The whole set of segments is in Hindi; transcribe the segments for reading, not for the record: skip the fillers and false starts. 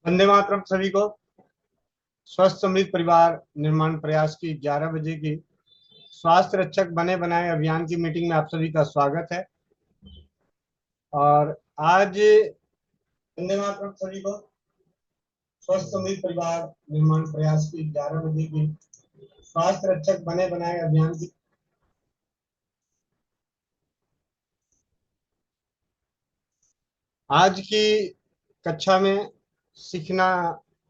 वंदे मातरम सभी को। स्वस्थ समृद्ध परिवार निर्माण प्रयास की 11 बजे की स्वास्थ्य रक्षक बने बनाए अभियान की मीटिंग में आप सभी का स्वागत है। और आज वंदे मातरम सभी को। स्वस्थ समृद्ध परिवार निर्माण प्रयास की 11 बजे की स्वास्थ्य रक्षक बने बनाए अभियान की आज की कक्षा में सीखना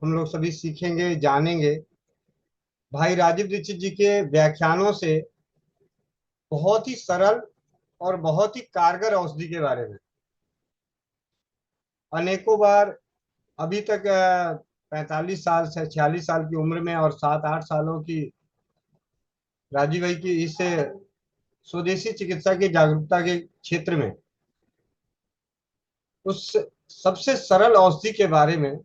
हम लोग सभी सीखेंगे, जानेंगे भाई राजीव दीक्षित जी के व्याख्यानों से बहुत ही सरल और बहुत ही कारगर औषधि के बारे में। अनेकों बार अभी तक 45 साल से 46 साल की उम्र में और 7-8 सालों की राजीव भाई की इस स्वदेशी चिकित्सा की जागरूकता के क्षेत्र में उस सबसे सरल औषधि के बारे में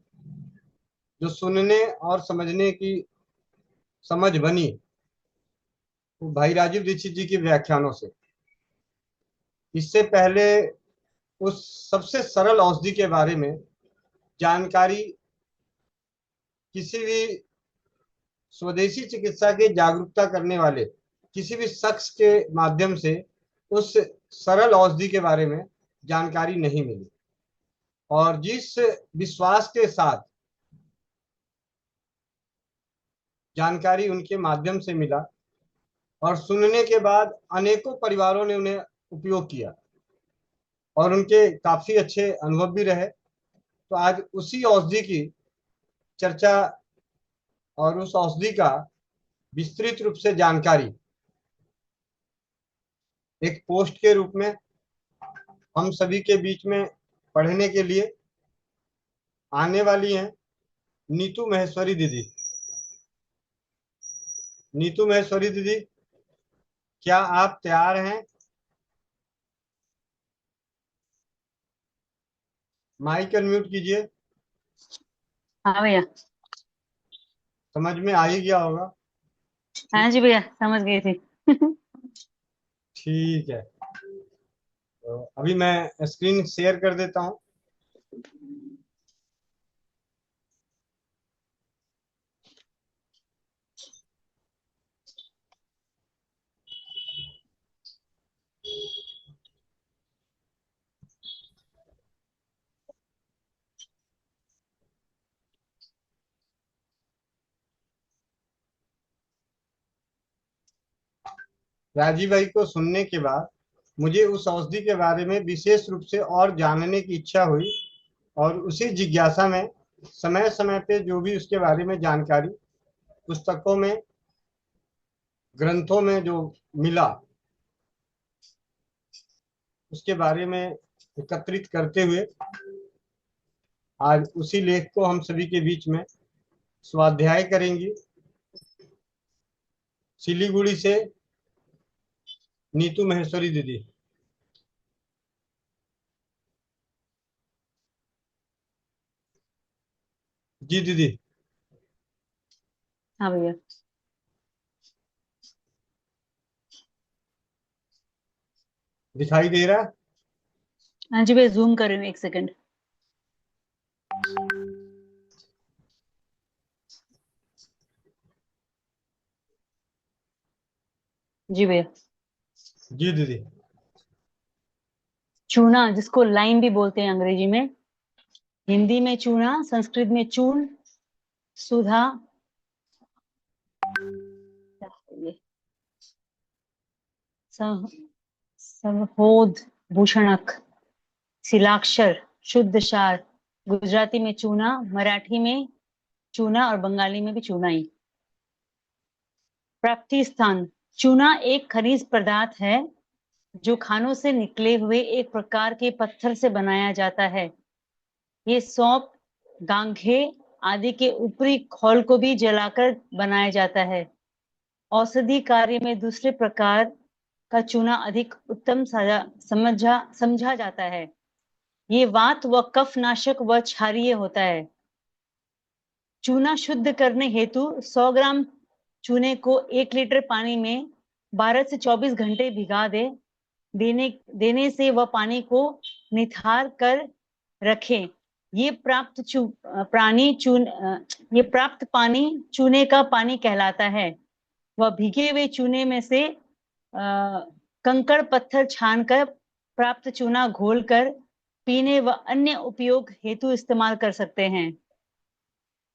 जो सुनने और समझने की समझ बनी वो भाई राजीव दीक्षित जी के व्याख्यानों से। इससे पहले उस सबसे सरल औषधि के बारे में जानकारी किसी भी स्वदेशी चिकित्सा की जागरूकता करने वाले किसी भी शख्स के माध्यम से उस सरल औषधि के बारे में जानकारी नहीं मिली। और जिस विश्वास के साथ जानकारी उनके माध्यम से मिला और सुनने के बाद अनेकों परिवारों ने उन्हें उपयोग किया और उनके काफी अच्छे अनुभव भी रहे, तो आज उसी औषधि की चर्चा और उस औषधि का विस्तृत रूप से जानकारी एक पोस्ट के रूप में हम सभी के बीच में पढ़ने के लिए आने वाली हैं नीतू महेश्वरी दीदी। नीतू महेश्वरी दीदी, क्या आप तैयार हैं? माइक अनम्यूट कीजिए। हाँ भैया। समझ में आ ही गया होगा। हाँ जी भैया, समझ गई थी। ठीक है, तो अभी मैं स्क्रीन शेयर कर देता हूं। राजीव भाई को सुनने के बाद मुझे उस औषधि के बारे में विशेष रूप से और जानने की इच्छा हुई और उसी जिज्ञासा में समय समय पे जो भी उसके बारे में जानकारी पुस्तकों में, ग्रंथों में जो मिला उसके बारे में एकत्रित करते हुए आज उसी लेख को हम सभी के बीच में स्वाध्याय करेंगी। सिलीगुड़ी से नीतू महेश्वरी दीदी। जी दीदी। हाँ भैया। दिखाई दे रहा? हाँ जी भैया, जूम कर रही हूँ, एक सेकंड। जी भैया। जी दीदी। चूना, जिसको लाइम भी बोलते हैं अंग्रेजी में, हिंदी में चूना, संस्कृत में चूर्ण, सुधा, ये संहोद, भूषणक, शिलाक्षर, शुद्ध सार, गुजराती में चूना, मराठी में चूना और बंगाली में भी चूना ही। प्राप्ति स्थान। चूना एक खनिज पदार्थ है जो खानों से निकले हुए एक प्रकार के पत्थर से बनाया जाता है। ये सौंफ, गांघे आदि के ऊपरी खोल को भी जलाकर बनाया जाता है। औषधि कार्य में दूसरे प्रकार का चूना अधिक उत्तम समझा जाता है। ये वात व कफ नाशक व क्षारीय होता है। चूना शुद्ध करने हेतु 100 ग्राम चूने को 1 लीटर पानी में 12 से 24 घंटे भिगा देने से वह पानी को निथार कर रखें। ये ये प्राप्त पानी चूने का पानी कहलाता है। वह भीगे हुए चूने में से कंकड़ पत्थर छानकर प्राप्त चूना घोलकर पीने व अन्य उपयोग हेतु इस्तेमाल कर सकते हैं।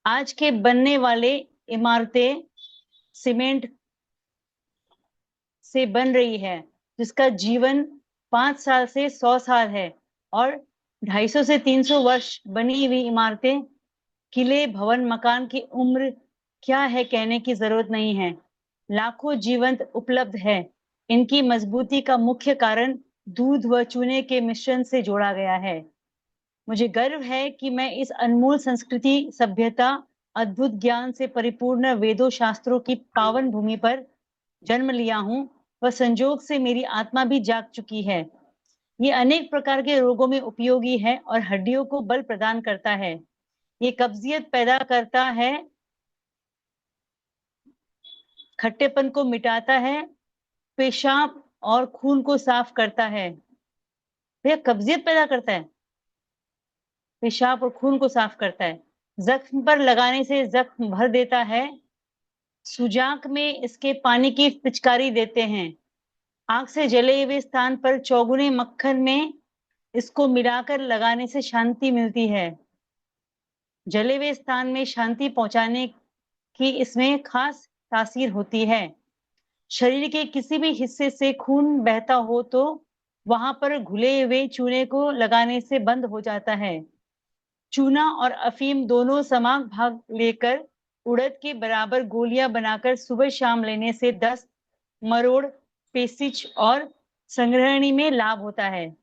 आज के बनने वाले इमारतें सीमेंट से बन रही है, जिसका जीवन 5 साल से 100 साल है, और 250 से 300 वर्ष बनी हुई इमारतें, किले, भवन, मकान की उम्र क्या है कहने की जरूरत नहीं है। लाखों जीवंत उपलब्ध है। इनकी मजबूती का मुख्य कारण दूध व चूने के मिश्रण से जोड़ा गया है। मुझे गर्व है कि मैं इस अनमोल संस्कृति, सभ्यता, अद्भुत ज्ञान से परिपूर्ण वेदों शास्त्रों की पावन भूमि पर जन्म लिया हूँ। वह संजोग से मेरी आत्मा भी जाग चुकी है। ये अनेक प्रकार के रोगों में उपयोगी है और हड्डियों को बल प्रदान करता है। ये कब्जियत पैदा करता है, खट्टेपन को मिटाता है, पेशाब और खून को साफ करता है। भैया कब्जियत पैदा करता है, पेशाब और खून को साफ करता है। जख्म पर लगाने से जख्म भर देता है। सुजाक में इसके पानी की पिचकारी देते हैं। आग से जले हुए स्थान पर चौगुने मक्खन में इसको मिलाकर लगाने से शांति मिलती है। जले हुए स्थान में शांति पहुंचाने की इसमें खास तासीर होती है। शरीर के किसी भी हिस्से से खून बहता हो तो वहां पर घुले हुए चूने को लगाने से बंद हो जाता है। चूना और अफीम दोनों समान भाग लेकर उड़द के बराबर गोलियां बनाकर सुबह शाम लेने से दस्त, मरोड़, पेचिश और संग्रहणी में लाभ होता है।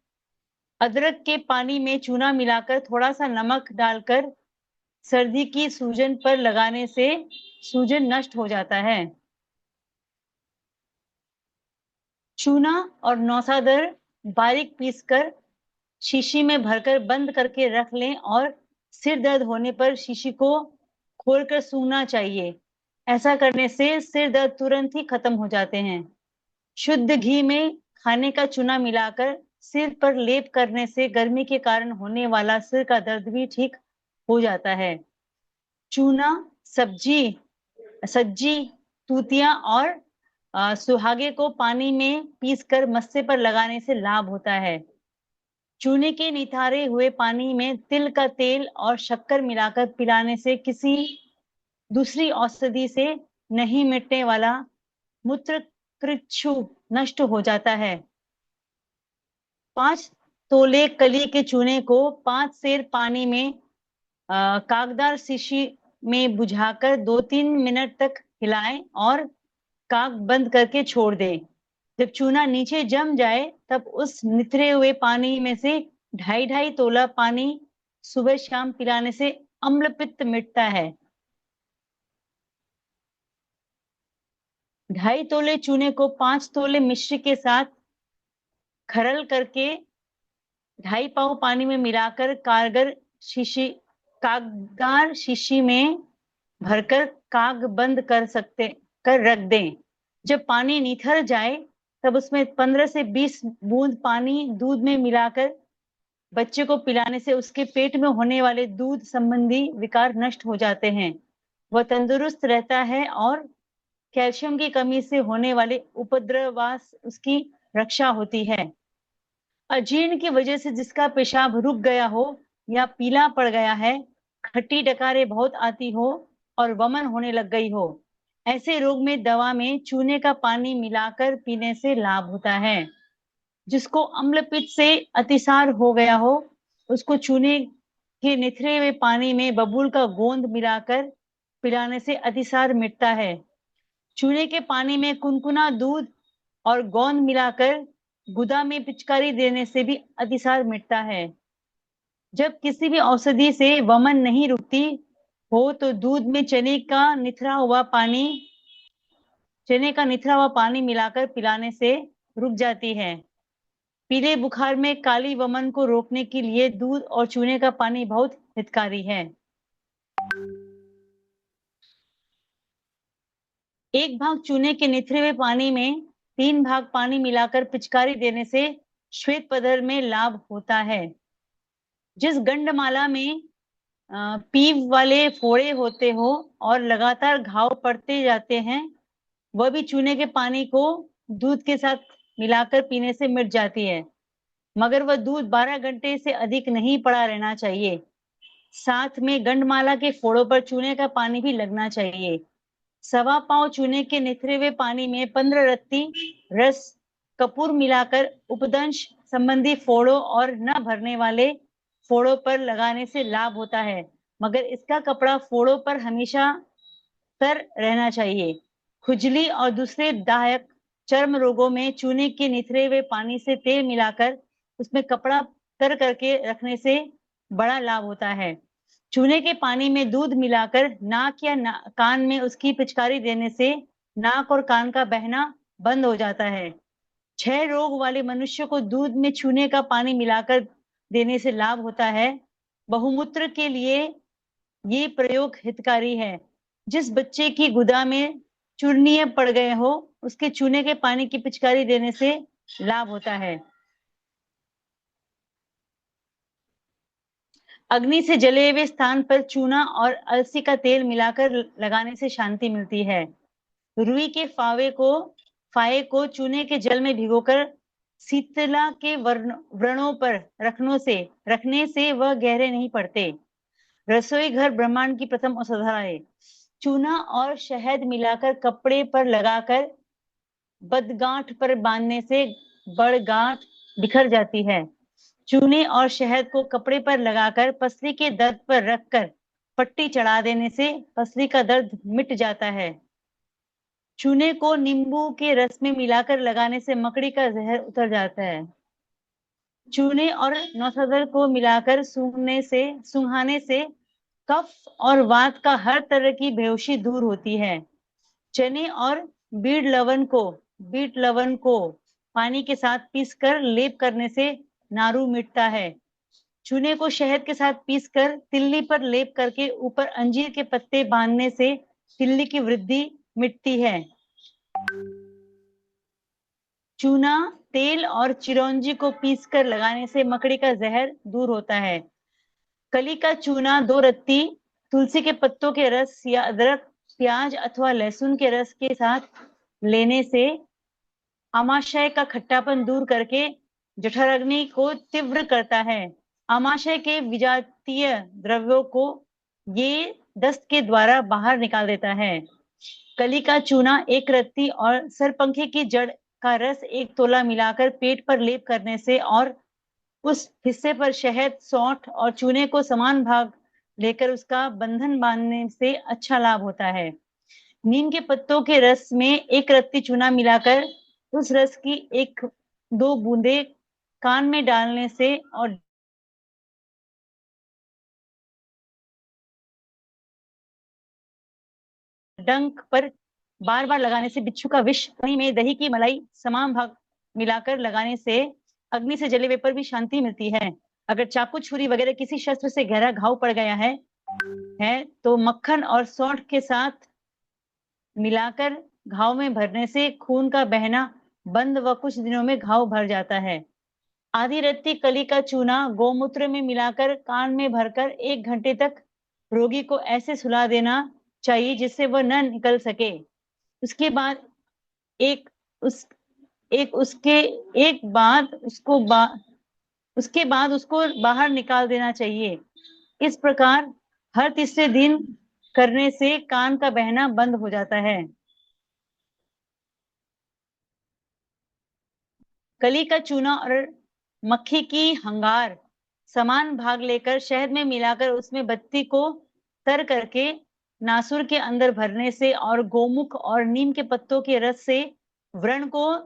अदरक के पानी में चूना मिलाकर थोड़ा सा नमक डालकर सर्दी की सूजन पर लगाने से सूजन नष्ट हो जाता है। चूना और नौसादर बारीक पीसकर शीशी में भरकर बंद करके रख लें और सिर दर्द होने पर शीशी को खोलकर सूंघना चाहिए। ऐसा करने से सिर दर्द तुरंत ही खत्म हो जाते हैं। शुद्ध घी में खाने का चूना मिलाकर सिर पर लेप करने से गर्मी के कारण होने वाला सिर का दर्द भी ठीक हो जाता है। चूना सज्जी, तूतिया और सुहागे को पानी में पीसकर मस्से पर लगाने से लाभ होता है। चूने के निथारे हुए पानी में तिल का तेल और शक्कर मिलाकर पिलाने से किसी दूसरी औषधि से नहीं मिटने वाला मूत्रकृच्छु नष्ट हो जाता है। 5 तोले कली के चूने को 5 सेर पानी में कागदार शीशी में बुझाकर 2-3 मिनट तक हिलाएं और काग बंद करके छोड़ दें। जब चूना नीचे जम जाए तब उस निथरे हुए पानी में से 2.5 तोला पानी सुबह शाम पिलाने से अम्ल पित्त मिटता है। 2.5 तोले चूने को 5 तोले मिश्री के साथ खरल करके 2.5 पाव पानी में मिलाकर कागदार शीशी में भरकर काग बंद कर रख दें। जब पानी निथर जाए तब उसमें 15 से 20 बूंद पानी दूध में मिलाकर बच्चे को पिलाने से उसके पेट में होने वाले दूध संबंधी विकार नष्ट हो जाते हैं। वह तंदुरुस्त रहता है और कैल्शियम की कमी से होने वाले उपद्रवास उसकी रक्षा होती है। अजीर्ण की वजह से जिसका पेशाब रुक गया हो या पीला पड़ गया है, खट्टी डकारे बहुत आती हो और वमन होने लग गई हो, ऐसे रोग में दवा में चूने का पानी मिलाकर पीने से लाभ होता है। जिसको अम्लपित्त से अतिसार हो गया हो, उसको चूने के निथरे हुए पानी में बबूल का गोंद मिलाकर पिलाने से अतिसार मिटता है। चूने के पानी में कुनकुना दूध और गोंद मिलाकर गुदा में पिचकारी देने से भी अतिसार मिटता है। जब किसी भी औषधि से वमन नहीं रुकती हो तो दूध में चने का निथरा हुआ पानी मिलाकर पिलाने से रुक जाती है। पीले बुखार में काली वमन को रोकने के लिए दूध और चूने का पानी बहुत हितकारी है। 1 भाग चूने के निथरे हुए पानी में 3 भाग पानी मिलाकर पिचकारी देने से श्वेत पदर में लाभ होता है। जिस गंडमाला में पीव वाले फोड़े होते हो और लगातार घाव पड़ते जाते हैं, वह भी चूने के पानी को दूध के साथ मिलाकर पीने से मिट जाती है, मगर वह दूध 12 घंटे से अधिक नहीं पड़ा रहना चाहिए। साथ में गंडमाला के फोड़ों पर चूने का पानी भी लगना चाहिए। सवा पाव चूने के निथरे हुए पानी में 15 रत्ती रस कपूर मिलाकर उपदंश संबंधी फोड़ों और न भरने वाले फोड़ों पर लगाने से लाभ होता है, मगर इसका कपड़ा फोड़ों पर हमेशा तर रहना चाहिए। खुजली और दूसरे दायक चर्म रोगों में चूने के निथरे हुए पानी से तेल मिलाकर उसमें कपड़ा तर करके रखने से बड़ा लाभ होता है। चूने के पानी में दूध मिलाकर नाक या कान में उसकी पिचकारी देने से नाक और कान का बहना बंद हो जाता है। क्षय रोग वाले मनुष्य को दूध में चूने का पानी मिलाकर देने से लाभ होता है। बहुमूत्र के लिए ये प्रयोग हितकारी है। जिस बच्चे की गुदा में चूर्णीय पड़ गए हो, उसके चूने के पानी की पिचकारी देने से लाभ होता है। अग्नि से जले हुए स्थान पर चूना और अलसी का तेल मिलाकर लगाने से शांति मिलती है। रुई के फाये को चूने के जल में भिगोकर शीतला के व्रणों पर रखने से वह गहरे नहीं पड़ते। रसोई घर ब्रह्मांड की प्रथम औषधालय है। चूना और शहद मिलाकर कपड़े पर लगाकर बदगांठ पर बांधने से बड़गांठ बिखर जाती है। चूने और शहद को कपड़े पर लगाकर पसली के दर्द पर रखकर पट्टी चढ़ा देने से पसली का दर्द मिट जाता है। चूने को नींबू के रस में मिलाकर लगाने से मकड़ी का जहर उतर जाता है। चूने और नौसदर को मिलाकर सूंघाने से कफ और वात का हर तरह की बेहोशी दूर होती है। चने और बीट लवण को पानी के साथ पीसकर लेप करने से नारू मिटता है। चूने को शहद के साथ पीसकर तिल्ली पर लेप करके ऊपर अंजीर के पत्ते बांधने से तिल्ली की वृद्धि मिटती है। चूना, तेल और चिरौंजी को पीसकर लगाने से मकड़ी का जहर दूर होता है। कली का चूना 2 रत्ती तुलसी के पत्तों के रस या अदरक, प्याज अथवा लहसुन के रस के साथ लेने से आमाशय का खट्टापन दूर करके जठराग्नि को तीव्र करता है। आमाशय के विजातीय द्रव्यों को ये दस्त के द्वारा बाहर निकाल देता है। कली का चूना 1 रत्ती और सरपंखी की जड़ का रस 1 तोला मिलाकर पेट पर लेप करने से और उस हिस्से पर शहद, सौंठ और चूने को समान भाग लेकर उसका बंधन बांधने से अच्छा लाभ होता है। नीम के पत्तों के रस में 1 रत्ती चूना मिलाकर उस रस की 1-2 बूंदे कान में डालने से और डंक पर बार बार लगाने से बिच्छू का विष, पानी में दही की मलाई समान भाग मिलाकर लगाने से अग्नि से जले हुए पर भी शांति मिलती है। अगर चाकू, छुरी वगैरह किसी शस्त्र से गहरा घाव पड़ गया है तो मक्खन और सौंठ के साथ मिलाकर घाव में भरने से खून का बहना बंद व कुछ दिनों में घाव भर जाता है। आधी रत्ती कली का चूना गौमूत्र में मिलाकर कान में भरकर 1 घंटे तक रोगी को ऐसे सुला देना चाहिए जिससे वह न निकल सके। उसके बाद उसको बाहर निकाल देना चाहिए। इस प्रकार हर तीसरे दिन करने से कान का बहना बंद हो जाता है। कली का चूना और मक्खी की हंगार समान भाग लेकर शहद में मिलाकर उसमें बत्ती को तर करके नासुर के अंदर भरने से और गोमुख और नीम के पत्तों के रस से व्रण को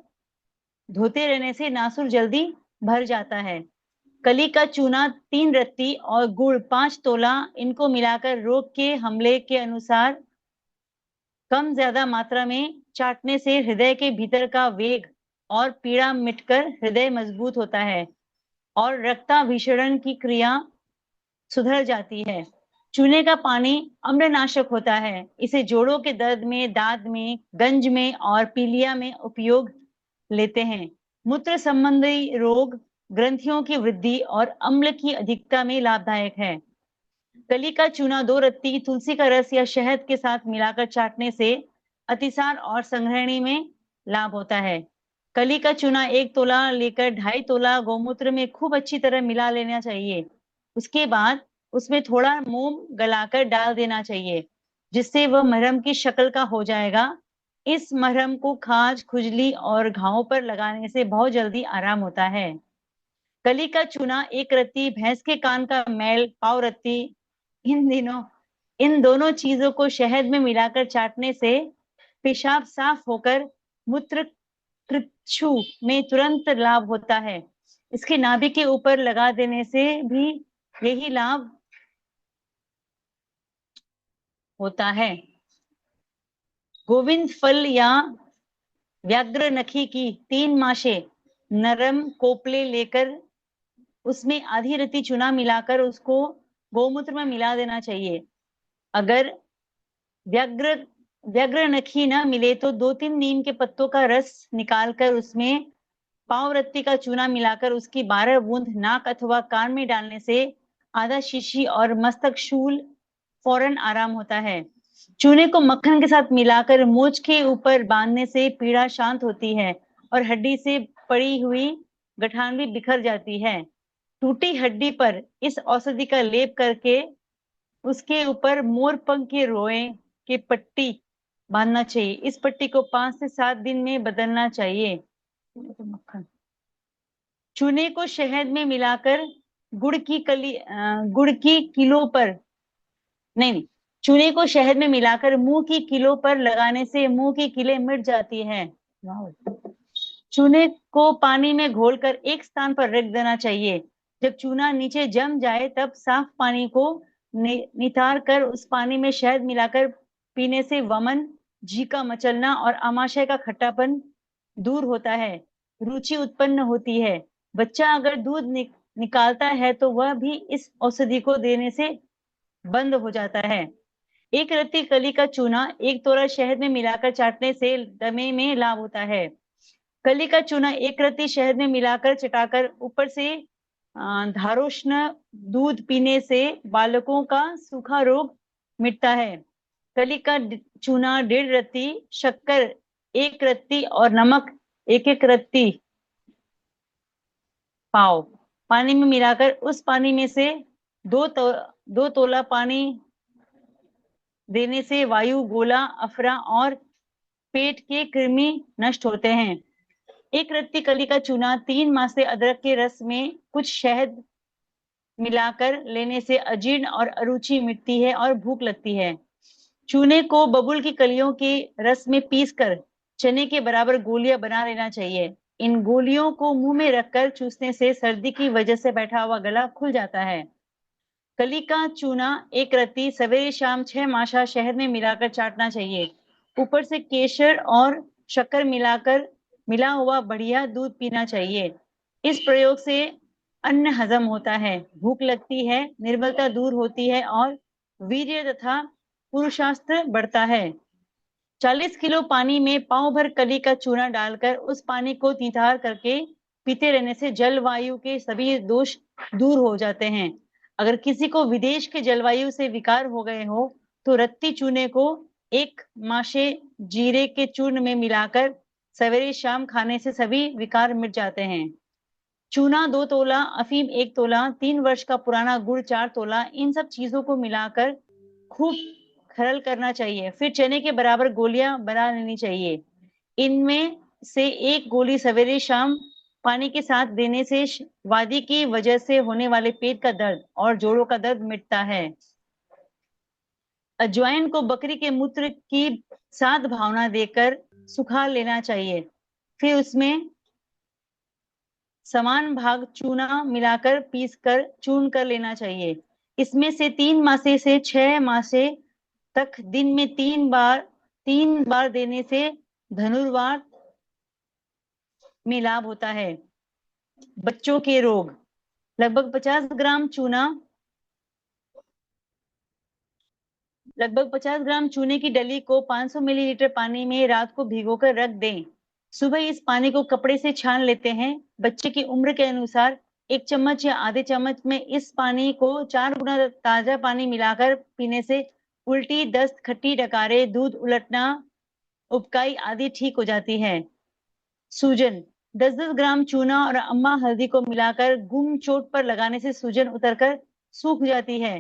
धोते रहने से नासुर जल्दी भर जाता है। कली का चूना 3 रत्ती और गुड़ 5 तोला, इनको मिलाकर रोग के हमले के अनुसार कम ज्यादा मात्रा में चाटने से हृदय के भीतर का वेग और पीड़ा मिटकर हृदय मजबूत होता है और रक्ताभिसरण की क्रिया सुधर जाती है। चूने का पानी अम्लनाशक होता है। इसे जोड़ों के दर्द में, दाद में, गंज में और पीलिया में उपयोग लेते हैं। मूत्र संबंधी रोग, ग्रंथियों की वृद्धि और अम्ल की अधिकता में लाभदायक है। कली का चूना 2 रत्ती तुलसी का रस या शहद के साथ मिलाकर चाटने से अतिसार और संग्रहणी में लाभ होता है। कली का चूना 1 तोला लेकर 2.5 तोला गौमूत्र में खूब अच्छी तरह मिला लेना चाहिए। उसके बाद उसमें थोड़ा मोम गलाकर डाल देना चाहिए, जिससे वह मरहम की शक्ल का हो जाएगा। इस मरहम को खाज, खुजली और घावों पर लगाने से बहुत जल्दी आराम होता है। कली का चूना 1 रत्ती, भैंस के कान का मैल पाव रत्ती, इन दोनों चीजों को शहद में मिलाकर चाटने से पेशाब साफ होकर मूत्र कृच्छू में तुरंत लाभ होता है। इसके नाभि के ऊपर लगा देने से भी यही लाभ होता है। गोविंद फल या व्याघ्र नखी की 3 माशे नरम कोपले लेकर उसमें आधी रत्ती चूना मिलाकर उसको गौमूत्र में मिला देना चाहिए। अगर व्याघ्र व्याघ्र नखी न मिले तो 2-3 नीम के पत्तों का रस निकालकर उसमें पाव रत्ती का चूना मिलाकर उसकी 12 बूंद नाक अथवा कान में डालने से आधा शीशी और मस्तक शूल फौरन आराम होता है। चूने को मक्खन के साथ मिलाकर मूंछ के ऊपर बांधने से पीड़ा शांत होती है और हड्डी से पड़ी हुई गठान भी बिखर जाती है। टूटी हड्डी पर इस औषधि का लेप करके उसके ऊपर मोर पंख के रोए की पट्टी बांधना चाहिए। इस पट्टी को 5 से 7 दिन में बदलना चाहिए। चूने को शहद में मिलाकर गुड़ की किलो पर नहीं, चूने को शहद में मिलाकर मुंह की किलो पर लगाने से मुंह की किले मिट जाती है। चूने को पानी में घोलकर एक स्थान पर रख देना चाहिए। जब चूना नीचे जम जाए तब साफ पानी को नितार कर उस पानी में शहद मिलाकर पीने से वमन, जी का मचलना और आमाशय का खट्टापन दूर होता है, रुचि उत्पन्न होती है। बच्चा अगर दूध निकालता है तो वह भी इस औषधि को देने से बंद हो जाता है। 1 रत्ती कली का चूना 1 तोला शहद में मिलाकर चाटने से दमे में लाभ होता है। कली का चूना 1 रत्ती शहद में मिलाकर चटाकर ऊपर से धारोष्ण दूध पीने से बालकों का सूखा रोग मिटता है। कली का चूना 1.5 रत्ती, शक्कर 1 रत्ती और नमक 1-1 रत्ती पाव पानी में मिलाकर उस पानी में से 2 तोला पानी देने से वायु, गोला, अफरा और पेट के कृमि नष्ट होते हैं। 1 रत्ती कली का चूना 3 मास से अदरक के रस में कुछ शहद मिलाकर लेने से अजीर्ण और अरुचि मिटती है और भूख लगती है। चूने को बबुल की कलियों के रस में पीसकर चने के बराबर गोलियां बना लेना चाहिए। इन गोलियों को मुंह में रखकर चूसने से सर्दी की वजह से बैठा हुआ गला खुल जाता है। कली का चूना 1 रत्ती सवेरे शाम 6 माशा शहद में मिलाकर चाटना चाहिए। ऊपर से केसर और शक्कर मिला हुआ बढ़िया दूध पीना चाहिए। इस प्रयोग से अन्न हजम होता है, भूख लगती है, निर्बलता दूर होती है और वीर्य तथा पुरुषार्थ बढ़ता है। 40 किलो पानी में पाव भर कली का चूना डालकर उस पानी को तीतार करके पीते रहने से जलवायु के सभी दोष दूर हो जाते हैं। अगर किसी को विदेश के जलवायु से विकार हो गए हो तो रत्ती चूने को 1 माशे जीरे के चूर्ण में मिलाकर सवेरे शाम खाने से सभी विकार मिट जाते हैं। चूना 2 तोला, अफीम 1 तोला, 3 वर्ष का पुराना गुड़ 4 तोला, इन सब चीजों को मिलाकर खूब खरल करना चाहिए। फिर चने के बराबर गोलियां बना लेनी चाहिए। इनमें से 1 गोली सवेरे शाम पानी के साथ देने से वादी की वजह से होने वाले पेट का दर्द और जोड़ों का दर्द मिटता है। अजवाइन को बकरी के मूत्र की साथ भावना देकर सुखा लेना चाहिए। फिर उसमें समान भाग चूना मिलाकर पीसकर चूर्ण कर लेना चाहिए। इसमें से 3 मासे से 6 मासे तक दिन में 3 बार देने से धनुर्वात में लाभ होता है। बच्चों के रोग, लगभग 50 ग्राम चूने की डली को 500 मिलीलीटर पानी में रात को भिगोकर रख दें। सुबह इस पानी को कपड़े से छान लेते हैं। बच्चे की उम्र के अनुसार 1 चम्मच या आधे चम्मच में इस पानी को 4 गुना ताजा पानी मिलाकर पीने से उल्टी, दस्त, खट्टी डकारे, दूध उलटना, उबकाई आदि ठीक हो जाती है। सूजन 10-10 ग्राम चूना और अम्मा हल्दी को मिलाकर गुम चोट पर लगाने से सूजन उतरकर सूख जाती है।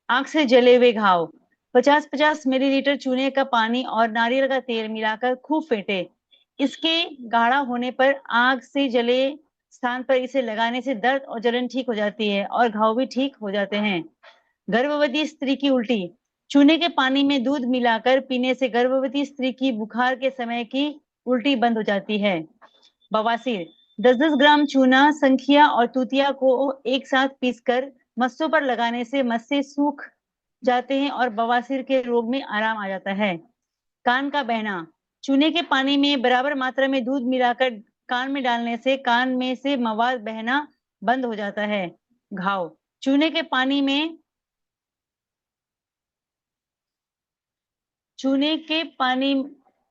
आंख से जले हुए घाव 50-50 मिलीलीटर चूने का पानी और नारियल का तेल मिलाकर खूब फेंटे। इसके गाढ़ा होने पर आग से जले स्थान पर इसे लगाने से दर्द और जलन ठीक हो जाती है और घाव भी ठीक हो जाते हैं। गर्भवती स्त्री की उल्टी चूने के पानी में दूध मिलाकर पीने से गर्भवती स्त्री की बुखार के समय की उल्टी बंद हो जाती है। बवासीर 10-10 ग्राम चूना, संखिया और तूतिया को एक साथ पीसकर मस्सों पर लगाने से मस्से सूख जाते हैं और बवासीर के रोग में आराम आ जाता है। कान का बहना चूने के पानी में बराबर मात्रा में दूध मिलाकर कान में डालने से कान में से मवाद बहना बंद हो जाता है। घाव चूने के पानी में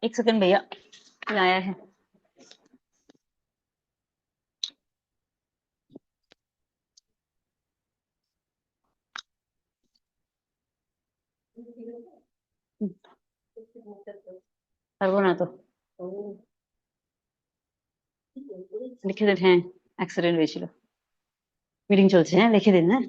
एक सेकंड भैया आया है। পারবো না তো লিখে দিন। হ্যাঁ অ্যাক্সিডেন্ট হয়েছিল, মিটিং চলছে। হ্যাঁ লিখে দিন। হ্যাঁ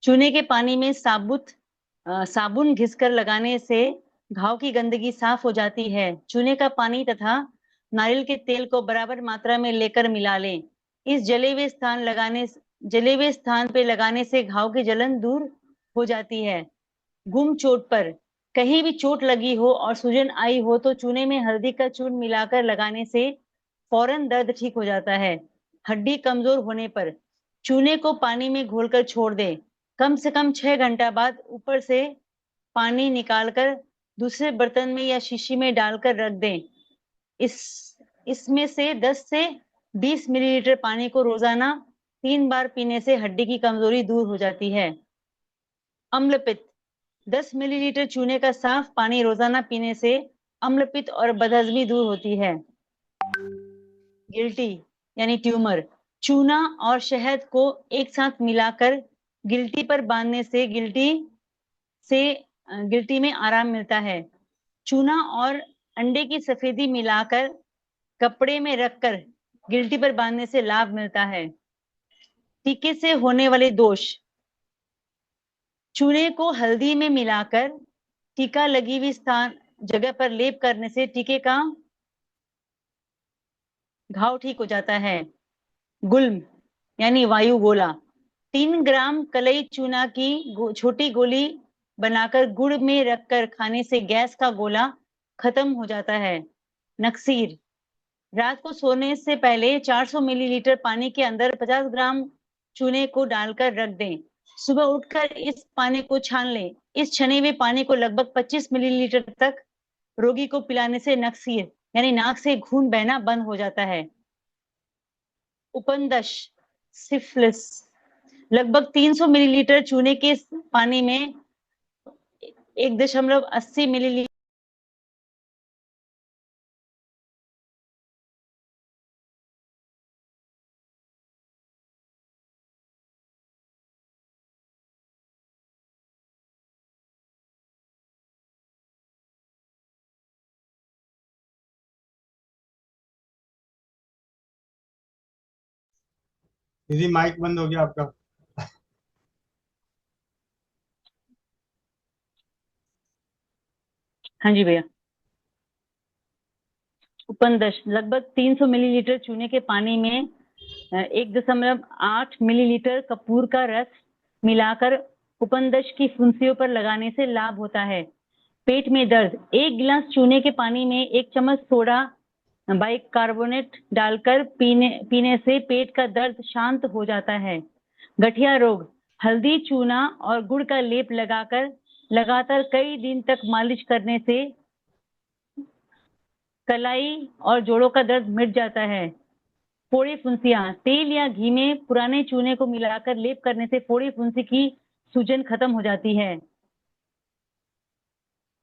चूने के पानी में साबुन घिसकर लगाने से घाव की गंदगी साफ हो जाती है। चूने का पानी तथा नारियल के तेल को बराबर मात्रा में लेकर मिला लें। इस जले हुए स्थान पे लगाने से घाव की जलन दूर हो जाती है। गुम चोट पर कहीं भी चोट लगी हो और सूजन आई हो तो चूने में हल्दी का चूर्ण मिलाकर लगाने से फौरन दर्द ठीक हो जाता है। हड्डी कमजोर होने पर चूने को पानी में घोलकर छोड़ दें। कम से कम 6 घंटा बाद ऊपर से पानी निकालकर दूसरे बर्तन में या शीशी में डालकर रख दें। इसमें से 10 से 20 मिलीलीटर पानी को रोजाना 3 बार पीने से हड्डी की कमजोरी दूर हो जाती है। अम्लपित्त 10 मिलीलीटर चूने का साफ पानी रोजाना पीने से अम्लपित्त और बदहजमी दूर होती है। गिल्टी यानी ट्यूमर चूना और शहद को एक साथ मिलाकर गिल्टी पर बांधने से गिल्टी में आराम मिलता है। चूना और अंडे की सफेदी मिलाकर कपड़े में रखकर गिल्टी पर बांधने से लाभ मिलता है। टीके से होने वाले दोष चूने को हल्दी में मिलाकर टीका लगी हुई जगह पर लेप करने से टीके का घाव ठीक हो जाता है। गुल्म यानी वायु गोला 3 ग्राम कलई चूना की छोटी गोली बनाकर गुड़ में रखकर खाने से गैस का गोला खत्म हो जाता है। नक्सीर रात को सोने से पहले 400 मिलीलीटर पानी के अंदर 50 ग्राम चूने को डालकर रख दें। सुबह उठकर इस पानी को छान लें। इस छने हुए पानी को लगभग 25 मिलीलीटर तक रोगी को पिलाने से नक्सीर यानी नाक से खून बहना बंद हो जाता है। उपनदश सिफिलिस लगभग 300 मिलीलीटर चूने के पानी में 1.80 मिलीलीटर दीदी माइक बंद हो गया आपका। हाँ जी भैया। उपनदश लगभग 300 मिलीलीटर चूने के पानी में 1.8 मिलीलीटर कपूर का रस मिलाकर उपनदश की फुंसियों पर लगाने से लाभ होता है। पेट में दर्द 1 गिलास चूने के पानी में 1 चम्मच सोडा बाइकार्बोनेट डालकर पीने से पेट का दर्द शांत हो जाता है। गठिया रोग हल्दी, चूना और गुड़ का लेप लगाकर लगातार कई दिन तक मालिश करने से कलाई और जोड़ों का दर्द मिट जाता है। फोड़ी फुंसियां तेल या घी में पुराने चूने को मिलाकर लेप करने से फोड़ी फुंसी की सूजन खत्म हो जाती है।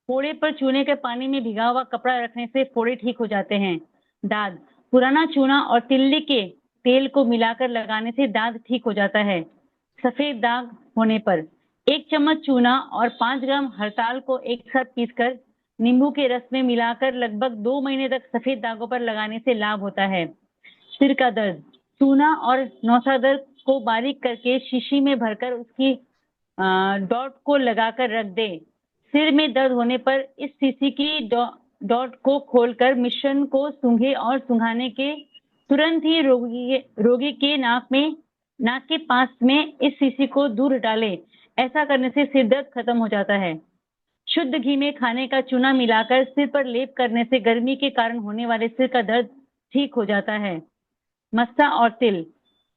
फोड़े पर चूने के पानी में भिगा हुआ कपड़ा रखने से फोड़े ठीक हो जाते हैं। दाद, पुराना चूना और तिल्ली के तेल को मिलाकर लगाने से दाद ठीक हो जाता है। सफेद दाग होने पर 1 चम्मच चूना और 5 ग्राम हरताल को एक साथ पीसकर नींबू के रस में मिलाकर लगभग 2 महीने तक सफेद दागों पर लगाने से लाभ होता है। सिर का दर्द, चूना और नौसादर को बारीक करके शीशी में भरकर उसकी डॉट को लगाकर रख दे। सिर में दर्द होने पर इस शीशी की डॉट को खोलकर मिश्रण को सूंघे और सूंघाने के तुरंत ही रोगी के नाक के पास में इस शीशी को दूर डाले। ऐसा करने से सिर दर्द खत्म हो जाता है। शुद्ध घी में खाने का चूना मिलाकर सिर पर लेप करने से गर्मी के कारण होने वाले सिर का दर्द ठीक हो जाता है। मस्सा और तिल,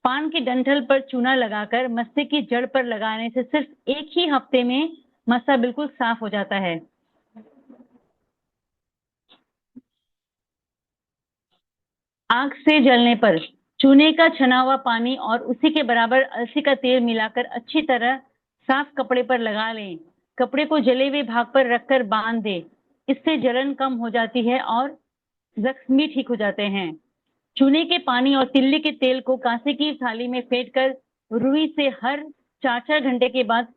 पान के डंठल पर चूना लगाकर मस्से की जड़ पर लगाने से सिर्फ 1 ही हफ्ते में मस्सा बिल्कुल साफ हो जाता है। आंख से जलने पर चूने का छना हुआ पानी और उसी के बराबर अलसी का तेल मिलाकर अच्छी तरह साफ कपड़े पर लगा लें। कपड़े को जले हुए भाग पर रखकर बांध दें। इससे जलन कम हो जाती है और जख्म भी ठीक हो जाते हैं। चूने के पानी और तिल्ली के तेल को कांसे की थाली में फेंटकर रुई से हर 4-4 घंटे के बाद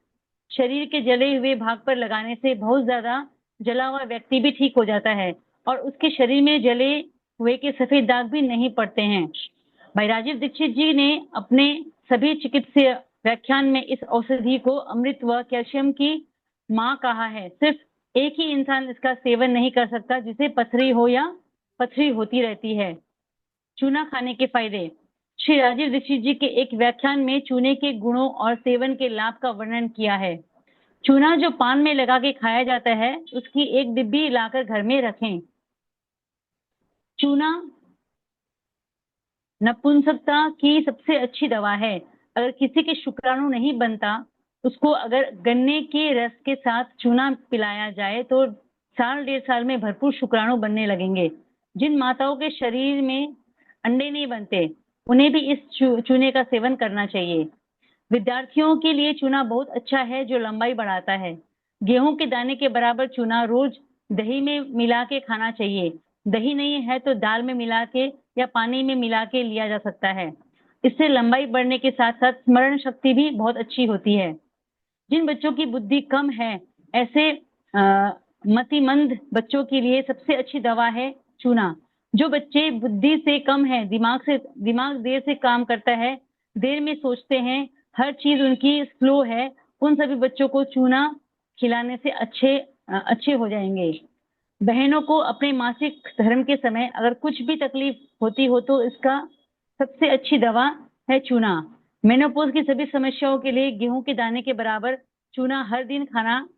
शरीर के जले हुए भाग पर लगाने से बहुत ज्यादा जला हुआ व्यक्ति भी ठीक हो जाता है और उसके शरीर में जले हुए के सफेद दाग भी नहीं पड़ते हैं। भाई राजीव दीक्षित जी ने अपने सभी चिकित्सीय व्याख्यान में इस औषधि को अमृत व कैल्शियम की मां कहा है। सिर्फ एक ही इंसान इसका सेवन नहीं कर सकता जिसे पथरी हो या पथरी होती रहती है। चूना खाने के फायदे, श्री राजीव दीक्षित जी के एक व्याख्यान में चूने के गुणों और सेवन के लाभ का वर्णन किया है। चूना जो पान में लगा के खाया जाता है उसकी एक डिब्बी लाकर घर में रखें। चूना नपुंसकता की सबसे अच्छी दवा है। अगर किसी के शुक्राणु नहीं बनता, उसको अगर गन्ने के रस के साथ चूना पिलाया जाए तो 1.5 साल में भरपूर शुक्राणु बनने लगेंगे। जिन माताओं के शरीर में अंडे नहीं बनते, उन्हें भी इस चूने का सेवन करना चाहिए। विद्यार्थियों के लिए चूना बहुत अच्छा है जो लंबाई बढ़ाता है। गेहूं के दाने के बराबर चूना रोज दही में मिला के खाना चाहिए। दही नहीं है तो दाल में मिला के या पानी में मिला के लिया जा सकता है। इससे लंबाई बढ़ने के साथ साथ स्मरण शक्ति भी बहुत अच्छी होती है। जिन बच्चों की बुद्धि कम है, ऐसे मतिमंद बच्चों के लिए सबसे अच्छी दवा है चूना। जो बच्चे बुद्धि से कम है, दिमाग देर से काम करता है, देर में सोचते हैं, हर चीज उनकी स्लो है, उन सभी बच्चों को चूना खिलाने से अच्छे हो जाएंगे। बहनों को अपने मासिक धर्म के समय अगर कुछ भी तकलीफ होती हो तो इसका सबसे अच्छी दवा है चूना। मेनोपॉज की सभी समस्याओं के लिए गेहूं के दाने के बराबर चूना हर दिन खाना,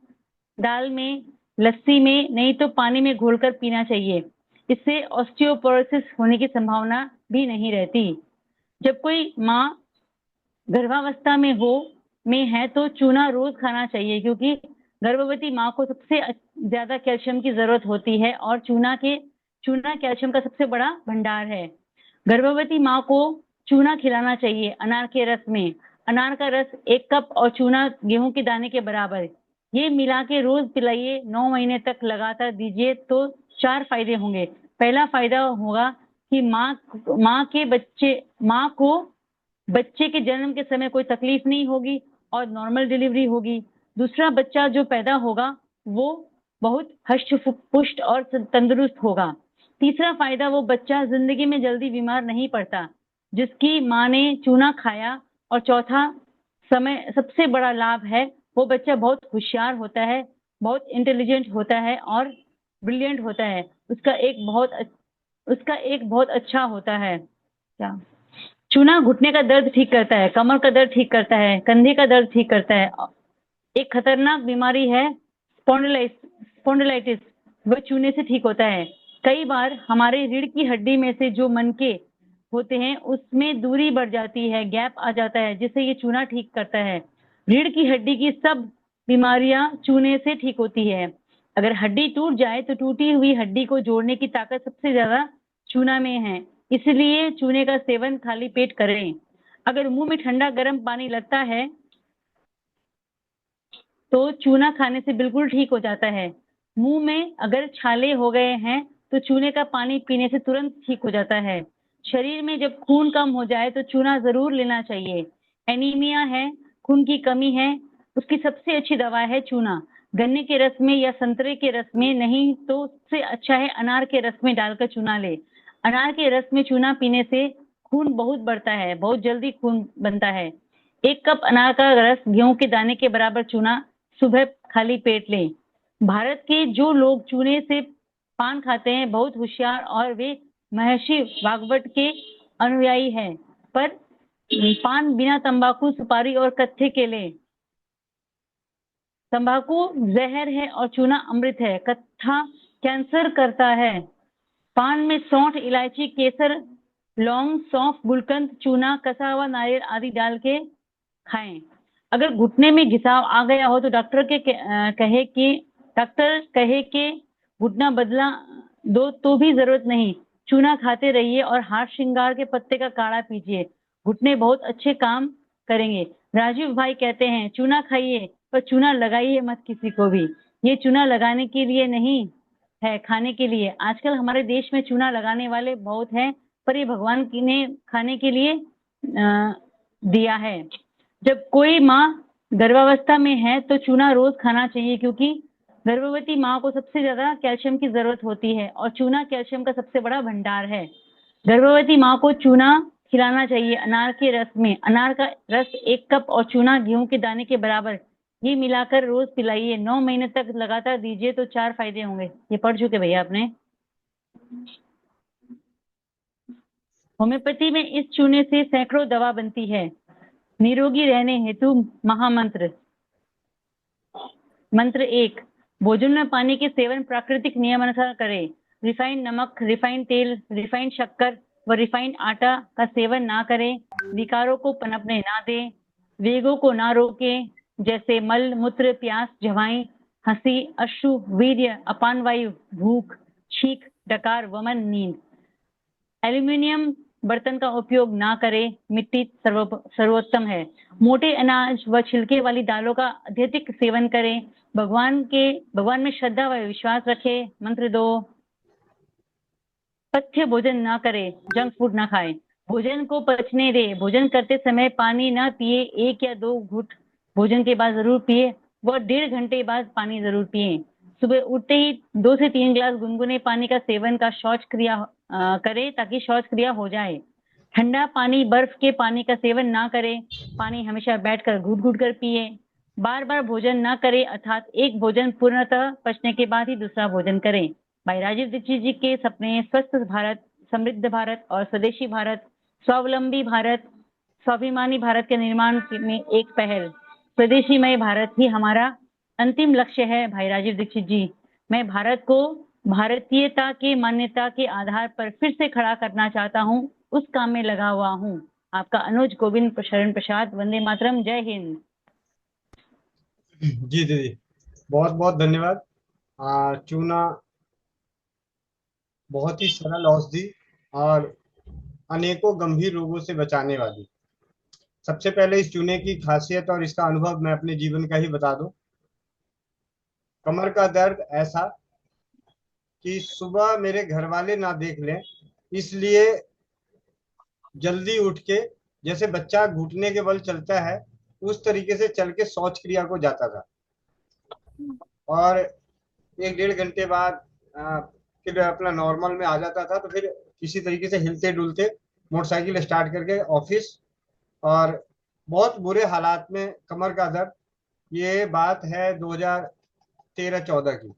दाल में, लस्सी में, नहीं तो पानी में घोलकर पीना चाहिए। इससे ऑस्टियोपोरोसिस होने की संभावना भी नहीं रहती। जब कोई माँ गर्भावस्था में है तो चूना रोज खाना चाहिए क्योंकि गर्भवती माँ को सबसे ज्यादा कैल्शियम की जरूरत होती है और चूना कैल्शियम का सबसे बड़ा भंडार है। गर्भवती माँ को चूना खिलाना चाहिए अनार के रस में। अनार का रस 1 कप और चूना गेहूं के दाने के बराबर, ये मिला के रोज पिलाइए। 9 महीने तक लगातार दीजिए तो 4 फायदे होंगे। पहला फायदा होगा कि माँ को बच्चे के जन्म के समय कोई तकलीफ नहीं होगी और नॉर्मल डिलीवरी होगी। दूसरा, बच्चा जो पैदा होगा वो बहुत हष्ट पुष्ट और तंदुरुस्त होगा। तीसरा फायदा, वो बच्चा जिंदगी में जल्दी बीमार नहीं पड़ता जिसकी माँ ने चूना खाया। और चौथा सबसे बड़ा लाभ है, वो बच्चा बहुत होशियार होता है, बहुत इंटेलिजेंट होता है और ब्रिलियंट होता है। उसका एक बहुत अच्छा होता है। क्या चूना घुटने का दर्द ठीक करता है, कमर का दर्द ठीक करता है, कंधे का दर्द ठीक करता है। एक खतरनाक बीमारी है स्पॉन्डिलाइटिस, वह चूने से ठीक होता है। कई बार हमारे रीढ़ की हड्डी में से जो मनके होते हैं उसमें दूरी बढ़ जाती है, गैप आ जाता है, जिससे ये चूना ठीक करता है। रीढ़ की हड्डी की सब बीमारियां चूने से ठीक होती है। अगर हड्डी टूट जाए तो टूटी हुई हड्डी को जोड़ने की ताकत सबसे ज्यादा चूना में है, इसलिए चूने का सेवन खाली पेट करें। अगर मुंह में ठंडा गर्म पानी लगता है तो चूना खाने से बिल्कुल ठीक हो जाता है। मुंह में अगर छाले हो गए हैं तो चूने का पानी पीने से तुरंत ठीक हो जाता है। शरीर में जब खून कम हो जाए तो चूना जरूर लेना चाहिए। एनीमिया है, खून की कमी है, उसकी सबसे अच्छी दवा है चूना। गन्ने के रस में या संतरे के रस में, नहीं तो उससे अच्छा है अनार के रस में डालकर चूना ले। अनार के रस में चूना पीने से खून बहुत बढ़ता है, बहुत जल्दी खून बनता है। 1 कप अनार का रस गेहूं के दाने के बराबर चूना सुबह खाली पेट लें। भारत के जो लोग चूने से पान खाते हैं बहुत होशियार और वे महर्षि वाग्भट के अनुयायी हैं। पर पान बिना तंबाकू, सुपारी और कत्थे के लें। तंबाकू जहर है और चूना अमृत है। कत्था कैंसर करता है। पान में सौंठ, इलायची, केसर, लौंग, सौंफ, गुलकंद, चूना, कसा हुआ नारियल आदि डाल के खाएं। अगर घुटने में घिसाव आ गया हो तो डॉक्टर कहे कि घुटना बदला दो तो भी जरूरत नहीं, चूना खाते रहिए और हाथ श्रृंगार के पत्ते का काढ़ा पीजिए, घुटने बहुत अच्छे काम करेंगे। राजीव भाई कहते हैं चूना खाइए पर चूना लगाइए मत किसी को भी। ये चूना लगाने के लिए नहीं है, खाने के लिए। आजकल हमारे देश में चूना लगाने वाले बहुत हैं, पर ये भगवान ने खाने के लिए दिया है। जब कोई माँ गर्भावस्था में है तो चूना रोज खाना चाहिए, क्योंकि गर्भवती माँ को सबसे ज्यादा कैल्शियम की जरूरत होती है और चूना कैल्शियम का सबसे बड़ा भंडार है। गर्भवती माँ को चूना खिलाना चाहिए अनार के रस में। अनार का रस 1 कप और चूना गेहूं के दाने के बराबर, ये मिलाकर रोज पिलाइए। 9 महीने तक लगातार दीजिए तो 4 फायदे होंगे। ये पढ़ चुके भैया आपने। होम्योपैथी में इस चूने से सैकड़ों दवा बनती है। निरोगी रहने हेतु महामंत्र। मंत्र 1, भोजन में पानी के सेवन प्राकृतिक नियमानुसार करें। रिफाइंड नमक, रिफाइंड तेल, रिफाइंड शक्कर व रिफाइंड आटा का सेवन ना करें। विकारों को पनपने ना दें। वेगों को ना रोकें, जैसे मल मूत्र, प्यास, झवाई, हंसी, अश्रु, वीर्य, अपान वायु, भूख, छींक, डकार, वमन, नींद। एल्यूमिनियम बर्तन का उपयोग ना करें, मिट्टी सर्वोत्तम है। मोटे अनाज व छिलके वाली दालों का अत्यधिक सेवन करें। भगवान में श्रद्धा व विश्वास रखें। मंत्र 2, पथ्य भोजन ना करें, जंक फूड ना खाएं। भोजन को पचने दे। भोजन करते समय पानी ना पिए, 1 या 2 घूंट भोजन के बाद जरूर पिए व 1.5 घंटे बाद पानी जरूर पिए। सुबह उठते ही 2 से 3 गिलास गुनगुने पानी का सेवन का शौच क्रिया करें, ताकि शौच क्रिया हो जाए। ठंडा पानी, बर्फ के पानी का सेवन ना करें। पानी हमेशा बैठकर घूट घूट कर पिए। बार बार भोजन ना करें, अर्थात एक भोजन पूर्णतः पचने के बाद ही दूसरा भोजन करें। भाई राजीव दीक्षित जी के सपने स्वस्थ भारत, समृद्ध भारत और स्वदेशी भारत, स्वावलंबी भारत, स्वाभिमानी भारत के निर्माण में एक पहल। स्वदेशीमय भारत ही हमारा अंतिम लक्ष्य है। भाई राजीव दीक्षित जी, मैं भारत को भारतीयता के मान्यता के आधार पर फिर से खड़ा करना चाहता हूँ, उस काम में लगा हुआ हूँ। आपका अनुज गोविंद शरण प्रसाद। वंदे मातरम। जय हिंद। जी दीदी, बहुत बहुत धन्यवाद। चूना बहुत ही सरल औषधि और अनेकों गंभीर रोगों से बचाने वाली। सबसे पहले इस चूने की खासियत और इसका अनुभव मैं अपने जीवन का ही बता दूं। कमर का दर्द ऐसा कि सुबह मेरे घर वाले ना देख लें, इसलिए जल्दी उठ के, जैसे बच्चा घुटने के बल चलता है उस तरीके से चल के शौच क्रिया को जाता था। और 1-1.5 घंटे बाद फिर अपना नॉर्मल में आ जाता था। तो फिर किसी तरीके से हिलते डुलते मोटरसाइकिल स्टार्ट करके ऑफिस। और बहुत बुरे हालात में कमर का दर्द। ये बात है 2013-14 की।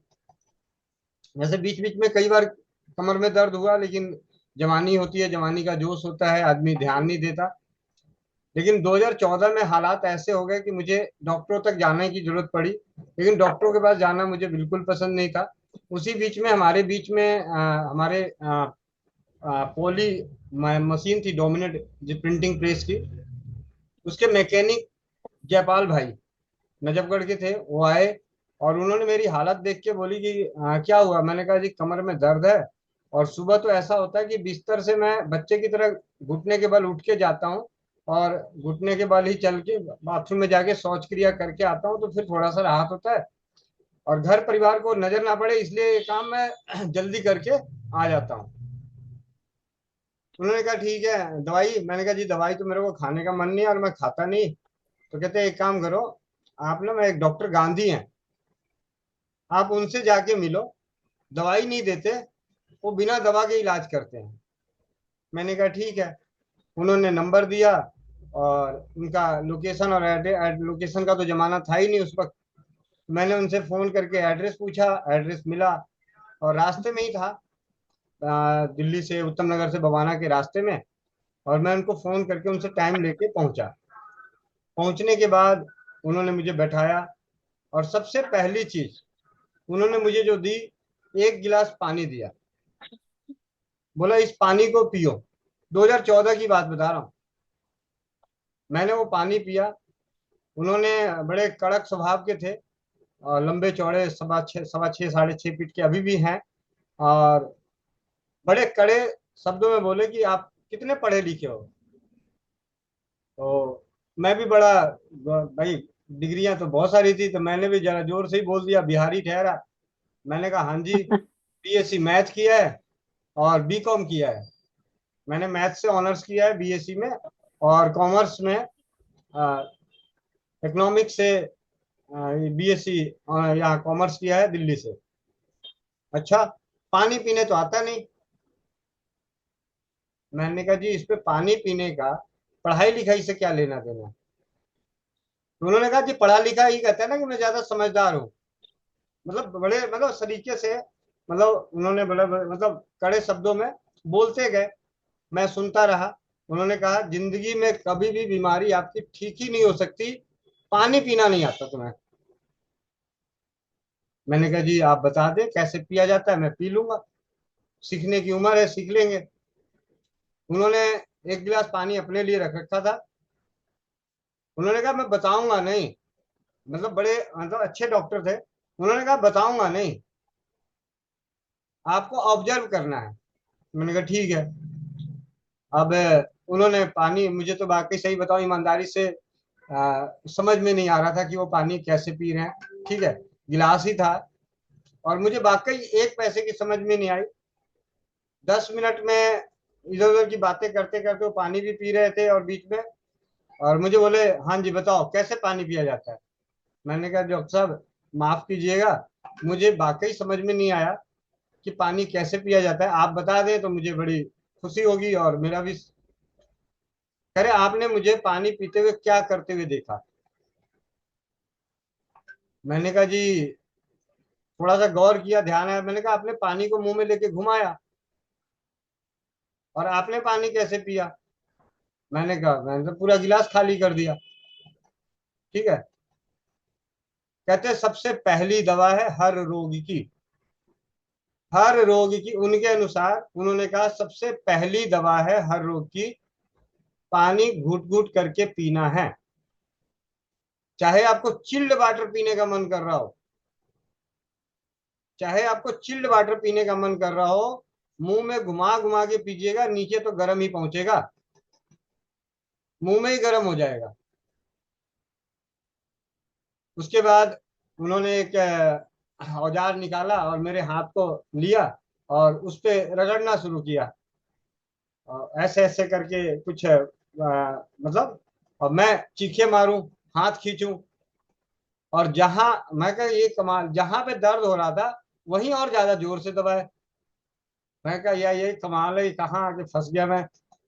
वैसे बीच बीच में कई बार कमर में दर्द हुआ, लेकिन जवानी होती है, जवानी का जोश होता है, आदमी ध्यान नहीं देता। लेकिन 2014 में हालात ऐसे हो गए कि मुझे डॉक्टरों तक जाने की जरूरत पड़ी, लेकिन डॉक्टरों के पास जाना मुझे बिल्कुल पसंद नहीं था। उसी बीच में हमारे बीच में हमारे पोली मशीन थी डोमिनेट, जो प्रिंटिंग प्रेस की, उसके मैकेनिक जयपाल भाई नजफगढ़ के थे, वो आए। और उन्होंने मेरी हालत देख के बोली कि क्या हुआ। मैंने कहा जी कमर में दर्द है, और सुबह तो ऐसा होता है कि बिस्तर से मैं बच्चे की तरह घुटने के बल उठ के जाता हूँ, और घुटने के बल ही चल के बाथरूम में जाके शौच क्रिया करके आता हूँ, तो फिर थोड़ा सा राहत होता है, और घर परिवार को नजर ना पड़े इसलिए ये काम मैं जल्दी करके आ जाता हूँ। उन्होंने कहा ठीक है दवाई, मैंने कहा जी दवाई तो मेरे को खाने का मन नहीं है और मैं खाता नहीं। तो कहते हैं एक काम करो, आप ना, मैं एक डॉक्टर गांधी हैं, आप उनसे जाके मिलो, दवाई नहीं देते, वो बिना दवा के इलाज करते हैं। मैंने कहा ठीक है। उन्होंने नंबर दिया, और उनका लोकेशन, और लोकेशन का तो जमाना था ही नहीं उस वक्त। मैंने उनसे फोन करके एड्रेस पूछा, एड्रेस मिला, और रास्ते में ही था, दिल्ली से, उत्तम नगर से बवाना के रास्ते में। और मैं उनको फोन करके उनसे टाइम लेके पहुंचा। पहुंचने के बाद उन्होंने मुझे बैठाया, और सबसे पहली चीज उन्होंने मुझे जो दी, एक गिलास पानी दिया। बोला इस पानी को पियो। 2014 की बात बता रहा हूँ। मैंने वो पानी पिया। उन्होंने, बड़े कड़क स्वभाव के थे, और लंबे चौड़े, सवा छः 6.5 फीट के अभी भी हैं, और बड़े कड़े शब्दों में बोले कि आप कितने पढ़े लिखे हो। तो मैं भी बड़ा, भाई डिग्रियां तो बहुत सारी थी, तो मैंने भी जरा जोर से ही बोल दिया, बिहारी ठहरा। मैंने कहा हाँ जी, बीएससी मैथ किया है और बीकॉम किया है। मैंने मैथ से ऑनर्स किया है बीएससी में, और कॉमर्स में इकोनॉमिक्स से बीएससी, यहाँ कॉमर्स किया है दिल्ली से। अच्छा, पानी पीने तो आता नहीं। मैंने कहा जी इस पे पानी पीने का पढ़ाई लिखाई से क्या लेना देना। तो उन्होंने कहा जी पढ़ा लिखा ही कहता है ना कि मैं ज्यादा समझदार हूँ। मतलब बड़े, मतलब सलीके से, मतलब उन्होंने बड़े मतलब कड़े शब्दों में बोलते गए। मैं सुनता रहा। उन्होंने कहा जिंदगी में कभी भी बीमारी आपकी ठीक ही नहीं हो सकती, पानी पीना नहीं आता तुम्हें। मैंने कहा जी आप बता दें कैसे पिया जाता है, मैं पी लूंगा, सीखने की उम्र है, सीख लेंगे। उन्होंने एक गिलास पानी अपने लिए रख रखा था। उन्होंने कहा मैं बताऊंगा नहीं। मतलब बड़े, मतलब अच्छे डॉक्टर थे। उन्होंने कहा बताऊंगा नहीं, आपको ऑब्जर्व करना है। मैंने कहा ठीक है। अब उन्होंने पानी, मुझे तो वाकई सही बताऊं ईमानदारी से, समझ में नहीं आ रहा था कि वो पानी कैसे पी रहे हैं। ठीक है, गिलास ही था, और मुझे वाकई एक पैसे की समझ में नहीं आई। 10 मिनट में इधर उधर की बातें करते करते वो पानी भी पी रहे थे, और बीच में, और मुझे बोले हाँ जी बताओ कैसे पानी पिया जाता है। मैंने कहा डॉक्टर साहब माफ कीजिएगा, मुझे वाकई समझ में नहीं आया कि पानी कैसे पिया जाता है, आप बता दें तो मुझे बड़ी खुशी होगी, और मेरा भी। कह रहे आपने मुझे पानी पीते हुए क्या करते हुए देखा। मैंने कहा जी थोड़ा सा गौर किया, ध्यान आया। मैंने कहा आपने पानी को मुंह में लेके घुमाया, और आपने पानी कैसे पिया। मैंने कहा मैंने तो पूरा गिलास खाली कर दिया। ठीक है। कहते सबसे पहली दवा है हर रोग की, हर रोग की, उनके अनुसार उन्होंने कहा सबसे पहली दवा है हर रोग की, पानी घूट घूट करके पीना है। चाहे आपको चिल्ड वाटर पीने का मन कर रहा हो, चाहे आपको चिल्ड वाटर पीने का मन कर रहा हो, मुंह में घुमा घुमा के पीजिएगा, नीचे तो गर्म ही पहुंचेगा, मुंह में ही गर्म हो जाएगा। उसके बाद उन्होंने एक औजार निकाला और मेरे हाथ को लिया, और उस पे रगड़ना शुरू किया, और ऐसे ऐसे करके कुछ मतलब, और मैं चीखे मारूं, हाथ खींचूं, और जहां, मैं कहा ये कमाल, जहां पे दर्द हो रहा था वहीं और ज्यादा जोर से दबाए। मैं कहा यार ये कमाल है, ये कहाँ आके फंस गया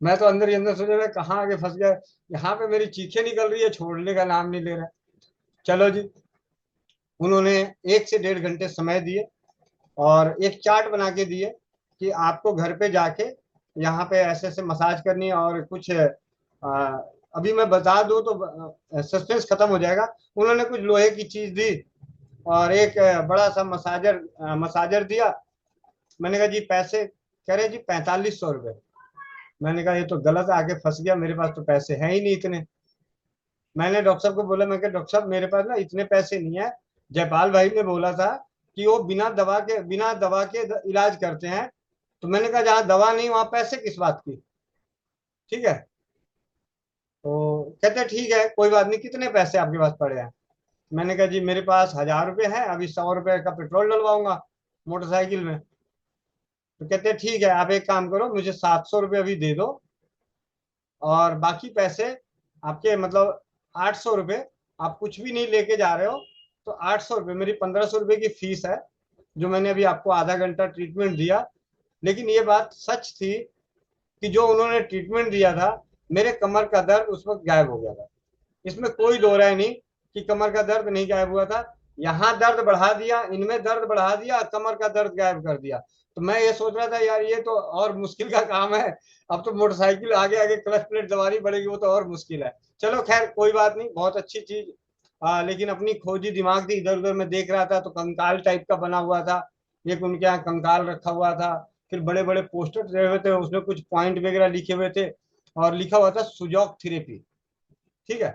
मैं तो अंदर ही अंदर सोच रहा कहाँ आके फंस गया। यहाँ पे मेरी चीखें निकल रही है, छोड़ने का नाम नहीं ले रहा। चलो जी, उन्होंने 1 से 1.5 घंटे समय दिए, और एक चार्ट बना के दिए कि आपको घर पे जाके यहाँ पे ऐसे ऐसे मसाज करनी है, और कुछ अभी मैं बता दूं तो सस्पेंस खत्म हो जाएगा। उन्होंने कुछ लोहे की चीज दी, और एक बड़ा सा मसाजर दिया। मैंने कहा जी पैसे, कह रहे जी 4500 रुपये। मैंने कहा ये तो गलत आके फंस गया, मेरे पास तो पैसे हैं ही नहीं इतने। मैंने डॉक्टर साहब को बोला, मैं डॉक्टर साहब मेरे पास ना इतने पैसे नहीं है, जयपाल भाई ने बोला था कि वो बिना दवा के इलाज करते हैं। तो मैंने कहा जहाँ दवा नहीं वहां पैसे किस बात की। ठीक है। तो कहते हैं ठीक है कोई बात नहीं, कितने पैसे आपके पास पड़े हैं? मैंने कहा जी मेरे पास 1000 रुपये है, अभी 100 रुपये का पेट्रोल डलवाऊंगा मोटरसाइकिल में। तो कहते हैं ठीक है, आप एक काम करो, मुझे 700 रुपये अभी दे दो, और बाकी पैसे आपके मतलब 800 रुपये, आप कुछ भी नहीं लेके जा रहे हो तो 800 रुपये मेरी 1500 रुपये की फीस है, जो मैंने अभी आपको आधा घंटा ट्रीटमेंट दिया। लेकिन ये बात सच थी कि जो उन्होंने ट्रीटमेंट दिया था, मेरे कमर का दर्द उस वक्त गायब हो गया था। इसमें कोई दो राय नहीं कि कमर का दर्द नहीं गायब हुआ था। यहाँ दर्द बढ़ा दिया, इनमें दर्द बढ़ा दिया, कमर का दर्द गायब कर दिया। तो मैं ये सोच रहा था यार ये तो और मुश्किल का काम है, अब तो मोटरसाइकिल आगे आगे क्लच प्लेट दबानी पड़ेगी, वो तो और मुश्किल है। चलो खैर कोई बात नहीं, बहुत अच्छी चीज। लेकिन अपनी खोजी दिमाग थी, इधर उधर मैं देख रहा था तो कंकाल टाइप का बना हुआ था, एक उनके यहाँ कंकाल रखा हुआ था। फिर बड़े बड़े पोस्टर दिए हुए थे, उसमें कुछ पॉइंट वगैरह लिखे हुए थे, और लिखा हुआ था सुजॉक थेरेपी। ठीक है।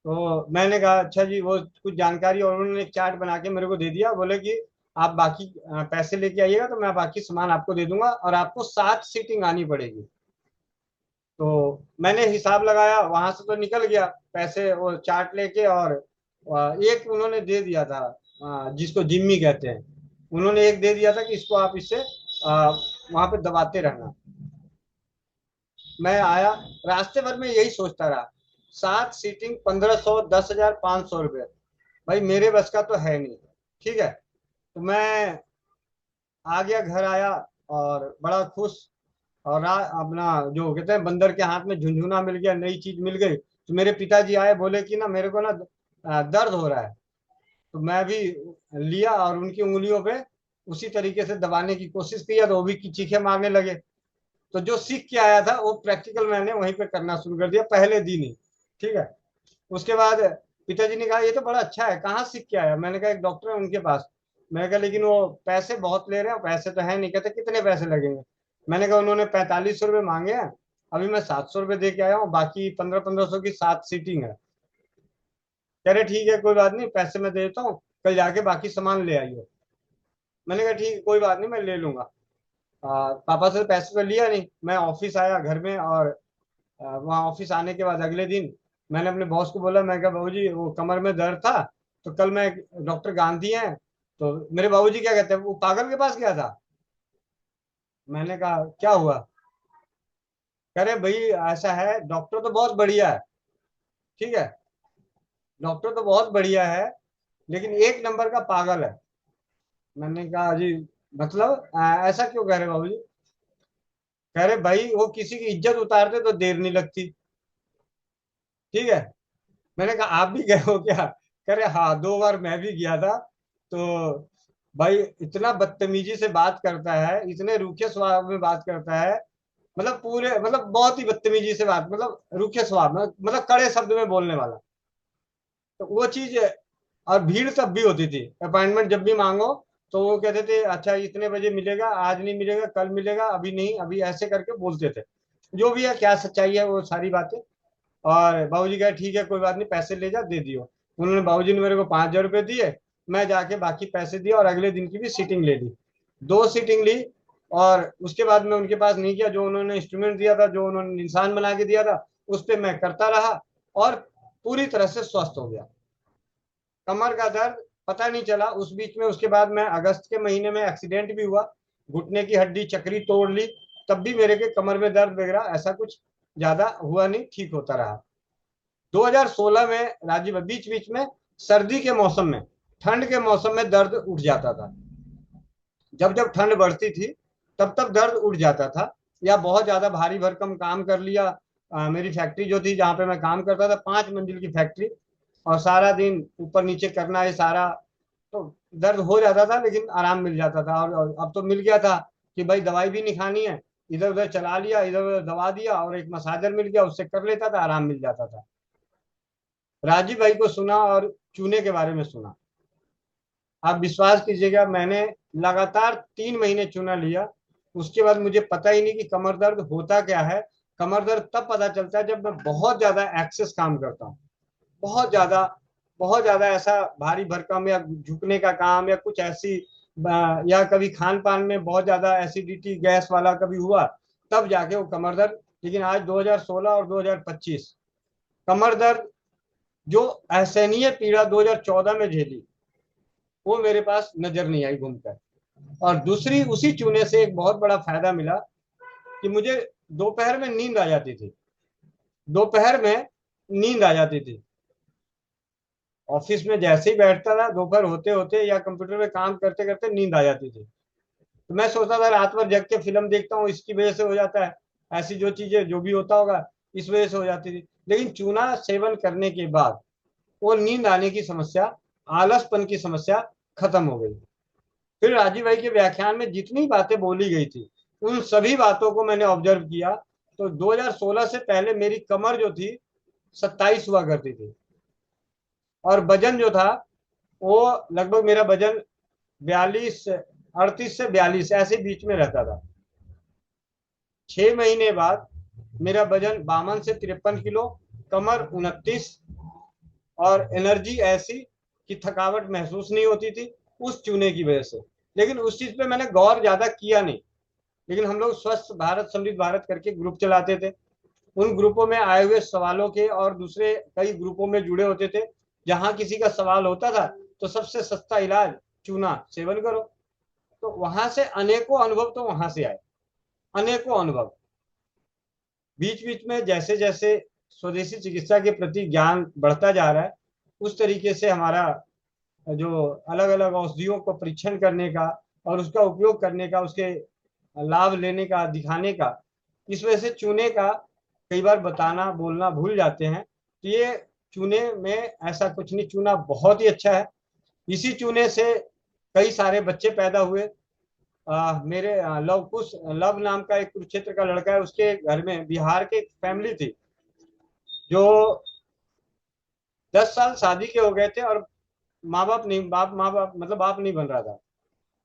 तो मैंने कहा अच्छा जी, वो कुछ जानकारी, और उन्होंने एक चार्ट बना के मेरे को दे दिया, बोले कि आप बाकी पैसे लेके आइएगा तो मैं बाकी सामान आपको दे दूंगा, और आपको 7 सीटिंग आनी पड़ेगी। तो मैंने हिसाब लगाया, वहां से तो निकल गया पैसे वो चार्ट लेके, और एक उन्होंने दे दिया था, जिसको जिम्मी कहते हैं, उन्होंने एक दे दिया था कि इसको आप इससे वहां पे दबाते रहना। मैं आया, रास्ते भर में यही सोचता रहा, 7 सीटिंग 1500, 10,000, 500 रुपये, भाई मेरे बस का तो है नहीं। ठीक है। तो मैं आ गया, घर आया, और बड़ा खुश। और अपना जो कहते हैं बंदर के हाथ में झुंझुना मिल गया, नई चीज मिल गई। तो मेरे पिताजी आए, बोले कि ना मेरे को ना दर्द हो रहा है। तो मैं भी लिया और उनकी उंगलियों पे उसी तरीके से दबाने की कोशिश किया, तो वो भी चीखे मारने लगे। तो जो सीख के आया था वो प्रैक्टिकल मैंने वहीं पे करना शुरू कर दिया पहले दिन ही। ठीक है। उसके बाद पिताजी ने कहा ये तो बड़ा अच्छा है, कहाँ सीख के आया? मैंने कहा एक डॉक्टर है उनके पास। मैंने कहा लेकिन वो पैसे बहुत ले रहे हैं। पैसे तो है नहीं। कहते कितने पैसे लगेंगे? मैंने कहा उन्होंने 4500 रुपये मांगे हैं, अभी मैं 700 रुपये दे के आया हूँ, बाकी 1500 1500 की 7 सीटिंग है। कह रहे ठीक है कोई बात नहीं, पैसे मैं दे देता हूँ, कल जाके बाकी सामान ले आइयो। मैंने कहा ठीक है कोई बात नहीं, मैं ले लूंगा। पापा से पैसे तो लिया नहीं। मैं ऑफिस आया घर में, और वहाँ ऑफिस आने के बाद अगले दिन मैंने अपने बॉस को बोला, मैं कहा बाबूजी वो कमर में दर्द था, तो कल मैं डॉक्टर गांधी हैं। तो मेरे बाबूजी क्या कहते हैं, वो पागल के पास गया था। मैंने कहा क्या हुआ? कह रहे भाई ऐसा है, डॉक्टर तो बहुत बढ़िया है। ठीक है। डॉक्टर तो बहुत बढ़िया है, लेकिन एक नंबर का पागल है। मैंने कहा जी मतलब ऐसा क्यों कह रहे बाबूजी? कह रहे भाई वो किसी की इज्जत उतारते तो देर नहीं लगती। ठीक है। मैंने कहा आप भी गए हो क्या? कह रहे हाँ 2 बार मैं भी गया था। तो भाई इतना बदतमीजी से बात करता है, इतने रूखे स्वभाव में बात करता है, मतलब पूरे मतलब बहुत ही बदतमीजी से बात, मतलब रूखे स्वभाव में, मतलब कड़े शब्द में बोलने वाला। तो वो चीज, और भीड़ तब भी होती थी, अपॉइंटमेंट जब भी मांगो तो वो कहते थे अच्छा इतने बजे मिलेगा, आज नहीं मिलेगा, कल मिलेगा, अभी नहीं, अभी ऐसे करके बोलते थे। जो भी है, क्या सच्चाई है वो सारी बातें। और बाबूजी कहे ठीक है कोई बात नहीं, पैसे ले जा, दे दियो। उन्होंने बाबूजी ने मेरे को 5,000 रुपये दिए। मैं जाके बाकी पैसे दिए और अगले दिन की भी सीटिंग ले ली, 2 सीटिंग ली। और उसके बाद मैं उनके पास नहीं गया, जो उन्होंने इंस्ट्रूमेंट दिया था, जो उन्होंने निशान बना के दिया था, उस पर मैं करता रहा, और पूरी तरह से स्वस्थ हो गया। कमर का दर्द पता नहीं चला उस बीच में। उसके बाद मैं अगस्त के महीने में एक्सीडेंट भी हुआ, घुटने की हड्डी चक्री तोड़ ली, तब भी मेरे के कमर में दर्द वगैरह ऐसा कुछ ज्यादा हुआ नहीं, ठीक होता रहा। 2016 में राजीव बीच बीच में सर्दी के मौसम में, ठंड के मौसम में दर्द उठ जाता था। जब जब ठंड बढ़ती थी तब तब दर्द उठ जाता था, या बहुत ज्यादा भारी भरकम काम कर लिया। मेरी फैक्ट्री जो थी जहाँ पे मैं काम करता था, 5 मंजिल की फैक्ट्री, और सारा दिन ऊपर नीचे करना है सारा, तो दर्द हो जाता था, लेकिन आराम मिल जाता था। और अब तो मिल गया था कि भाई दवाई भी नहीं खानी है, इधर उधर चला लिया, इधर उधर दवा दिया, और एक मसाजर मिल गया, उससे कर लेता था, आराम मिल जाता था। राजीव भाई को सुना और चूने के बारे में सुना। आप विश्वास कीजिएगा, मैंने लगातार 3 महीने चूना लिया, उसके बाद मुझे पता ही नहीं कि कमर दर्द होता क्या है। कमर दर्द तब पता चलता है जब मैं बहुत ज्यादा एक्सेस काम करता हूँ, बहुत ज्यादा, बहुत ज्यादा ऐसा भारी भरकम या झुकने का काम या कुछ ऐसी, या कभी खान पान में बहुत ज्यादा एसिडिटी गैस वाला कभी हुआ, तब जाके वो कमर दर्द। लेकिन आज 2016 और 2025, कमर दर्द, जो असहनीय पीड़ा 2014 में झेली, वो मेरे पास नजर नहीं आई घूमकर। और दूसरी, उसी चूने से एक बहुत बड़ा फायदा मिला कि मुझे दोपहर में नींद आ जाती थी। दोपहर में नींद आ जाती थी। ऑफिस में जैसे ही बैठता था, दोपहर होते होते या कंप्यूटर में काम करते करते नींद आ जाती थी। तो मैं सोचता था रात भर जग के फिल्म देखता हूँ, इसकी वजह से हो जाता है। ऐसी जो चीजें जो भी होता होगा, इस वजह से हो जाती थी। लेकिन चूना सेवन करने के बाद वो नींद आने की समस्या, आलसपन की समस्या खत्म हो गई। फिर राजीव भाई के व्याख्यान में जितनी बातें बोली गई थी, उन सभी बातों को मैंने ऑब्जर्व किया। तो 2016 से पहले मेरी कमर जो थी 27 हुआ करती थी, और वजन जो था वो लगभग, मेरा वजन 42, 38 से 42 ऐसे बीच में रहता था। 6 महीने बाद मेरा वजन 52 से 53 किलो, कमर 29, और एनर्जी ऐसी कि थकावट महसूस नहीं होती थी उस चूने की वजह से। लेकिन उस चीज पे मैंने गौर ज्यादा किया नहीं। लेकिन हम लोग स्वस्थ भारत समृद्ध भारत करके ग्रुप चलाते थे। उन ग्रुपों में आए हुए सवालों के और दूसरे कई ग्रुपों में जुड़े होते थे। जहां किसी का सवाल होता था तो सबसे सस्ता इलाज चूना सेवन करो। तो वहां से अनेकों अनुभव तो वहां से आए, अनेकों अनुभव। बीच बीच में जैसे जैसे स्वदेशी चिकित्सा के प्रति ज्ञान बढ़ता जा रहा है, उस तरीके से हमारा जो अलग अलग औषधियों को परीक्षण करने का और उसका उपयोग करने का, उसके लाभ लेने का, दिखाने का, इस वजह से चूने का कई बार बताना बोलना भूल जाते हैं। तो ये चूने में ऐसा कुछ नहीं, चूना बहुत ही अच्छा है। इसी चूने से कई सारे बच्चे पैदा हुए। मेरे लव कुश लव नाम का एक कुरुक्षेत्र का लड़का है, उसके घर में बिहार के एक फैमिली थी जो 10 साल शादी के हो गए थे, और माँ बाप मतलब बाप नहीं बन रहा था।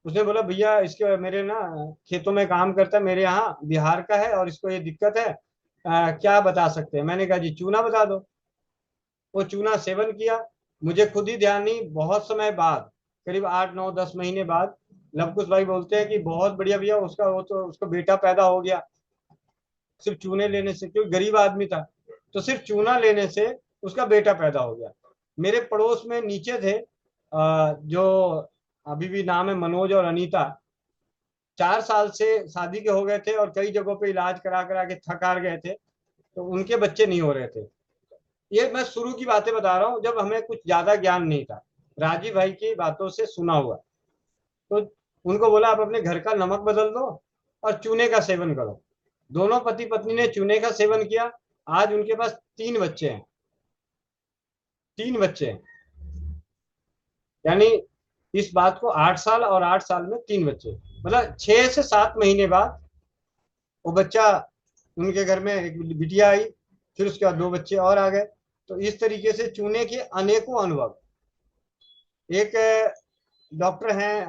उसने बोला भैया इसके, मेरे ना खेतों में काम करता है, मेरे यहाँ बिहार का है और इसको ये दिक्कत है, क्या बता सकते हैं। मैंने कहा जी चूना बता दो। वो चूना सेवन किया। मुझे खुद ही ध्यान नहीं, बहुत समय बाद, करीब 8 9 10 महीने बाद लवकुश भाई बोलते हैं कि बहुत बढ़िया भैया, उसका वो तो उसको बेटा पैदा हो गया सिर्फ चूने लेने से, क्योंकि गरीब आदमी था। तो सिर्फ चूना लेने से उसका बेटा पैदा हो गया। मेरे पड़ोस में नीचे थे जो अभी भी नाम है मनोज और अनीता, 4 साल से शादी के हो गए थे और कई जगहों पे इलाज करा करा के थक हार गए थे। तो उनके बच्चे नहीं हो रहे थे। ये मैं शुरू की बातें बता रहा हूँ, जब हमें कुछ ज्यादा ज्ञान नहीं था, राजीव भाई की बातों से सुना हुआ। तो उनको बोला आप अपने घर का नमक बदल दो और चूने का सेवन करो। दोनों पति पत्नी ने चूने का सेवन किया। आज उनके पास 3 बच्चे हैं, 3 बच्चे हैं। यानी इस बात को 8 साल और 8 साल में 3 बच्चे, मतलब 6 से 7 महीने बाद वो बच्चा, उनके घर में एक बिटिया आई, फिर उसके बाद 2 बच्चे और आ गए। तो इस तरीके से चूने के अनेकों अनुभव। एक डॉक्टर हैं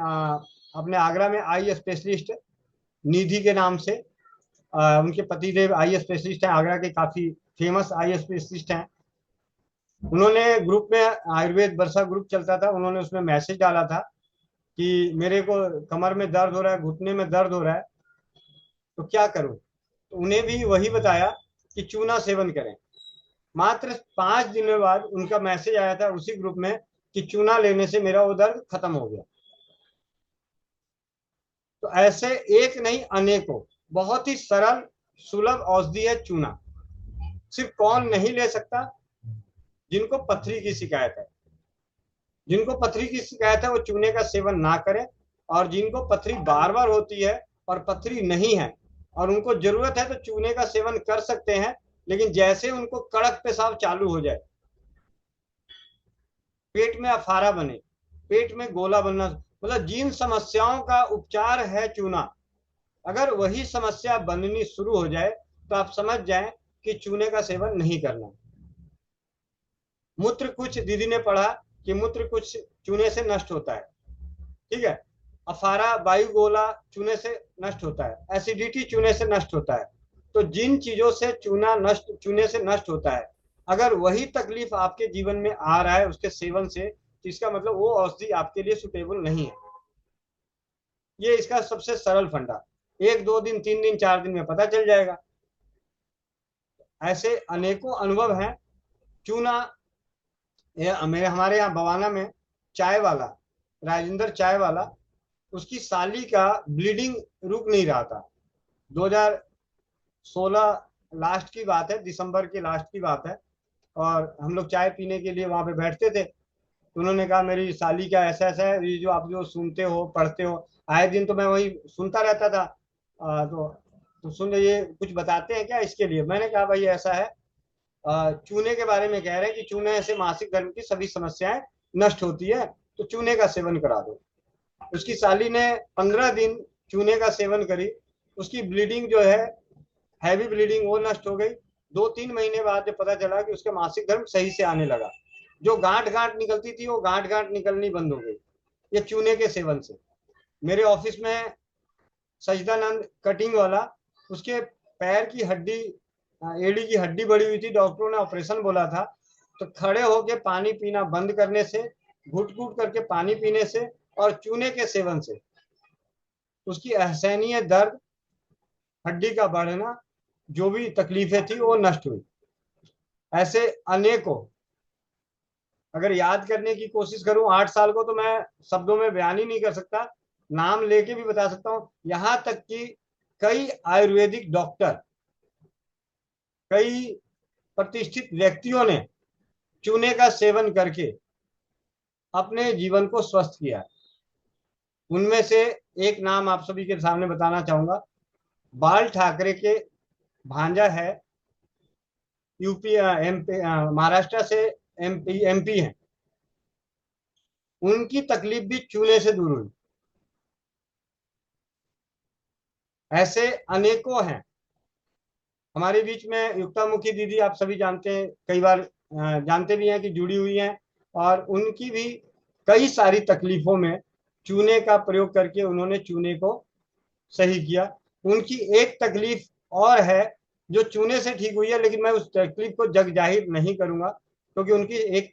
अपने आगरा में, आई स्पेशलिस्ट, निधि के नाम से। उनके पतिदेव आई स्पेशलिस्ट हैं, आगरा के काफी फेमस आई स्पेशलिस्ट हैं। उन्होंने ग्रुप में, आयुर्वेद वर्षा ग्रुप चलता था, उन्होंने उसमें मैसेज डाला था कि मेरे को कमर में दर्द हो रहा है, घुटने में दर्द हो रहा है, तो क्या करूं। तो उन्हें भी वही बताया कि चूना सेवन करें। मात्र 5 दिनों बाद उनका मैसेज आया था उसी ग्रुप में कि चूना लेने से मेरा वो दर्द खत्म हो गया। तो ऐसे एक नहीं अनेकों बहुत ही सरल सुलभ औषधि है चूना। सिर्फ कौन नहीं ले सकता, जिनको पथरी की शिकायत है। जिनको पथरी की शिकायत है वो चूने का सेवन ना करें। और जिनको पथरी बार बार होती है और पथरी नहीं है और उनको जरूरत है, तो चूने का सेवन कर सकते हैं। लेकिन जैसे उनको कड़क पेशाब चालू हो जाए, पेट में अफारा बने, पेट में गोला बनना, मतलब जिन समस्याओं का उपचार है चूना, अगर वही समस्या बननी शुरू हो जाए तो आप समझ जाएं कि चूने का सेवन नहीं करना। मूत्र कुछ, दीदी ने पढ़ा कि मूत्र कुछ चूने से नष्ट होता है, ठीक है। अफारा वायु गोला चूने से नष्ट होता है, एसिडिटी चूने से नष्ट होता है। तो जिन चीजों से चूने से नष्ट होता है, अगर वही तकलीफ आपके जीवन में आ रहा है उसके सेवन से, तो इसका मतलब वो औषधि आपके लिए सुटेबल नहीं है। ये इसका सबसे सरल फंडा, 1 2 दिन 3 दिन 4 दिन में पता चल जाएगा। ऐसे अनेकों अनुभव हैं चूना, मेरे हमारे यहाँ बवाना में चाय वाला, राजेंद्र चाय वाला, उसकी साली का ब्लीडिंग रुक नहीं रहा था। 2016 लास्ट की बात है, दिसंबर के लास्ट की बात है। और हम लोग चाय पीने के लिए वहां पे बैठते थे, तो उन्होंने कहा मेरी साली का ऐसा ऐसा है, ये जो आप जो सुनते हो पढ़ते हो आए दिन, तो मैं वही सुनता रहता था। तो सुन, ये कुछ बताते हैं क्या इसके लिए? मैंने कहा भाई ऐसा है, चूने के बारे में कह रहे हैं कि चूने से मासिक धर्म की सभी समस्याएं नष्ट होती है, तो चूने का सेवन करा दो। उसकी साली ने 15 दिन चूने का सेवन करी, उसकी ब्लीडिंग जो है, हैवी ब्लीडिंग, वो नष्ट हो गई। 2-3 महीने बाद जब पता चला कि उसका मासिक धर्म सही से आने लगा, जो गांठ गांठ निकलती थी वो गांठ गांठ निकलनी बंद हो गई, ये चूने के सेवन से। मेरे ऑफिस में सजदानंद कटिंग वाला, उसके पैर की हड्डी, एड़ी की हड्डी बढ़ी हुई थी, डॉक्टरों ने ऑपरेशन बोला था। तो खड़े होके पानी पीना बंद करने से, घुट घुट करके पानी पीने से और चूने के सेवन से उसकी असहनीय दर्द, हड्डी का बढ़ना, जो भी तकलीफें थी वो नष्ट हुई। ऐसे अनेकों, अगर याद करने की कोशिश करूं 8 साल को, तो मैं शब्दों में बयान ही नहीं कर सकता। नाम लेके भी बता सकता हूं, यहां तक कि कई आयुर्वेदिक डॉक्टर, कई प्रतिष्ठित व्यक्तियों ने चूने का सेवन करके अपने जीवन को स्वस्थ किया। उनमें से एक नाम आप सभी के सामने बताना चाहूंगा। बाल ठाकरे के भांजा है, यूपी, एमपी, महाराष्ट्र से एमपी हैं। उनकी तकलीफ भी चूने से दूर हुई। ऐसे अनेकों हैं। हमारे बीच में युक्तामुखी दीदी, आप सभी जानते हैं, कई बार जानते भी हैं कि जुड़ी हुई हैं, और उनकी भी कई सारी तकलीफों में चूने का प्रयोग करके उन्होंने चूने को सही किया। उनकी एक तकलीफ और है जो चूने से ठीक हुई है, लेकिन मैं उस तकलीफ को जग जाहिर नहीं करूंगा, क्योंकि उनकी एक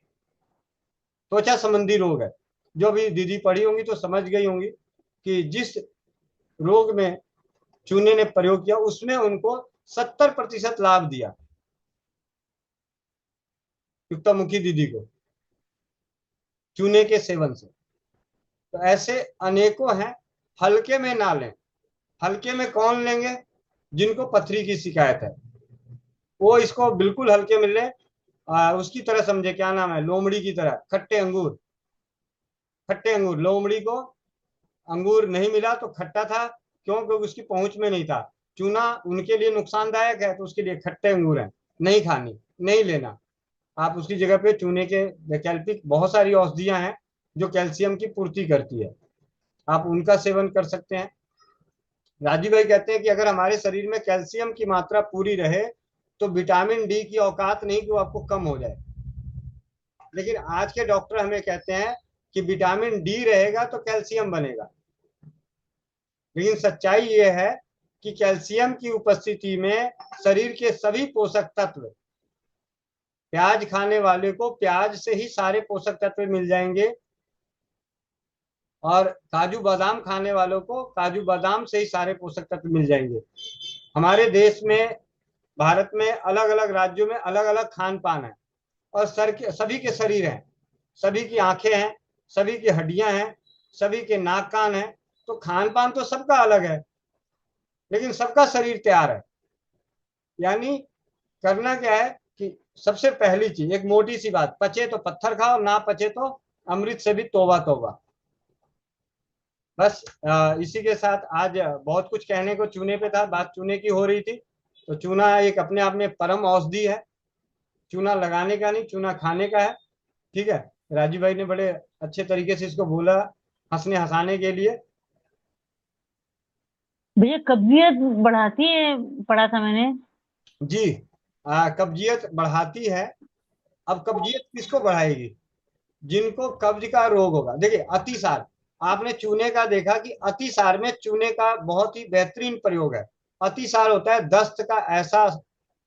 त्वचा संबंधी रोग है। जो भी दीदी पढ़ी होंगी तो समझ गई होंगी कि जिस रोग में चूने ने प्रयोग किया उसमें उनको 70% लाभ दिया, युक्तामुखी दीदी को, चूने के सेवन से। तो ऐसे अनेकों हैं। हल्के में ना लें। हल्के में कौन लेंगे? जिनको पथरी की शिकायत है, वो इसको बिल्कुल हल्के में ले। उसकी तरह समझे, क्या नाम है, लोमड़ी की तरह, खट्टे अंगूर। खट्टे अंगूर, लोमड़ी को अंगूर नहीं मिला तो खट्टा था, क्यों? क्योंकि उसकी पहुंच में नहीं था। चूना उनके लिए नुकसानदायक है, तो उसके लिए खट्टे अंगूर है, नहीं खानी, नहीं लेना। आप उसकी जगह पे चूने के वैकल्पिक बहुत सारी औषधियां हैं जो कैल्शियम की पूर्ति करती है, आप उनका सेवन कर सकते हैं। राजीव भाई कहते हैं कि अगर हमारे शरीर में कैल्शियम की मात्रा पूरी रहे तो विटामिन डी की औकात नहीं कि वो आपको कम हो जाए। लेकिन आज के डॉक्टर हमें कहते हैं कि विटामिन डी रहेगा तो कैल्शियम बनेगा। लेकिन सच्चाई ये है कि कैल्शियम की उपस्थिति में शरीर के सभी पोषक तत्व, प्याज खाने वाले को प्याज से ही सारे पोषक तत्व मिल जाएंगे, और काजू बादाम खाने वालों को काजू बादाम से ही सारे पोषक तत्व मिल जाएंगे। हमारे देश में, भारत में अलग अलग राज्यों में अलग अलग खान पान है, और सभी के शरीर हैं, सभी की आंखें हैं, सभी की हड्डियां हैं, सभी के नाक कान हैं। तो खान पान तो सबका अलग है, लेकिन सबका शरीर तैयार है। यानी करना क्या है कि सबसे पहली चीज, एक मोटी सी बात, पचे तो पत्थर खाओ, ना पचे तो अमृत से भी तौबा तौबा। बस इसी के साथ आज बहुत कुछ कहने को चूने पे था, बात चूने की हो रही थी। तो चूना एक अपने आप में परम औषधि है। चूना लगाने का नहीं, चूना खाने का है। ठीक है, राजीव भाई ने बड़े अच्छे तरीके से इसको बोला, हंसने हंसाने के लिए। भैया कब्जियत बढ़ाती है, पढ़ा था मैंने। जी, कब्जियत बढ़ाती है। अब कब्जियत किसको बढ़ाएगी? जिनको कब्ज का रोग होगा। देखिए, अतिसार, आपने चूने का देखा कि अतिसार में चूने का बहुत ही बेहतरीन प्रयोग है। अतिसार होता है दस्त का ऐसा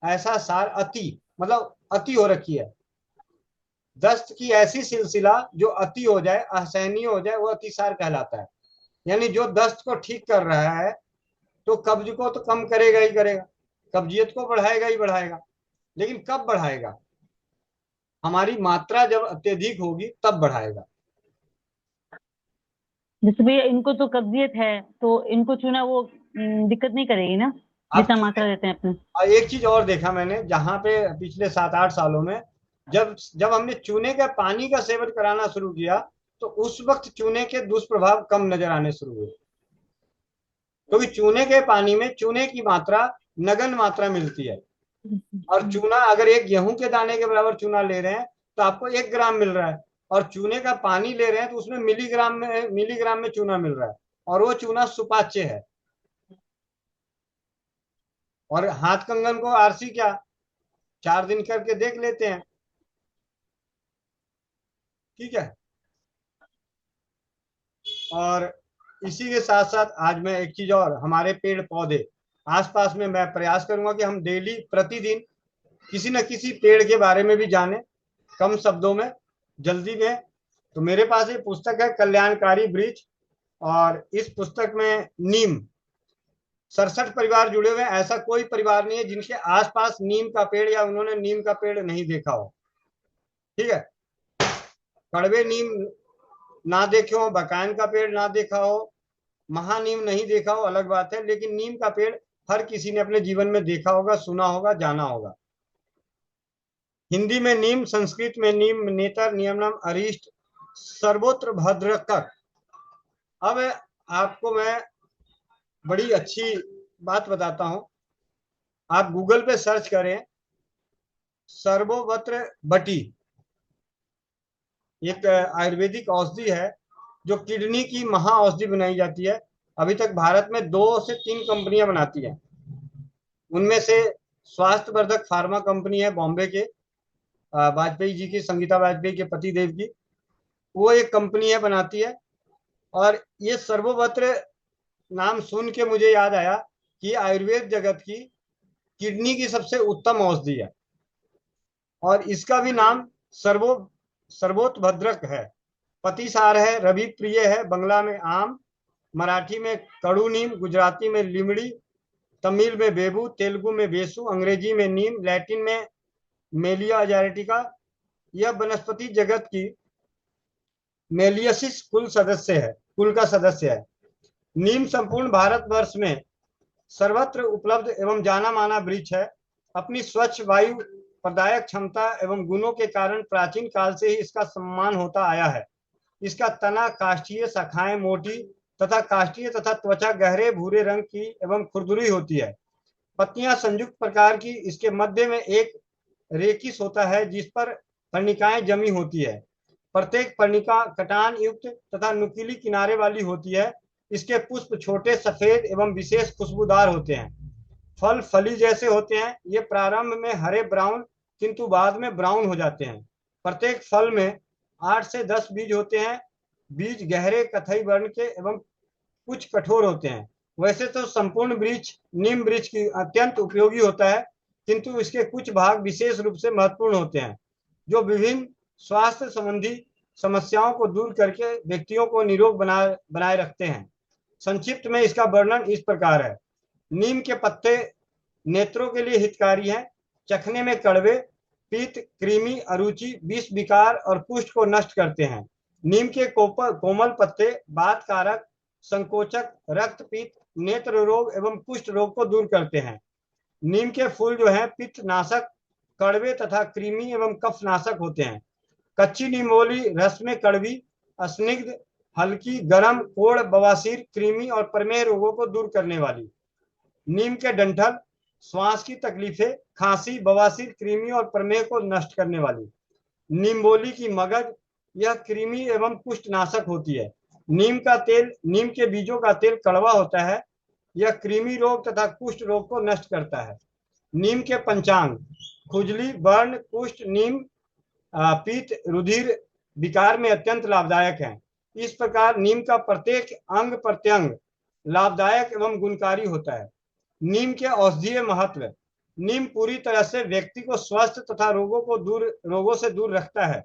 ऐसा सार, अति मतलब अति हो रखी है, दस्त की ऐसी सिलसिला जो अति हो जाए, असहनीय हो जाए, वो अतिसार कहलाता है। यानी जो दस्त को ठीक कर रहा है तो कब्ज को तो कम करेगा ही करेगा, कब्जियत को बढ़ाएगा ही बढ़ाएगा। लेकिन कब बढ़ाएगा? हमारी मात्रा जब अत्यधिक होगी तब बढ़ाएगा। जैसे भैया इनको तो कब्जियत है, तो इनको चूना वो दिक्कत नहीं करेगी ना, आप जितना मात्रा देते हैं अपने। और एक चीज और देखा मैंने, जहां पे पिछले 7-8 सालों में जब जब हमने चूने का पानी का सेवन कराना शुरू किया, तो उस वक्त चूने के दुष्प्रभाव कम नजर आने शुरू हुए, क्योंकि चूने के पानी में चूने की मात्रा नगण्य मात्रा मिलती है। और चूना, अगर एक गेहूं के दाने के बराबर चूना ले रहे हैं तो आपको 1 ग्राम मिल रहा है, और चूने का पानी ले रहे हैं तो उसमें मिलीग्राम में चूना मिल रहा है, और वो चूना सुपाच्य है। और हाथ कंगन को आरसी क्या, 4 दिन करके देख लेते हैं। ठीक है। और इसी के साथ साथ आज मैं एक चीज और, हमारे पेड़ पौधे आसपास में, मैं प्रयास करूंगा कि हम डेली प्रतिदिन किसी न किसी पेड़ के बारे में भी जाने, कम शब्दों में, जल्दी में। तो मेरे पास ये पुस्तक है, कल्याणकारी वृक्ष। और इस पुस्तक में नीम 67 परिवार जुड़े हुए हैं। ऐसा कोई परिवार नहीं है जिनके आसपास नीम का पेड़ या उन्होंने नीम का पेड़ नहीं देखा हो। ठीक है। कड़वे नीम ना देखे हो, बकायन का पेड़ ना देखा हो, महानीम नहीं देखा हो, अलग बात है, लेकिन नीम का पेड़ हर किसी ने अपने जीवन में देखा होगा, सुना होगा, जाना होगा। हिंदी में नीम, संस्कृत में नीम, नेतर, नियमनम, अरिष्ट, सर्वोत्र भद्रकर। अब आपको मैं बड़ी अच्छी बात बताता हूं। आप गूगल पे सर्च करें, सर्वोवत्र बटी, एक आयुर्वेदिक औषधि है जो किडनी की महा औषधि बनाई जाती है। अभी तक भारत में 2 से 3 कंपनियां बनाती हैं। उनमें से स्वास्थ्य वर्धक फार्मा कंपनी है बॉम्बे के, वाजपेयी जी की, संगीता वाजपेयी के पति देव की, वो एक कंपनी है बनाती है। और ये सर्वोवत्र नाम सुन के मुझे याद आया कि आयुर्वेद जगत की किडनी की सबसे उत्तम औषधि है। और इसका भी नाम सर्वोतभद्रक है। पतिसार है, रवि प्रिय है, बंगला में आम, मराठी में कड़ू नीम, गुजराती में लिमड़ी, तमिल में बेबू, तेलुगु में बेसु, अंग्रेजी में नीम, लैटिन में मेलिया अजारेटिका। यह वनस्पति जगत की मेलियसिस कुल का सदस्य है। नीम संपूर्ण भारतवर्ष में सर्वत्र उपलब्ध एवं जाना माना वृक्ष है। अपनी स्वच्छ वायु प्रदायक क्षमता एवं गुणों के कारण प्राचीन काल से ही इसका सम्मान होता आया है। इसका तना काष्ठीय, शाखाएं मोटी तथा काष्ठीय तथा त्वचा गहरे भूरे रंग की एवं खुरदुरी होती है। पत्तियां संयुक्त प्रकार की, इसके मध्य में एक रेकिस होता है जिस पर पर्णिकाएं जमी होती है। प्रत्येक पर्णिका कटान युक्त तथा नुकीली किनारे वाली होती है। इसके पुष्प छोटे, सफेद एवं विशेष खुशबूदार होते हैं। फल फली जैसे होते हैं। ये प्रारंभ में हरे ब्राउन, किंतु बाद में ब्राउन हो जाते हैं। प्रत्येक फल में 8 से 10 बीज होते हैं। बीज गहरे कथई वर्ण के एवं कुछ कठोर होते हैं। वैसे तो संपूर्ण वृक्ष नीम वृक्ष की अत्यंत उपयोगी होता है, किंतु इसके कुछ भाग विशेष रूप से महत्वपूर्ण होते हैं, जो विभिन्न स्वास्थ्य संबंधी समस्याओं को दूर करके व्यक्तियों को निरोग बनाए रखते हैं। संक्षिप्त में इसका वर्णन इस प्रकार है। नीम के पत्ते नेत्रों के लिए हितकारी हैं, चखने में कड़वे, पीत, कृमि, अरुचि, विष विकार और कुष्ठ को नष्ट करते हैं। नीम के कोमल पत्ते बात कारक, संकोचक, रक्तपीत, नेत्र रोग एवं कुष्ठ रोग को दूर करते हैं। नीम के फूल जो है पित्त नाशक, कड़वे तथा कृमि एवं कफ नाशक होते हैं। कच्ची नीमोली रस में कड़वी, स्निग्ध, हल्की, गर्म, कोढ़, बवासीर, कृमि और प्रमेह रोगों को दूर करने वाली। नीम के डंठल श्वास की तकलीफें, खांसी, बवासीर, कृमि और प्रमेह को नष्ट करने वाली। नींबोली की मगज, यह कृमि एवं कुष्ठ नाशक होती है। नीम के बीजों का तेल कड़वा होता है। यह कृमि रोग तथा कुष्ठ रोग को नष्ट करता है। नीम के पंचांग, खुजली, बर्न, कुष्ठ, नीम पीत, रुधिर विकार में अत्यंत लाभदायक है। इस प्रकार नीम का प्रत्येक अंग प्रत्यंग लाभदायक एवं गुणकारी होता है। नीम के औषधीय महत्व। नीम पूरी तरह से व्यक्ति को स्वस्थ तथा रोगों से दूर रखता है।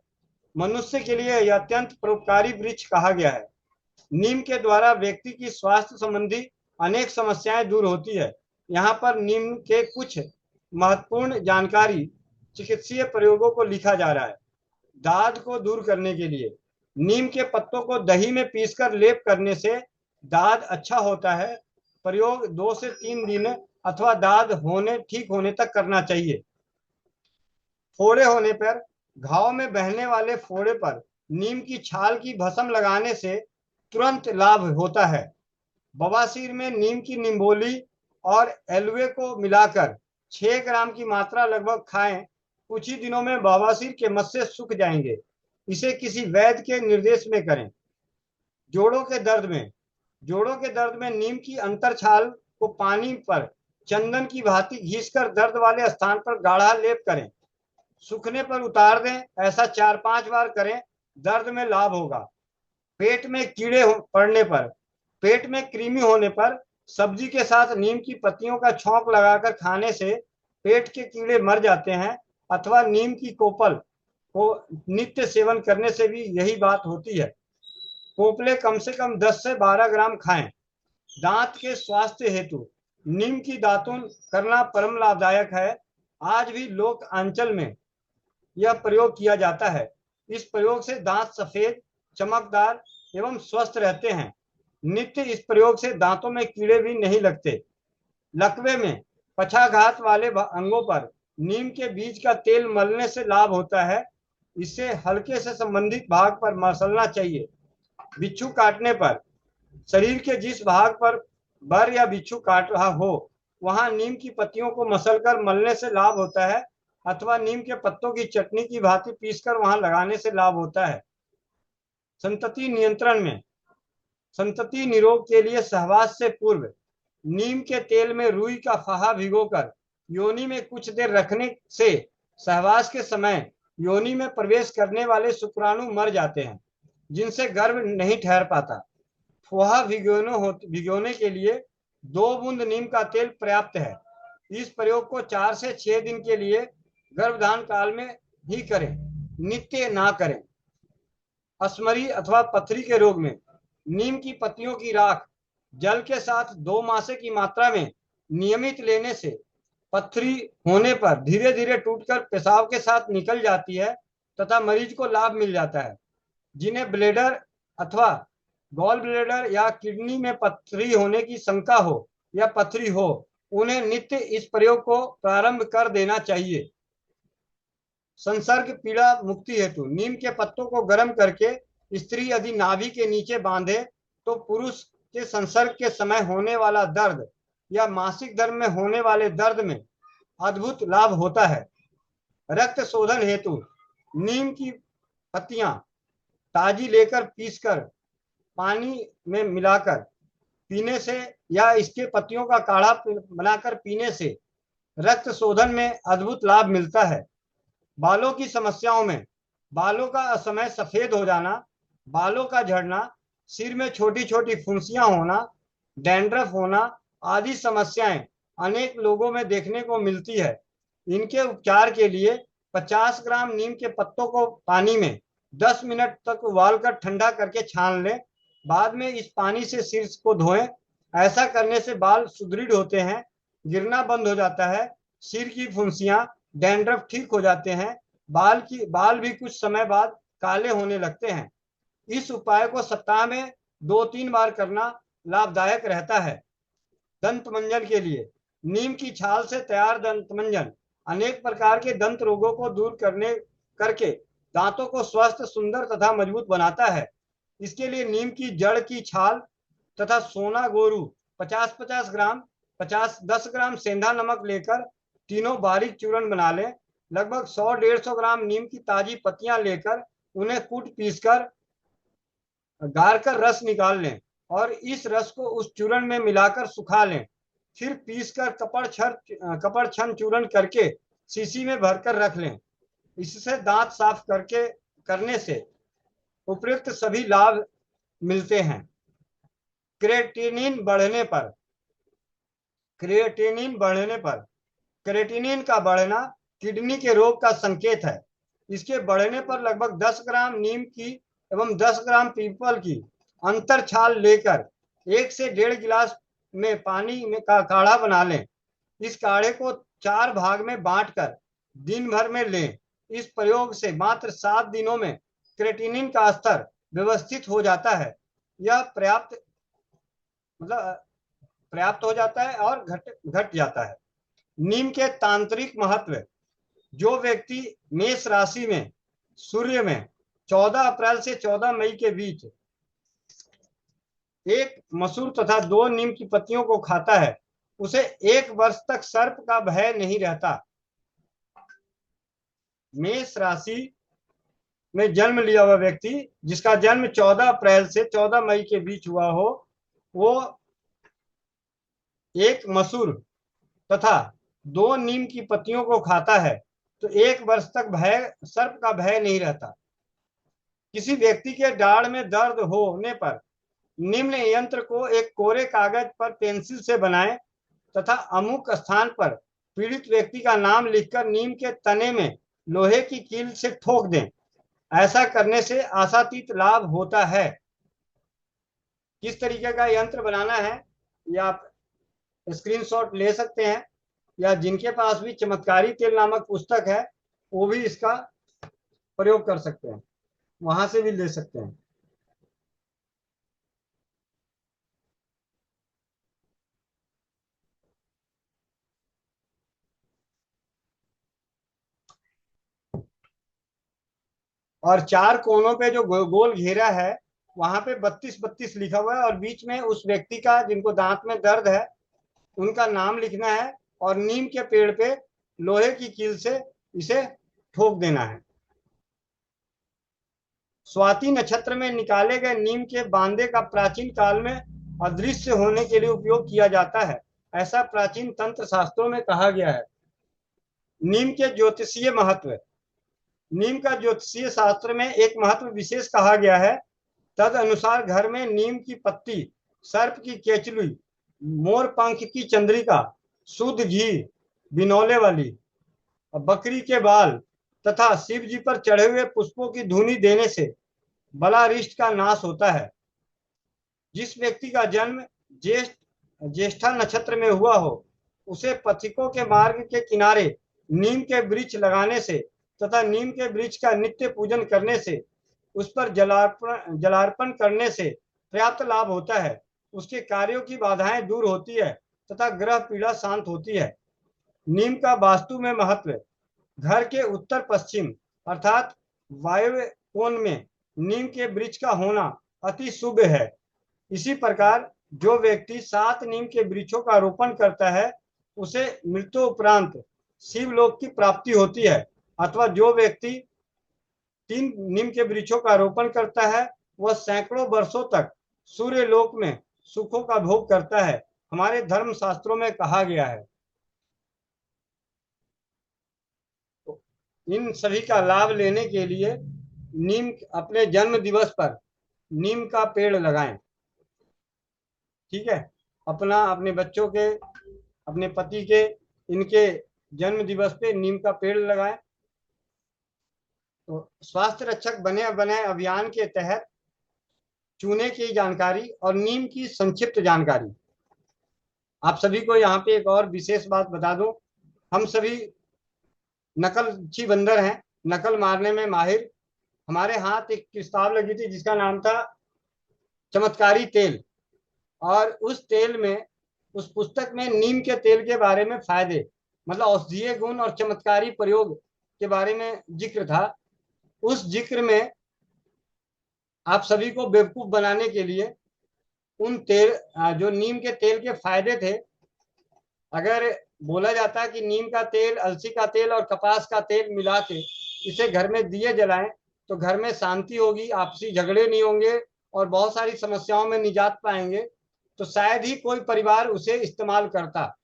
मनुष्य के लिए यह अत्यंत परोपकारी वृक्ष कहा गया है। नीम के द्वारा व्यक्ति की स्वास्थ्य संबंधी अनेक समस्याएं दूर होती है। यहाँ पर नीम के कुछ महत्वपूर्ण जानकारी चिकित्सीय प्रयोगों को लिखा जा रहा है। दाद को दूर करने के लिए नीम के पत्तों को दही में पीसकर लेप करने से दाद अच्छा होता है। प्रयोग 2 से 3 दिन अथवा दाद होने ठीक होने तक करना चाहिए। फोड़े होने पर, घाव में बहने वाले फोड़े पर नीम की छाल की भस्म लगाने से तुरंत लाभ होता है। बवासीर में नीम की निम्बोली और एलवे को मिलाकर 6 ग्राम की मात्रा लगभग खाएं। कुछ ही दिनों में बवासीर के मस्से सूख जाएंगे। इसे किसी वैद्य के निर्देश में करें। जोड़ों के दर्द में, जोड़ों के दर्द में नीम की अंतर छाल को पानी पर चंदन की भांति घिसकर दर्द वाले स्थान पर गाढ़ा लेप करें। सूखने पर उतार दें। ऐसा 4-5 बार करें, दर्द में लाभ होगा। पेट में कीड़े पड़ने पर, पेट में कृमि होने पर सब्जी के साथ नीम की पत्तियों का छौंक लगाकर खाने से पेट के कीड़े मर जाते हैं। अथवा नीम की कोपल को नित्य सेवन करने से भी यही बात होती है। कोपले कम से कम 10 से 12 ग्राम खाएं। दांत के स्वास्थ्य हेतु नीम की दातुन करना परम लाभदायक है। आज भी लोक अंचल में यह प्रयोग किया जाता है। इस प्रयोग से दांत सफेद, चमकदार एवं स्वस्थ रहते हैं। नित्य इस प्रयोग से दांतों में कीड़े भी नहीं लगते। लकवे में, पक्षाघात वाले अंगों पर नीम के बीज का तेल मलने से लाभ होता है। इसे हल्के से संबंधित भाग पर मसलना चाहिए। बिच्छू काटने पर, शरीर के जिस भाग पर बर या बिच्छू काट रहा हो वहां नीम की पत्तियों को मसलकर मलने से लाभ होता है। अथवा नीम के पत्तों की चटनी की भांति पीसकर वहां लगाने से लाभ होता है। संतति नियंत्रण में, संतति निरोग के लिए सहवास से पूर्व नीम के तेल में रुई का फाहा भिगोकर योनि में कुछ देर रखने से सहवास के समय योनि में प्रवेश करने वाले शुक्राणु मर जाते हैं, जिनसे गर्भ नहीं ठहर पाता। फोहा भिगोने के लिए 2 बूंद नीम का तेल पर्याप्त है। इस प्रयोग को 4 से 6 दिन के लिए गर्भधान काल में ही करें, नित्य ना करें। अस्मरी अथवा पथरी के रोग में नीम की पत्तियों की राख जल के साथ 2 मासे की मात्रा में नियमित लेने से पथरी होने पर धीरे धीरे टूटकर पेशाब के साथ निकल जाती है तथा मरीज को लाभ मिल जाता है। जिन्हें ब्लेडर अथवा गॉल ब्लेडर या किडनी में पथरी होने की शंका हो या पथरी हो, उन्हें नित्य इस प्रयोग को प्रारंभ कर देना चाहिए। संसर्ग पीड़ा मुक्ति हेतु नीम के पत्तों को गर्म करके स्त्री यदि नाभि के नीचे बांधे तो पुरुष के संसर्ग के समय होने वाला दर्द या मासिक धर्म में होने वाले दर्द में अद्भुत लाभ होता है। रक्त शोधन हेतु नीम की पत्तियां ताजी लेकर पीसकर पानी में मिलाकर पीने से या इसके पत्तियों का काढ़ा बनाकर पीने से रक्त शोधन में अद्भुत लाभ मिलता है। बालों की समस्याओं में बालों का असमय सफेद हो जाना, बालों का झड़ना, सिर में छोटी छोटी फुंसियां होना, डैंड्रफ होना आदि समस्याएं अनेक लोगों में देखने को मिलती है। इनके उपचार के लिए 50 ग्राम नीम के पत्तों को पानी में 10 मिनट तक उबालकर ठंडा करके छान लें। बाद में इस पानी से सिर को धोएं। ऐसा करने से बाल सुदृढ़ होते हैं, गिरना बंद हो जाता है, सिर की फुंसियां, डैंड्रफ ठीक हो जाते हैं, बाल भी कुछ समय बाद काले होने लगते हैं। इस उपाय को सप्ताह में 2-3 बार करना लाभदायक रहता है। दंत मंजन के लिए नीम की छाल से तैयार दंत मंजन अनेक प्रकार के दंत रोगों को दूर करके दांतों को स्वस्थ, सुंदर तथा मजबूत बनाता है। इसके लिए नीम की जड़ की छाल तथा सोना गोरू 50-50 ग्राम, 10 ग्राम सेंधा नमक लेकर तीनों बारीक चूर्ण बना लें। लगभग 100-150 ग्राम नीम की ताजी पत्तियां लेकर उन्हें कूट पीसकर गार कर रस निकाल लें और इस रस को उस चूर्ण में मिलाकर सुखा लें। फिर पीसकर कपड़ छन चूर्ण करके शीशी में भरकर रख लें। इससे दांत साफ करने से उपयुक्त सभी लाभ मिलते हैं। क्रिएटिनिन बढ़ने पर क्रिएटिनिन का बढ़ना किडनी के रोग का संकेत है। इसके बढ़ने पर लगभग 10 ग्राम नीम की एवं 10 ग्राम पीपल की अंतर छाल लेकर 1 से 1.5 गिलास में पानी में का काढ़ा बना लें। इस काढ़े को 4 भाग में बांटकर दिन भर में लें। इस प्रयोग से मात्र 7 दिनों में क्रेटिनिन का स्तर व्यवस्थित हो जाता है। यह पर्याप्त मतलब पर्याप्त हो जाता है और घट घट जाता है। नीम के तांत्रिक महत्व। जो व्यक्ति मेष राशि में सूर्य में 14 अप्रैल से 14 मई के बीच एक मसूर तथा 2 नीम की पत्तियों को खाता है, उसे 1 वर्ष तक सर्प का भय नहीं रहता। मेष राशि में जन्म लिया हुआ व्यक्ति जिसका जन्म 14 अप्रैल से 14 मई के बीच हुआ हो, वो एक मसूर तथा 2 नीम की पत्तियों को खाता है तो 1 वर्ष तक सर्प का भय नहीं रहता। किसी व्यक्ति के दाढ़ में दर्द होने पर निम्न यंत्र को एक कोरे कागज पर पेंसिल से बनाएं तथा अमुक स्थान पर पीड़ित व्यक्ति का नाम लिखकर नीम के तने में लोहे की कील से ठोक दें। ऐसा करने से आशातीत लाभ होता है। किस तरीके का यंत्र बनाना है या आप स्क्रीनशॉट ले सकते हैं, या जिनके पास भी चमत्कारी तेल नामक पुस्तक है वो भी इसका प्रयोग कर सकते हैं, वहां से भी ले सकते हैं। और 4 कोनों पे जो गोल घेरा है वहां पे 32-32 लिखा हुआ है और बीच में उस व्यक्ति का जिनको दांत में दर्द है उनका नाम लिखना है और नीम के पेड़ पे लोहे की कील से इसे ठोक देना है। स्वाति नक्षत्र में निकाले गए नीम के बांदे का प्राचीन काल में अदृश्य होने के लिए उपयोग किया जाता है, ऐसा प्राचीन तंत्र शास्त्रों में कहा गया है। नीम के ज्योतिषीय महत्व। नीम का ज्योतिषीय शास्त्र में एक महत्व विशेष कहा गया है। तद अनुसार घर में नीम की पत्ती, सर्प की केचुली, मोर पंख की चंद्रिका, शुद्ध घी, बिनौले वाली, बकरी के बाल तथा शिव जी पर चढ़े हुए पुष्पों की धूनी देने से बलारिष्ट का नाश होता है। जिस व्यक्ति का जन्म ज्येष्ठा नक्षत्र में हुआ हो उसे पथिकों के मार्ग के किनारे नीम के वृक्ष लगाने से तथा नीम के वृक्ष का नित्य पूजन करने से उस पर जलार्पण करने से पर्याप्त लाभ होता है। उसके कार्यों की बाधाएं दूर होती है तथा ग्रह पीड़ा शांत होती है। नीम का वास्तु में महत्व। घर के उत्तर पश्चिम अर्थात वायव्य कोण में नीम के वृक्ष का होना अति शुभ है। इसी प्रकार जो व्यक्ति 7 नीम के वृक्षों का रोपण करता है उसे मृत्यु उपरांत शिवलोक की प्राप्ति होती है, अथवा जो व्यक्ति 3 नीम के वृक्षों का रोपण करता है वह सैकड़ों वर्षों तक सूर्य लोक में सुखों का भोग करता है, हमारे धर्म शास्त्रों में कहा गया है। तो इन सभी का लाभ लेने के लिए नीम अपने जन्म दिवस पर नीम का पेड़ लगाएं। ठीक है, अपना, अपने बच्चों के, अपने पति के, इनके जन्म दिवस पे नीम का पेड़ लगाएं। तो स्वास्थ्य रक्षक बने बनाए अभियान के तहत चूने की जानकारी और नीम की संक्षिप्त जानकारी। आप सभी को यहाँ पे एक और विशेष बात बता दूं, हम सभी नकलची बंदर हैं, नकल मारने में माहिर। हमारे हाथ एक किताब लगी थी जिसका नाम था चमत्कारी तेल, और उस तेल में, उस पुस्तक में नीम के तेल के बारे में फायदे, मतलब औषधीय गुण और चमत्कारी प्रयोग के बारे में जिक्र था। उस जिक्र में आप सभी को बेवकूफ बनाने के लिए उन तेल, जो नीम के तेल के फायदे थे, अगर बोला जाता है कि नीम का तेल, अलसी का तेल और कपास का तेल मिला के इसे घर में दिए जलाएं तो घर में शांति होगी, आपसी झगड़े नहीं होंगे और बहुत सारी समस्याओं में निजात पाएंगे, तो शायद ही कोई परिवार उसे इस्तेमाल करता।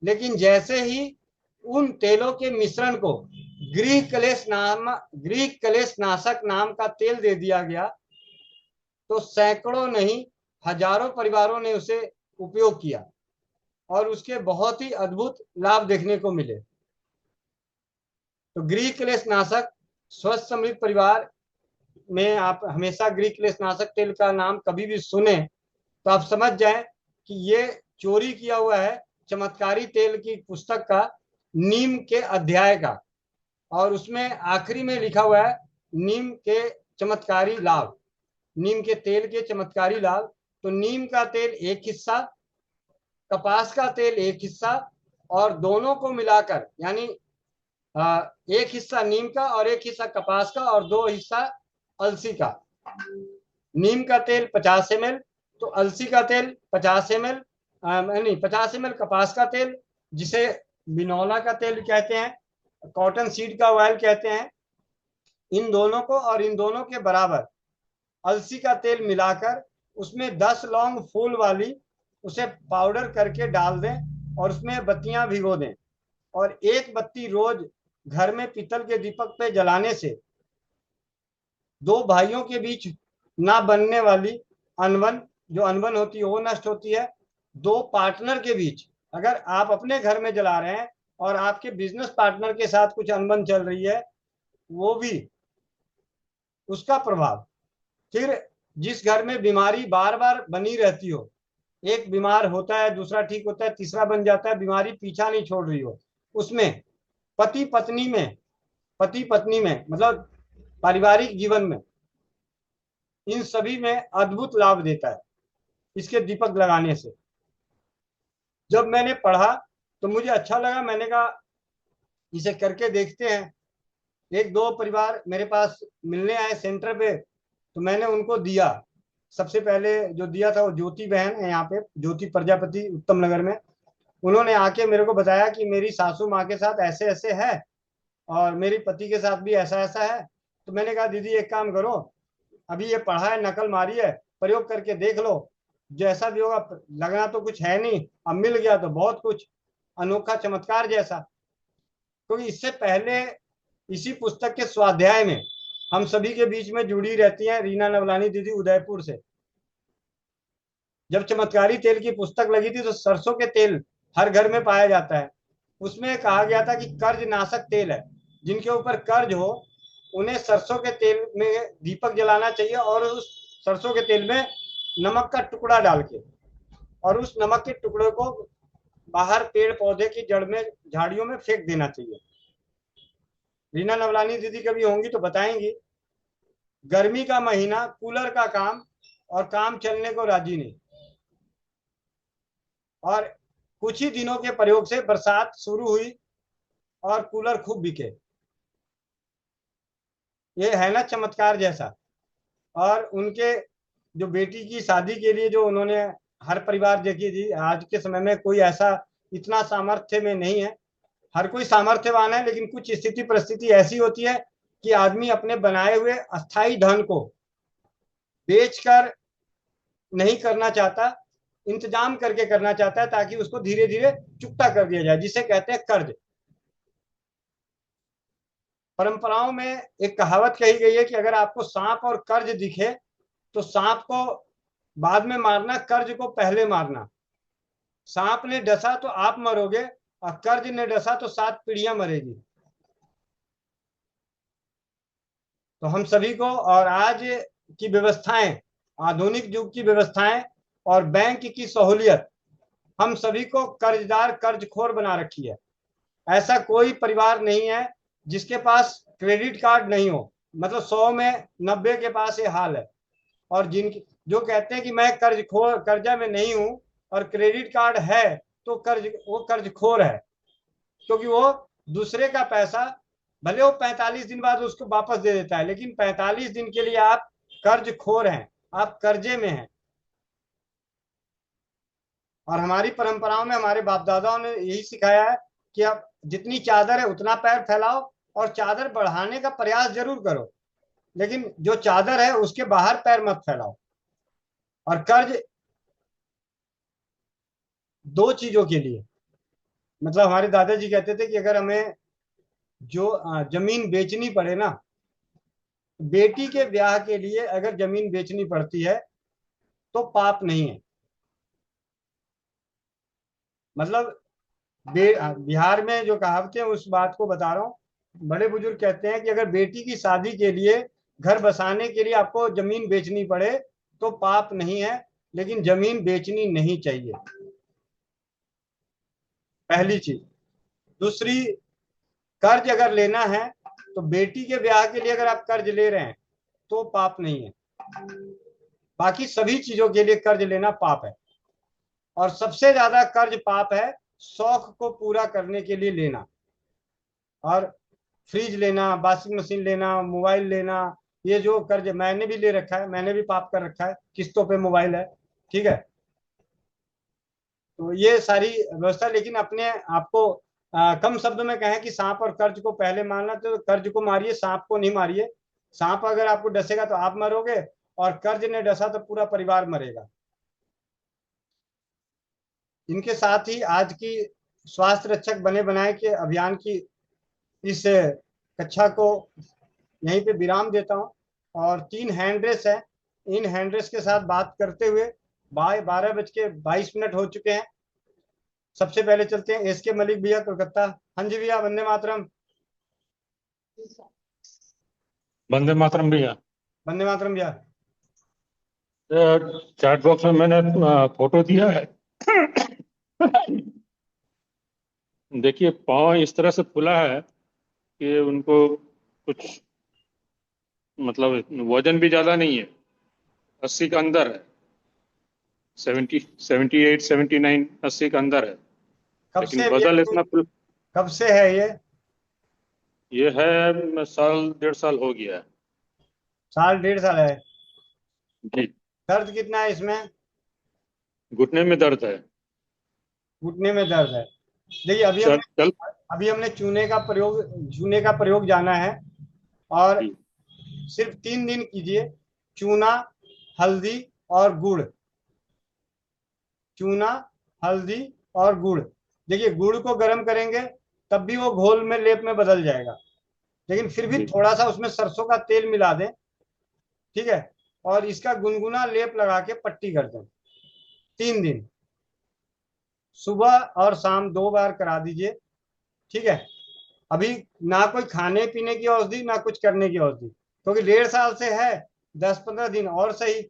लेकिन जैसे ही उन तेलों के मिश्रण को गृह कलेश नाशक नाम का तेल दे दिया गया तो सैकड़ों नहीं हजारों परिवारों ने उसे उपयोग किया और उसके बहुत ही अद्भुत लाभ देखने को मिले। तो गृह क्लेश नाशक, स्वस्थ समृद्ध परिवार में आप हमेशा गृह क्लेश नाशक तेल का नाम कभी भी सुने तो आप समझ जाएं कि ये चोरी किया हुआ है चमत्कारी तेल की पुस्तक का, नीम के अध्याय का। और उसमें आखिरी में लिखा हुआ है नीम के चमत्कारी लाभ, नीम के तेल के चमत्कारी लाभ। तो नीम का तेल एक हिस्सा, कपास का तेल एक हिस्सा, और दोनों को मिलाकर यानी एक हिस्सा नीम का और एक हिस्सा कपास का और 2 हिस्सा अलसी का। नीम का तेल 50 ml, तो अलसी का तेल 50 ml, नहीं 50 ml कपास का तेल, जिसे बिनौला का तेल कहते हैं, कॉटन सीड का ऑयल कहते हैं, इन दोनों को और इन दोनों के बराबर अलसी का तेल मिलाकर उसमें 10 लौंग फूल वाली उसे पाउडर करके डाल दें और उसमें बत्तियां भिगो दें, और एक बत्ती रोज घर में पीतल के दीपक पे जलाने से दो भाइयों के बीच ना बनने वाली अनबन, जो अनबन होती है वो नष्ट होती है। दो पार्टनर के बीच, अगर आप अपने घर में जला रहे हैं और आपके बिजनेस पार्टनर के साथ कुछ अनबन चल रही है, वो भी उसका प्रभाव। फिर जिस घर में बीमारी बार बार बनी रहती हो, एक बीमार होता है, दूसरा ठीक होता है, तीसरा बन जाता है, बीमारी पीछा नहीं छोड़ रही हो, उसमें पति पत्नी में, पति पत्नी में मतलब पारिवारिक जीवन में, इन सभी में अद्भुत लाभ देता है इसके दीपक लगाने से। जब मैंने पढ़ा तो मुझे अच्छा लगा, मैंने कहा इसे करके देखते हैं। एक दो परिवार मेरे पास मिलने आए सेंटर पे, तो मैंने उनको दिया। सबसे पहले जो दिया था वो ज्योति बहन है, यहाँ पे ज्योति प्रजापति उत्तम नगर में। उन्होंने आके मेरे को बताया कि मेरी सासू माँ के साथ ऐसे ऐसे है और मेरी पति के साथ भी ऐसा ऐसा है। तो मैंने कहा दीदी एक काम करो, अभी ये पढ़ा है, नकल मारी है, प्रयोग करके देख लो, जैसा भी होगा। लगना तो कुछ है नहीं, अब मिल गया तो बहुत कुछ, अनोखा चमत्कार जैसा। क्योंकि इससे पहले इसी पुस्तक के स्वाध्याय में हम सभी के बीच में जुड़ी रहती हैं रीना नवलानी दीदी उदयपुर से। जब चमत्कारी तेल की पुस्तक लगी थी तो सरसों के तेल हर घर में पाया जाता है, उसमें कहा गया था कि कर्ज नाशक तेल है, जिनके ऊपर कर्ज हो उन्हें सरसों के तेल में दीपक जलाना चाहिए, और उस सरसों के तेल में नमक का टुकड़ा डाल के, और उस नमक के टुकड़े को बाहर पेड़ पौधे की जड़ में, झाड़ियों में फेंक देना चाहिए। रीना नवलानी दीदी कभी होंगी तो बताएंगी। गर्मी का महीना, कूलर का काम, और काम चलने को राजी नहीं, और कुछ ही दिनों के प्रयोग से बरसात शुरू हुई और कूलर खूब बिके। ये है ना चमत्कार जैसा। और उनके जो बेटी की शादी के लिए जो उन्होंने हर परिवार देखी थी, आज के समय में कोई ऐसा इतना सामर्थ्य में नहीं है। हर कोई सामर्थ्यवान है, लेकिन कुछ स्थिति परिस्थिति ऐसी होती है कि आदमी अपने बनाए हुए अस्थाई धन को बेचकर नहीं करना चाहता, इंतजाम करके करना चाहता है, ताकि उसको धीरे धीरे चुकता कर दिया जाए, जिसे कहते हैं कर्ज। परंपराओं में एक कहावत कही गई है कि अगर आपको सांप और कर्ज दिखे तो सांप को बाद में मारना, कर्ज को पहले मारना। सांप ने डसा तो आप मरोगे, और कर्ज ने डसा तो 7 पीढ़ियां मरेगी। तो हम सभी को, और आज की व्यवस्थाएं, आधुनिक युग की व्यवस्थाएं और बैंक की सहूलियत हम सभी को कर्जदार, कर्जखोर बना रखी है। ऐसा कोई परिवार नहीं है जिसके पास क्रेडिट कार्ड नहीं हो, मतलब 100 में 90 के पास ये हाल है। और जिन जो कहते हैं कि मैं कर्जा में नहीं हूं और क्रेडिट कार्ड है, तो वो कर्जखोर है, क्योंकि वो दूसरे का पैसा, भले वो 45 दिन बाद उसको वापस दे देता है, लेकिन 45 दिन के लिए आप कर्जखोर हैं, आप कर्जे में हैं। और हमारी परंपराओं में हमारे बाप दादाओं ने यही सिखाया है कि आप जितनी चादर है उतना पैर फैलाओ, और चादर बढ़ाने का प्रयास जरूर करो, लेकिन जो चादर है उसके बाहर पैर मत फैलाओ। और कर्ज दो चीजों के लिए, मतलब हमारे दादाजी कहते थे कि अगर हमें जो जमीन बेचनी पड़े ना, बेटी के ब्याह के लिए अगर जमीन बेचनी पड़ती है तो पाप नहीं है। मतलब बिहार में जो कहावतें उस बात को बता रहा हूँ। बड़े बुजुर्ग कहते हैं कि अगर बेटी की शादी के लिए, घर बसाने के लिए आपको जमीन बेचनी पड़े तो पाप नहीं है, लेकिन जमीन बेचनी नहीं चाहिए, पहली चीज। दूसरी, कर्ज अगर लेना है तो बेटी के ब्याह के लिए अगर आप कर्ज ले रहे हैं तो पाप नहीं है, बाकी सभी चीजों के लिए कर्ज लेना पाप है। और सबसे ज्यादा कर्ज पाप है शौक को पूरा करने के लिए लेना। और फ्रिज लेना, वॉशिंग मशीन लेना, मोबाइल लेना, ये जो कर्ज मैंने भी ले रखा है, मैंने भी पाप कर रखा है, किस्तों पे मोबाइल है, ठीक है। तो ये सारी व्यवस्था, लेकिन अपने आपको कम शब्द में कहें कि सांप और कर्ज को पहले मारना, तो कर्ज को मारिए, सांप को नहीं मारिए। सांप अगर आपको डसेगा तो आप मरोगे, और कर्ज ने डसा तो पूरा परिवार मरेगा। इनके साथ ही आज की स्वास्थ्य रक्षक बने बनाए के अभियान की इस कक्षा को यहीं पे विराम देता हूँ। और 3 हैंड रेस है, इन हैंड रेस के साथ बात करते हुए 12:22 हो चुके हैं। सबसे पहले चलते हैं एस के मलिक भैया, कोलकाता। हाँ जी भैया, वंदे मातरम। वंदे मातरम भैया। वंदे मातरम भैया। चैट बॉक्स में मैंने फोटो दिया है। देखिए पाँव इस तरह से फूला है कि उनको कुछ मतलब वजन भी ज्यादा नहीं है, 80 का अंदर है, 78 79 80 का अंदर है, कब लेकिन से वजन भैया, इतना कब से है ये है साल 1.5 साल हो गया है। साल 1.5 साल है। जी। दर्द कितना है इसमें? घुटने में दर्द है। घुटने में दर्द है। देखिए चल चल। अभी हमने चूने का प्रयोग जाना है। और जी सिर्फ 3 दिन कीजिए। चूना, हल्दी और गुड़। चूना, हल्दी और गुड़। देखिए गुड़ को गर्म करेंगे तब भी वो घोल में, लेप में बदल जाएगा, लेकिन फिर भी जी थोड़ा सा उसमें सरसों का तेल मिला दें, ठीक है। और इसका गुनगुना लेप लगा के पट्टी कर दें। 3 दिन, सुबह और शाम 2 बार करा दीजिए, ठीक है। अभी ना कोई खाने पीने की औषधि, ना कुछ करने की औषधि, क्योंकि 1.5 साल से है। 10-15 दिन और सही।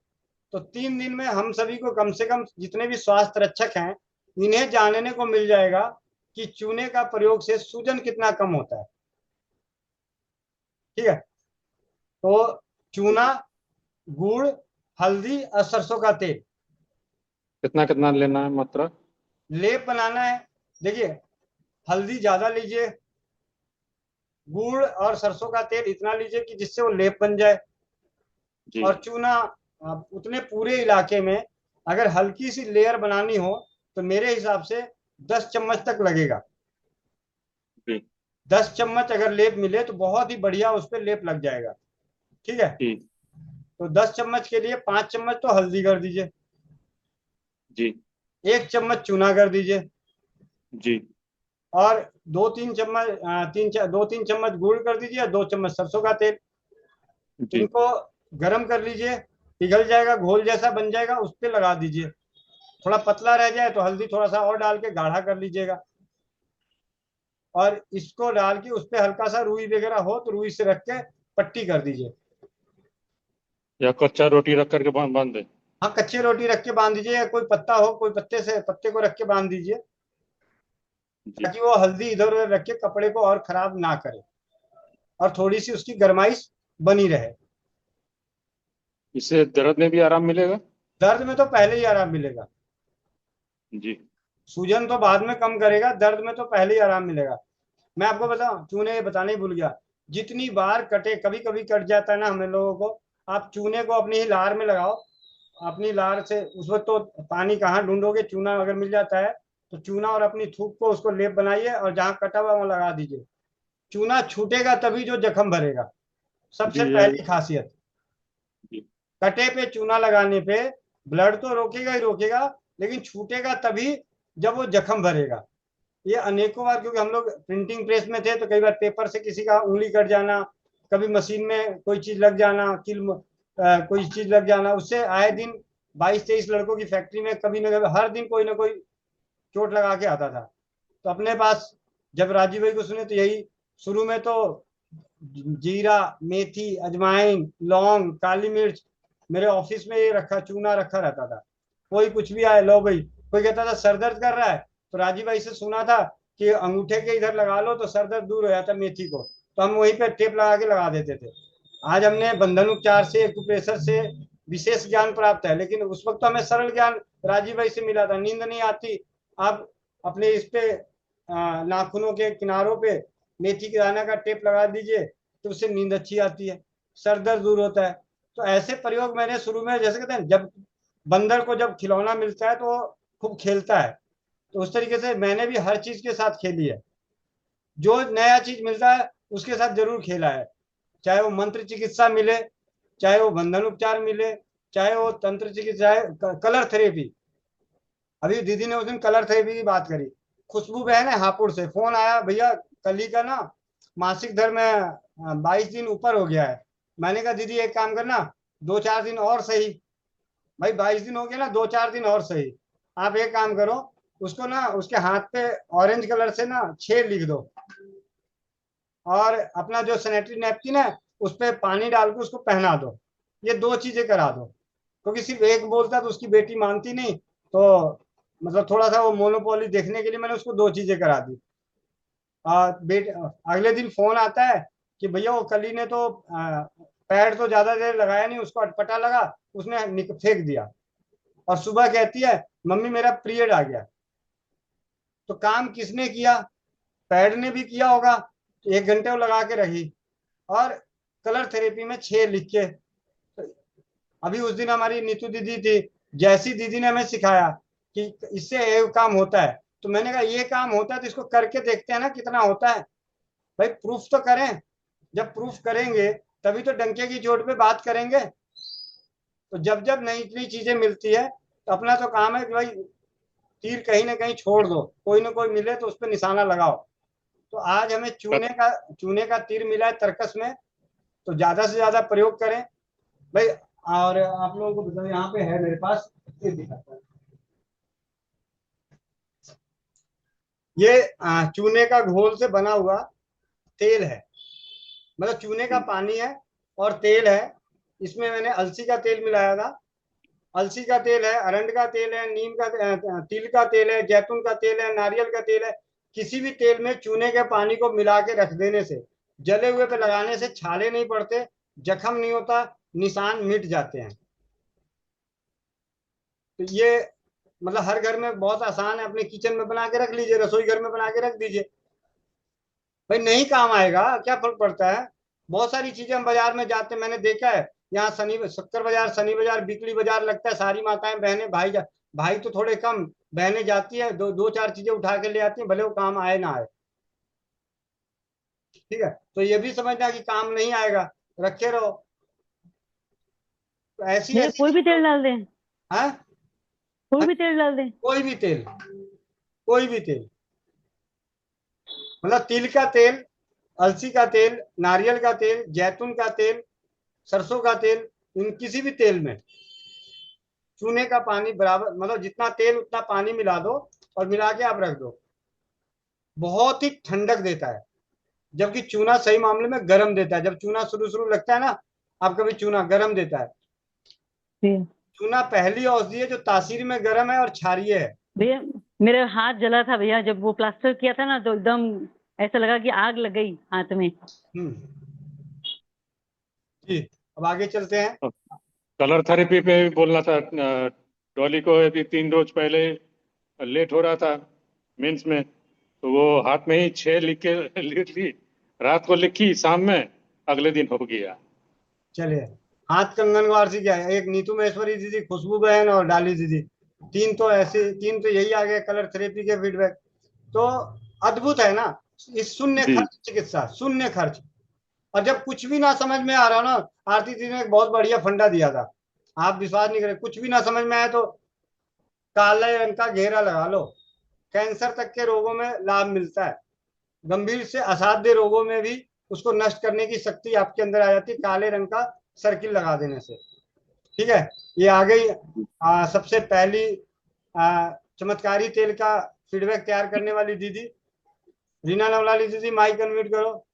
तो 3 दिन में हम सभी को कम से कम, जितने भी स्वास्थ्य रक्षक हैं, इन्हें जानने को मिल जाएगा कि चूने का प्रयोग से सूजन कितना कम होता है, ठीक है। तो चूना, गुड़, हल्दी और सरसों का तेल, कितना कितना लेना है मात्रा? लेप बनाना है। देखिए हल्दी ज्यादा लीजिए, गुड़ और सरसों का तेल इतना लीजिए कि जिससे वो लेप बन जाए। जी और चूना उतने पूरे इलाके में, अगर हल्की सी लेयर बनानी हो तो मेरे हिसाब से 10 चम्मच तक लगेगा। जी 10 चम्मच अगर लेप मिले तो बहुत ही बढ़िया उस पर लेप लग जाएगा, ठीक है। जी तो 10 चम्मच के लिए 5 चम्मच तो हल्दी कर दीजिए, जी 1 चम्मच चूना कर दीजिए, जी और 2-3 चम्मच 2-3 चम्मच गुड़ कर दीजिए, 2 चम्मच सरसों का तेल। जी इनको गर्म कर लीजिए, पिघल जाएगा, घोल जैसा बन जाएगा, उस पर लगा दीजिए। थोड़ा पतला रह जाए तो हल्दी थोड़ा सा और डाल के गाढ़ा कर लीजिएगा। और इसको डाल के उस पर हल्का सा रुई वगैरह हो तो रुई से रख के पट्टी कर दीजिए। या कच्चा रोटी रख करके बांध बांध दे? हाँ, कच्ची रोटी रख के बांध दीजिए, या कोई पत्ता हो, कोई पत्ते को रख के बांध दीजिए, जी। ताकि वो हल्दी इधर उधर रख के कपड़े को और खराब ना करे, और थोड़ी सी उसकी गरमाइश बनी रहे। इससे दर्द में भी आराम मिलेगा? दर्द में तो पहले ही आराम मिलेगा, जी सूजन तो बाद में कम करेगा, दर्द में तो पहले ही आराम मिलेगा। मैं आपको बताऊं, चूने बताने ही भूल गया, जितनी बार कटे, कभी कभी कट जाता है ना हमें लोगों को, आप चूने को अपनी ही लार में लगाओ। अपनी लार से, उस वक्त तो पानी कहाँ ढूंढोगे, चूना अगर मिल जाता है तो चूना और अपनी थूक को उसको लेप बनाइए और जहाँ कटा हुआ वहां लगा दीजिए। चूना छूटेगा तभी जो जख्म भरेगा, जी सबसे पहली खासियत। जी कटे पे चूना लगाने पे ब्लड तो रोकेगा ही रोकेगा, लेकिन छूटेगा तभी जब वो जख्म भरेगा। ये अनेकों बार, क्योंकि हम लोग प्रिंटिंग प्रेस में थे तो कई बार पेपर से किसी का उंगली कट जाना, कभी मशीन में कोई चीज लग जाना, कोई चीज लग जाना, उससे आए दिन 22-23 लड़कों की फैक्ट्री में कभी ना कभी हर दिन कोई ना कोई चोट लगा के आता था। तो अपने पास जब राजीव भाई को सुने तो यही, शुरू में तो जीरा, मेथी, अजवाइन, लौंग, काली मिर्च, मेरे ऑफिस में ये रखा, चूना रखा रहता था। कोई कुछ भी आए, लो भाई, कोई कहता था सर दर्द कर रहा है तो राजीव भाई से सुना था कि अंगूठे के इधर लगा लो तो सर दर्द दूर हो जाता मेथी को, तो हम वहीं पे टेप लगा के लगा देते थे। आज हमने बंधन उपचार से, एक्यूप्रेशर से विशेष ज्ञान प्राप्त है, लेकिन उस वक्त तो हमें सरल ज्ञान राजीव भाई से मिला था। नींद नहीं आती, आप अपने इस पे नाखूनों के किनारों पे मेथी के दाना का टेप लगा दीजिए तो उससे नींद अच्छी आती है, सर दर्द दूर होता है। तो ऐसे प्रयोग मैंने शुरू में, जैसे कहते हैं जब बंदर को जब खिलौना मिलता है तो वो खूब खेलता है, तो उस तरीके से मैंने भी हर चीज के साथ खेली है। जो नया चीज मिलता है उसके साथ जरूर खेला है, चाहे वो मंत्र चिकित्सा मिले, चाहे वो बंधन उपचार मिले, चाहे वो तंत्र चिकित्सा, कलर थेरेपी। अभी दीदी ने उस दिन कलर थेरेपी की बात करी, खुशबू बहन है हापुड़ से, फोन आया, भैया कली का ना मासिक धर्म में 22 दिन ऊपर हो गया है। मैंने कहा दीदी एक काम करना, 2-4 दिन और सही। भाई 22 दिन हो गए ना, 2-4 दिन और सही। आप एक काम करो, उसको ना उसके हाथ पे ऑरेंज कलर से ना 6 लिख दो, और अपना जो सैनिटरी नैपकिन है उस पर पानी डाल के उसको पहना दो। ये 2 चीजें करा दो, क्योंकि सिर्फ एक बोलता तो उसकी बेटी मानती नहीं, तो मतलब थोड़ा सा वो मोनोपोली देखने के लिए मैंने उसको 2 चीजें करा दी। बेट अगले दिन फोन आता है कि भैया वो कली ने तो पैड तो ज्यादा देर लगाया नहीं, उसको अटपटा लगा, उसने फेंक दिया। और सुबह कहती है मम्मी मेरा पीरियड आ गया। तो काम किसने किया? पैड ने भी किया होगा, तो 1 घंटे वो लगा के रही, और कलर थेरेपी में 6 लिख के। अभी उस दिन हमारी नीतू दीदी थी, जैसी दीदी ने हमें सिखाया कि इससे ये काम होता है, तो मैंने कहा ये काम होता है तो इसको करके देखते हैं ना कितना होता है। भाई प्रूफ तो करें, जब प्रूफ करेंगे तभी तो डंके की चोट पे बात करेंगे। तो जब जब नई नई चीजें मिलती है तो अपना तो काम है कि भाई तीर कहीं ना कहीं छोड़ दो, कोई ना कोई मिले तो उस पर निशाना लगाओ। तो आज हमें चूने का तीर मिला है तर्कस में, तो ज्यादा से ज्यादा प्रयोग करें भाई। और आप लोगों को बता, यहाँ पे है मेरे पास, ये दिखाता है। ये चूने का घोल से बना हुआ तेल है, मतलब चूने का पानी है और तेल है। इसमें मैंने अलसी का तेल मिलाया था, अलसी का तेल है, अरंड का तेल है, नीम का तिल का तेल है, जैतून का तेल है, नारियल का तेल है। किसी भी तेल में चूने के पानी को मिला के रख देने से, जले हुए पे लगाने से छाले नहीं पड़ते, जख्म नहीं होता, निशान मिट जाते हैं। तो ये मतलब हर घर में बहुत आसान है, अपने किचन में बना के रख लीजिए, रसोई घर में बना के रख दीजिए। भाई नहीं काम आएगा क्या फर्क पड़ता है? बहुत सारी चीजें हम बाजार में जाते हैं, मैंने देखा है, यहाँ शनि शक्कर बाजार, शनि बाजार, बिकली बाजार लगता है, सारी माताएं बहनें, भाई तो थोड़े कम, बहनें जाती है, दो दो चार चीजें उठा के ले आती हैं, भले वो काम आए ना आए। ठीक है, तो ये भी समझना कि काम नहीं आएगा, रखे रहो। तो ऐसी भैया ऐसी कोई भी चीजों, तेल डाल दें? है कोई भी तेल डाल दें? कोई भी तेल, कोई भी तेल, मतलब तिल का तेल, अलसी का तेल, नारियल का तेल, जैतून का तेल, सरसों का तेल, इन किसी भी तेल में चूने का पानी बराबर, मतलब जितना तेल उतना पानी मिला दो और मिला के आप रख दो। बहुत ही ठंडक देता है, जबकि चूना सही मामले में गर्म देता है। जब चूना शुरू शुरू लगता है ना, आप कभी चूना गर्म देता है। जी चूना पहली औषधि है जो तासीर में गर्म है और क्षारीय है। भैया, मेरा हाथ जला था भैया, जब वो प्लास्टर किया था ना तो एकदम ऐसा लगा कि आग लग गई हाथ में। हम्म। जी, अब आगे चलते हैं। कलर थेरेपी पे भी बोलना था। डॉली को अभी 3 रोज पहले लेट हो रहा था मेंस में, तो वो हाथ में ही 6 लिख के लिख ली, रात को लिखी, शाम में अगले दिन हो गया। चलिए, हाथ कंगन वारसी क्या है, एक नीतू महेश्वरी दीदी, खुशबू बहन और डाली दीदी, तीन तो यही आ गए कलर थेरेपी के फीडबैक। तो अद्भुत है ना, इस शून्य जी। खर्च चिकित्सा, शून्य खर्च। और जब कुछ भी ना समझ में आ रहा ना, आरती दीदी ने एक बहुत बढ़िया फंडा दिया था, आप विश्वास नहीं करें, कुछ भी ना समझ में आए तो काले रंग का घेरा लगा लो, कैंसर तक के रोगों में लाभ मिलता है, गंभीर से असाध्य रोगों में भी उसको नष्ट करने की शक्ति आपके अंदर आ जाती है काले रंग का सर्किल लगा देने से। ठीक है, ये आ गई सबसे पहली चमत्कारी तेल का फीडबैक तैयार करने वाली दीदी, रीना नवलाली दीदी, माइक अनम्यूट करो।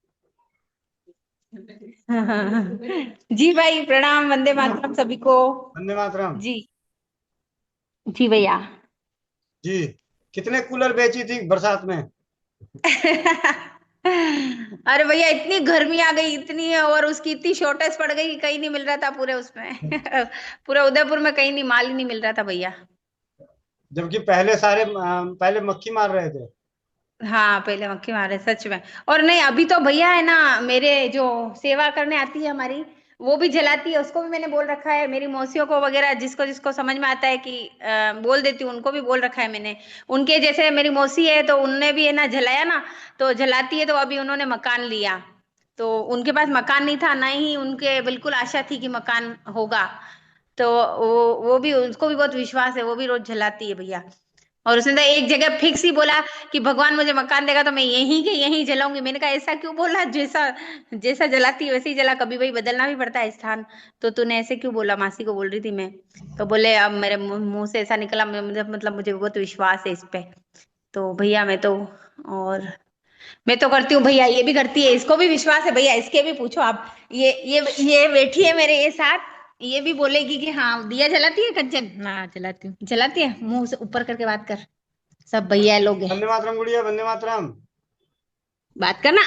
जी भाई प्रणाम, वंदे मातरम सभी को। वंदे मातरम। जी जी भैया। जी, कितने कूलर बेची थी बरसात में? अरे भैया इतनी गर्मी आ गई इतनी, और उसकी इतनी शॉर्टेज पड़ गई कि कहीं नहीं मिल रहा था पूरे उसमें। पूरे उदयपुर में कहीं नहीं, माल ही नहीं मिल रहा था भैया। जबकि पहले सारे पहले मक्खी मार रहे थे। हाँ पहले मक्खी मारे सच में। और नहीं अभी तो भैया है ना, मेरे जो सेवा करने आती है हमारी, वो भी जलाती है, उसको भी मैंने बोल रखा है, मेरी मौसियों को वगैरह जिसको जिसको समझ में आता है कि बोल देती हूँ, उनको भी बोल रखा है मैंने। उनके जैसे मेरी मौसी है तो उनने भी है ना जलाया ना, तो जलाती है, तो अभी उन्होंने मकान लिया, तो उनके पास मकान नहीं था, ना ही उनके बिल्कुल आशा थी कि मकान होगा, तो वो भी, उसको भी बहुत विश्वास है, वो भी रोज जलाती है भैया। और उसने तो एक जगह फिक्स ही बोला कि भगवान मुझे मकान देगा तो मैं यहीं के यहीं जलाऊंगी। मैंने कहा ऐसा क्यों बोला, जैसा जैसा जलाती है वैसे ही जला, कभी भाई बदलना भी पड़ता है स्थान। तो तूने ऐसे क्यों बोला, मासी को बोल रही थी मैं। तो बोले अब मेरे मुंह से ऐसा निकला, मुझे मतलब मुझे बहुत विश्वास है इस पे। तो भैया मैं तो, और मैं तो करती हूँ भैया, ये भी करती है, इसको भी विश्वास है भैया, इसके भी पूछो आप। ये बैठी है मेरे ये साथ, ये भी बोलेगी कि हाँ दिया जलाती है कंचन, हाँ जलाती हूँ, जलाती है, मुंह से ऊपर करके बात कर। सब भैया लोग हैं, वंदे मातरम गुड़िया, वंदे मातरम। बात करना।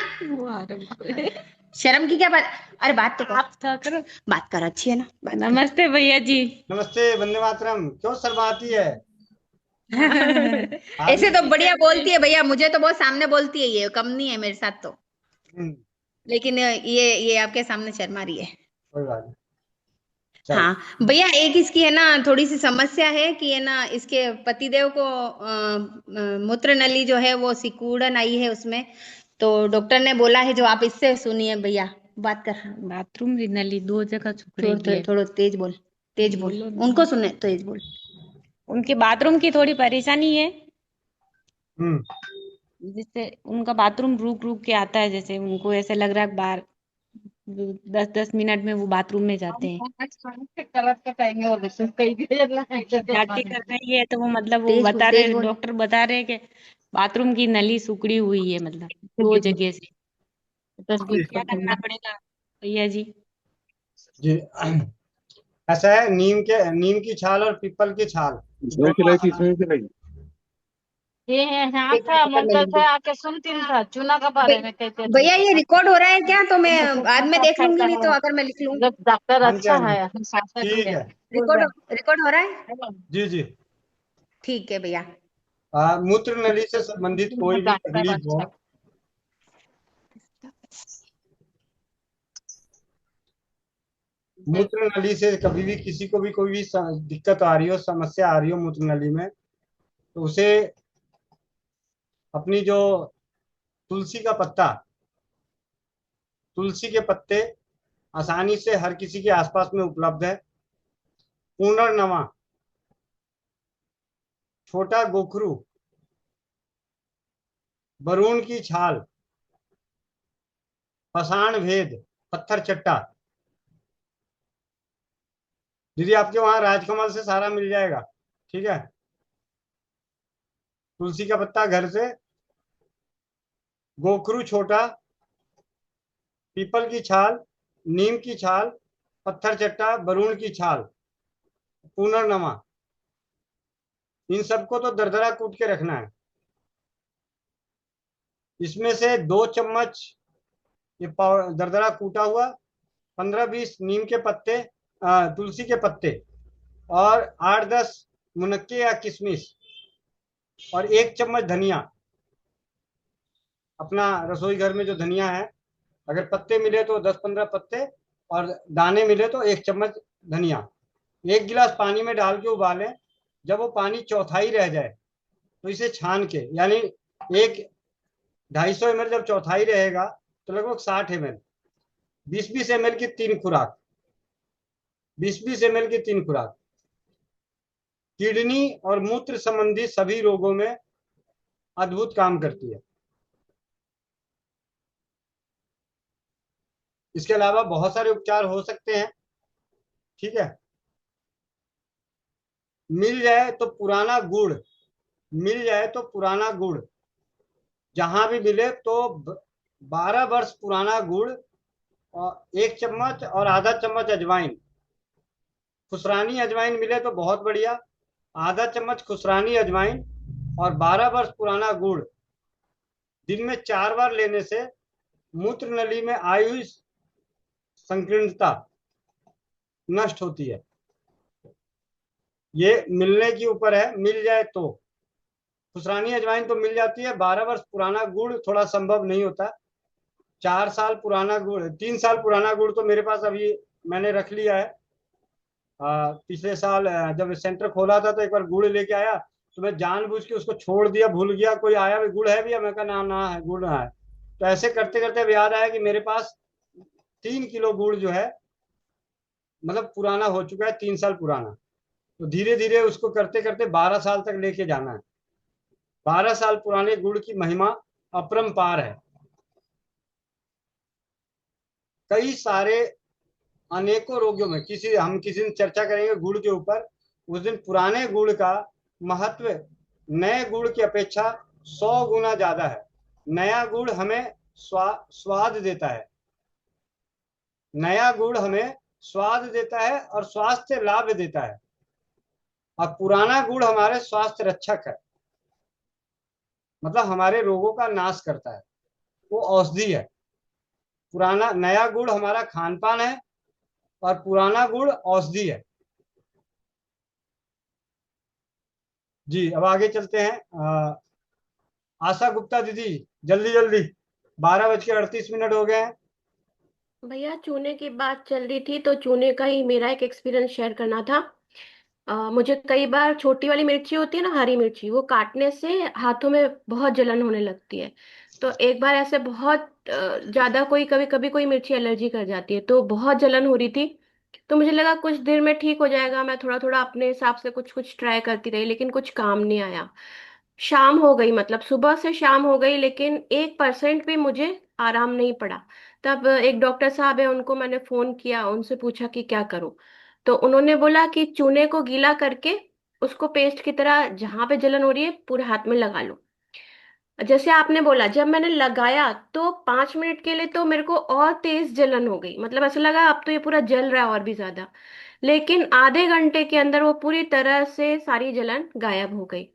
शर्म की क्या बात, अरे बात तो आप करो, बात कर, अच्छी है ना बात कर। नमस्ते भैया जी। नमस्ते, वंदे मातरम। क्यों शर्माती है? ऐसे आदमी। तो बढ़िया बोलती है भैया, मुझे तो बहुत सामने बोलती है, ये कम नहीं है मेरे साथ तो। हम्म, लेकिन ये आपके सामने शर्मा रही है। कोई बात नहीं। चल। हाँ भैया, एक इसकी है ना थोड़ी सी समस्या है कि है ना इसके पतिदेव को मूत्र नली जो है वो सिकुड़न आई है उसमें। तो डॉक्टर ने बोला है, जो आप इससे सुनिए भैया, बात कर। बाथरूम री नली दो जगह थोड़ा सुखड़ेगी है। थोड़ा तेज बोल, तेज बोल, बोलो ना। उनको सुने तेज बोल। उनके बाथरूम की थोड़ी परेशानी है, हम्म। जिससे उनका बाथरूम रुक रुक के आता है, जैसे उनको ऐसे लग रहा है बार 10-10 मिनट में वो बाथरूम में जाते हैं। जाती कर रही है तो वो मतलब वो तेज बोल, बता तेज रहे, बोल। डॉक्टर बता रहे हैं कि बाथरूम की नली सिकुड़ी हुई है, मतलब दो जगह से। तो उसको क्या करना पड़ेगा भैया जी? जी। ऐसा है, नीम की छाल और पीपल की छाल जो दोनों खिलाई थी आसान। इसमें खिलाई। ये यहाँ एक था, मिनट पकड़ मुद्दा लेंगे। था, आके सुनती नहीं था, चूना का बारे में कहते थे। भैया ये रिकॉर्ड हो रहा है क्या, तो मैं तुमको बाद में कैसा देख लूंगी, करता नहीं तो है, अगर मैं लिख लूं। जब डॉक्टर हाँ जी, अच्छा हाँ जी। है, ठीक है। रिकॉर्ड, रिकॉर्ड हो रहा है। जी जी। ठीक है भैया। मूत्र नली से संबंधित कोई भी डॉक्टर तकलीफ हो, अच्छा। मूत्र नली से कभी भी किसी को भी कोई भी दिक्कत आ रही हो, समस्या आ रही हो मूत्र नली में, तो उसे अपनी जो तुलसी का पत्ता, तुलसी के पत्ते आसानी से हर किसी के आसपास में उपलब्ध है। पुनर्नवा, छोटा गोखरू, बरूण की छाल, पाषाण भेद, पत्थर चट्टा। दीदी आपके वहां राजकमल से सारा मिल जाएगा। ठीक है। तुलसी का पत्ता घर से, गोखरू छोटा, पीपल की छाल, नीम की छाल, पत्थर चट्टा, बरूण की छाल, पुनर्नमा, इन सबको तो दरदरा कूट के रखना है। इसमें से 2 चम्मच ये दरदरा कूटा हुआ, 15-20 नीम के पत्ते, तुलसी के पत्ते, और 8-10 मुनक्के या किशमिश, और 1 चम्मच धनिया। अपना रसोई घर में जो धनिया है, अगर पत्ते मिले तो 10-15 पत्ते, और दाने मिले तो 1 चम्मच धनिया। 1 गिलास पानी में डाल के उबालें। जब वो पानी चौथाई रह जाए तो इसे छान के, यानी एक 250 ml जब चौथाई रहेगा तो लगभग 60 ml, 20-20 ml की 3 खुराक, 20-20 ml की 3 खुराक किडनी और मूत्र संबंधी सभी रोगों में अद्भुत काम करती है। इसके अलावा बहुत सारे उपचार हो सकते हैं। ठीक है। मिल जाए तो पुराना गुड़, मिल जाए तो पुराना गुड़, जहां भी मिले तो 12 वर्ष पुराना गुड़, और 1 चम्मच और आधा चम्मच अजवाइन। खुसरानी अजवाइन मिले तो बहुत बढ़िया। आधा चम्मच खुसरानी अजवाइन और 12 वर्ष पुराना गुड़, दिन में 4 बार लेने से मूत्र नली में आई हुई संकीर्णता नष्ट होती है। ये मिलने के ऊपर है, मिल जाए तो। खुसरानी अजवाइन तो मिल जाती है। 12 वर्ष पुराना गुड़ थोड़ा संभव नहीं होता। 4 साल पुराना गुड़, 3 साल पुराना गुड़ तो मेरे पास अभी मैंने रख लिया है। पिछले साल जब सेंटर खोला था तो एक बार गुड़ लेके आया, तो मैं जानबूझ के उसको छोड़ दिया, भूल गया। कोई आया भी, गुड़ है भैया? मैं कहा ना ना है, गुड़ ना है। तो ऐसे करते करते अब याद आया कि मेरे पास 3 किलो गुड़ जो है, मतलब पुराना हो चुका है, 3 साल पुराना। तो धीरे धीरे उसको करते करते 12 साल तक लेके जाना है। 12 साल पुराने गुड़ की महिमा अपरंपार है। कई सारे अनेकों रोगियों में, किसी दिन चर्चा करेंगे गुड़ के ऊपर। उस दिन पुराने गुड़ का महत्व नए गुड़ की अपेक्षा 100 गुना ज्यादा है। नया गुड़ हमें स्वाद देता है। नया गुड़ हमें स्वाद देता है और स्वास्थ्य लाभ देता है। और पुराना गुड़ हमारे स्वास्थ्य रक्षक है, मतलब हमारे रोगों का नाश करता है, वो औषधि है। नया गुड़ हमारा खान पान है और पुराना गुड़ औषधि है। जी, अब आगे चलते हैं। आशा गुप्ता दीदी, जल्दी जल्दी, 12:38 हो गए हैं। भैया चूने की बात चल रही थी तो चूने का ही मेरा एक एक्सपीरियंस शेयर करना था। मुझे कई बार छोटी वाली मिर्ची होती है ना, हरी मिर्ची, वो काटने से हाथों में बहुत जलन होने लगती है। तो एक बार ऐसे बहुत ज्यादा कोई कभी कभी कोई मिर्ची एलर्जी कर जाती है, तो बहुत जलन हो रही थी। तो मुझे लगा कुछ देर में ठीक हो जाएगा, मैं थोड़ा थोड़ा अपने हिसाब से कुछ कुछ ट्राई करती रही, लेकिन कुछ काम नहीं आया। शाम हो गई, मतलब सुबह से शाम हो गई, लेकिन 1% भी मुझे आराम नहीं पड़ा। तब एक डॉक्टर साहब है, उनको मैंने फोन किया, उनसे पूछा कि क्या करूं। तो उन्होंने बोला कि चूने को गीला करके उसको पेस्ट की तरह जहां पे जलन हो रही है पूरे हाथ में लगा लो। जैसे आपने बोला, जब मैंने लगाया तो 5 मिनट के लिए तो मेरे को और तेज जलन हो गई, मतलब ऐसा लगा अब तो ये पूरा जल रहा है और भी ज्यादा। लेकिन आधे घंटे के अंदर वो पूरी तरह से सारी जलन गायब हो गई।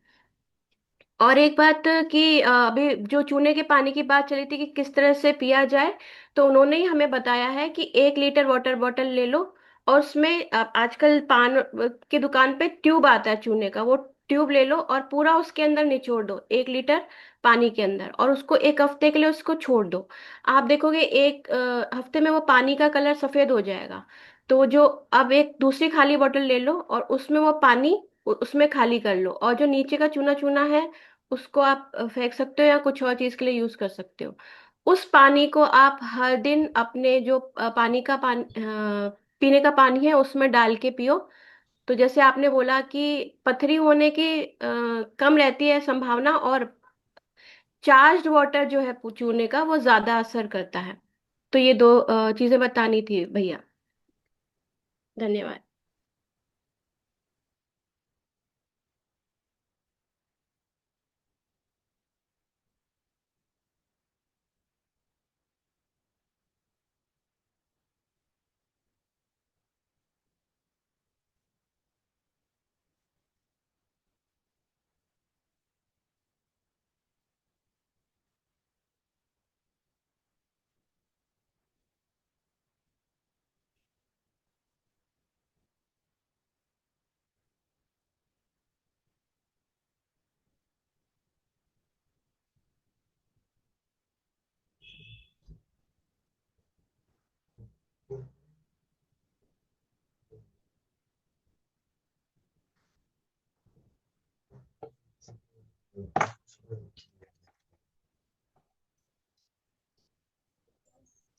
और एक बात कि अभी जो चूने के पानी की बात चली थी कि किस तरह से पिया जाए, तो उन्होंने ही हमें बताया है कि 1 लीटर वाटर बॉटल ले लो, और उसमें आजकल पान की दुकान पे ट्यूब आता है चूने का, वो ट्यूब ले लो और पूरा उसके अंदर निचोड़ दो 1 लीटर पानी के अंदर, और उसको 1 हफ्ते के लिए उसको छोड़ दो। आप देखोगे 1 हफ्ते में वो पानी का कलर सफेद हो जाएगा। तो जो, अब एक दूसरी खाली बोतल ले लो और उसमें वो पानी उसमें खाली कर लो, और जो नीचे का चूना चूना है उसको आप फेंक सकते हो या कुछ और चीज के लिए यूज कर सकते हो। उस पानी को आप हर दिन अपने जो पीने का पानी है उसमें डाल के पियो। तो जैसे आपने बोला कि पथरी होने की कम रहती है संभावना, और चार्ज्ड वाटर जो है चूने का वो ज्यादा असर करता है। तो ये दो चीजें बतानी थी भैया। धन्यवाद।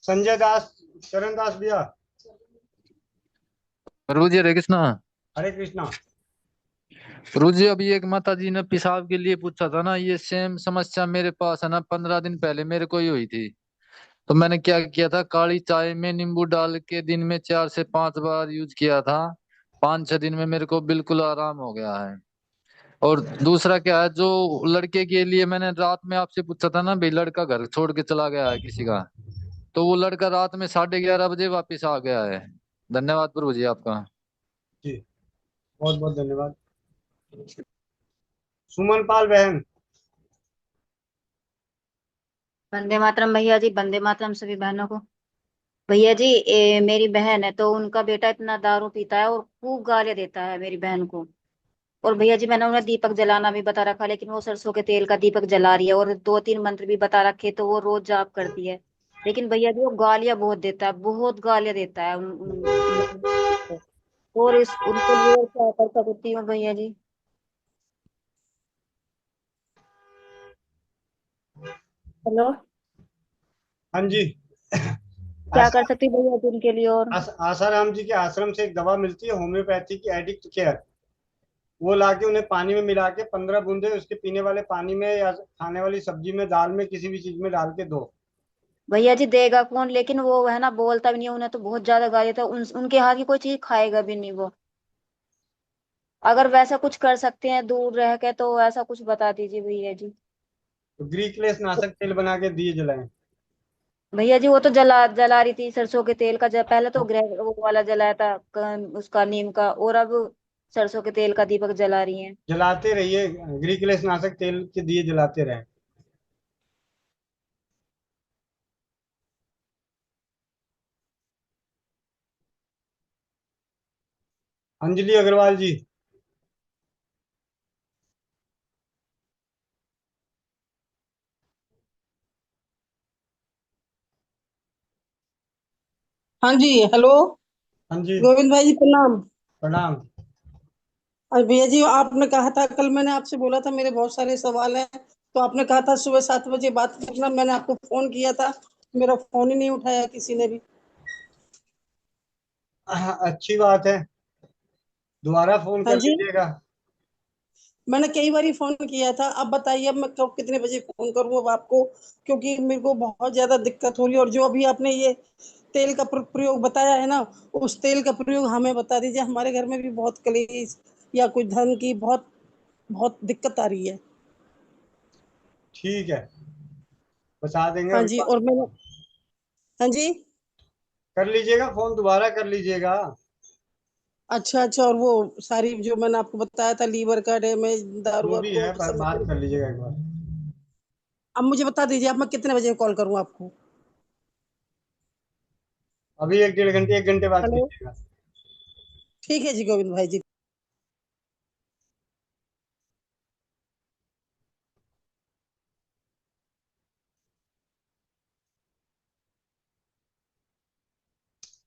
संजय दास, चरण दास भैया, प्रभु जी हरे कृष्णा। हरे कृष्णा। प्रभु जी अभी एक माता जी ने पेशाब के लिए पूछा था ना, ये सेम समस्या मेरे पास है ना, 15 दिन पहले मेरे को ही हुई थी। तो मैंने क्या किया था, काली चाय में नींबू डाल के दिन में 4 से 5 बार यूज किया था। 5-6 दिन में मेरे को बिल्कुल आराम हो गया है। और दूसरा क्या है, जो लड़के के लिए मैंने रात में आपसे पूछा था ना, भाई लड़का घर छोड़ के चला गया है किसी का, तो वो लड़का रात में 11:30 बजे वापिस आ गया है। धन्यवाद प्रभु जी आपका। जी, बहुत बहुत धन्यवाद। सुमन पाल बहन, वंदे मातरम भैया जी, वंदे मातरम सभी बहनों को। भैया जी, मेरी बहन है तो उनका बेटा इतना दारू पीता है और खूब गालियां देता है मेरी बहन को। और भैया जी मैंने उन्हें दीपक जलाना भी बता रखा, लेकिन वो सरसों के तेल का दीपक जला रही है, और 2-3 मंत्र भी बता रखे तो वो रोज जाप करती है। लेकिन भैया जी वो गालियां बहुत देता है, बहुत गालियां देता है और इस उनके लिए क्या कर सकती हूँ भैया जी? हेलो। हाँ जी। क्या कर आशा सकती हूँ भैया जी उनके लिए? और आसाराम जी के आश्रम से एक दवा मिलती है होम्योपैथी की, एडिक्ट केयर। वो लाके उन्हें पानी में मिला के 15 बूंदे उसके पीने वाले पानी में या खाने वाली सब्जी में, दाल में, किसी भी चीज में डाल के दो। भैया जी देगा कौन? लेकिन वो है ना, बोलता भी नहीं है, उन्हें तो बहुत ज्यादा गाली था। उनके हाथ की कोई चीज खाएगा भी नहीं वो। अगर वैसा कुछ कर सकते हैं दूर रह के तो ऐसा कुछ बता दीजिए भैया जी। तो ग्रीकलेस नाशक तेल बना के दिए जलाएं। भैया जी वो तो जला जला रही थी सरसों के तेल का, जब पहले तो ग्रह वो वाला जलाया था उसका नीम का, और अब सरसों के तेल का दीपक जला रही हैं। जलाते रहिए, ग्रीकलेस नाशक तेल के दिए जलाते रहें। अंजलि अग्रवाल जी। हाँ जी, हेलो। हाँ जी। गोविंद भाई जी प्रणाम। प्रणाम। और भैया जी आपने कहा था, कल मैंने आपसे बोला था मेरे बहुत सारे सवाल हैं, तो आपने कहा था सुबह 7 बजे बात करना। मैंने आपको फोन किया था, मेरा फोन ही नहीं उठाया किसी ने भी। अच्छी बात है, दोबारा फोन हाँ कर जी, लीजिएगा। मैंने कई बार फोन किया था। अब बताइए, अब मैं कब कितने बजे फोन करूँ अब आपको, क्योंकि मेरे को बहुत ज्यादा दिक्कत हो रही है। और जो अभी आपने ये तेल का प्रयोग बताया है ना, उस तेल का प्रयोग हमें बता दीजिए। हमारे घर में भी बहुत कलेश या कुछ धन की बहुत बहुत दिक्कत आ रही है। ठीक है, बता देंगे हाँ अभी जी, बात। और मैंने, हाँ जी, कर लीजिएगा फोन, दोबारा कर लीजिएगा। अच्छा अच्छा। और वो सारी जो मैंने आपको बताया था, लीवर का डैमेज, दारू जो और भी है कोर्ट सब। बात कर लीजिएगा एक बार। अब मुझे बता दीजिए, अब मैं कितने बजे कॉल करूँ आपको? अभी 1-1.5 घंटे, 1 घंटे बाद हेलो। कीजिएगा। ठीक है जी गोविंद भाई जी।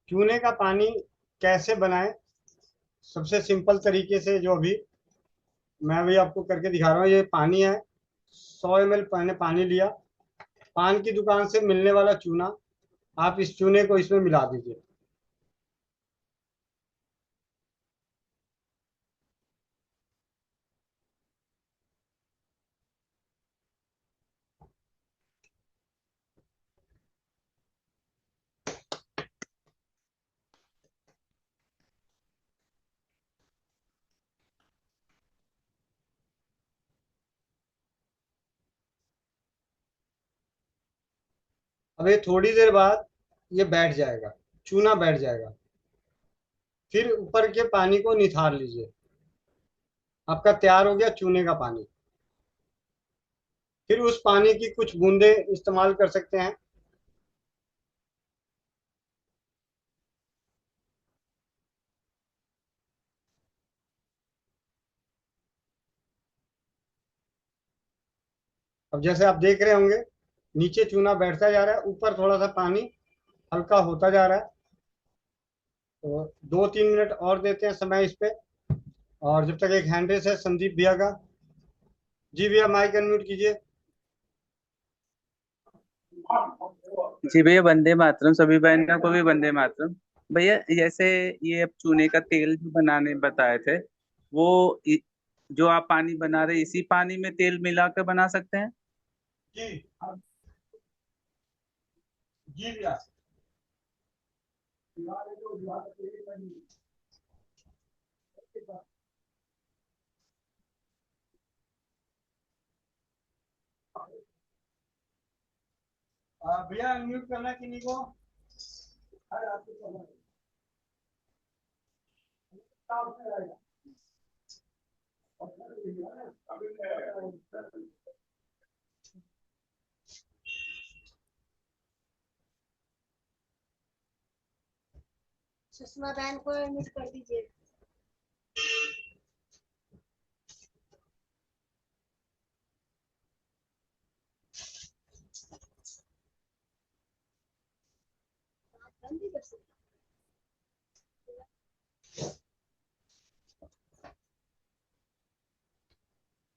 चूने का पानी कैसे बनाएं? सबसे सिंपल तरीके से, जो अभी मैं भी आपको करके दिखा रहा हूँ। ये पानी है, 100 ml मैंने पानी लिया। पान की दुकान से मिलने वाला चूना, आप इस चूने को इसमें मिला दीजिए। अब ये थोड़ी देर बाद ये बैठ जाएगा, चूना बैठ जाएगा। फिर ऊपर के पानी को निथार लीजिए। आपका तैयार हो गया चूने का पानी। फिर उस पानी की कुछ बूंदे इस्तेमाल कर सकते हैं। अब जैसे आप देख रहे होंगे, नीचे चूना बैठता जा रहा है, ऊपर थोड़ा सा पानी हल्का होता जा रहा है। तो 2-3 मिनट और देते हैं समय इस पे। और जब तक एक हैंड रेस है संदीप भैया का। जी भैया, माइक अनम्यूट कीजिए। जी भैया, वंदे मातरम सभी बहनों को भी वंदे मातरम। भैया जैसे ये अब चूने का तेल जो बनाने बताए थे, वो जो आप पानी बना रहे इसी पानी में तेल मिला कर बना सकते हैं? जी। जी भैया। भैया अनम्यूट करना किन्हीं को। सुषमा बहन को म्यूट कर दीजिए।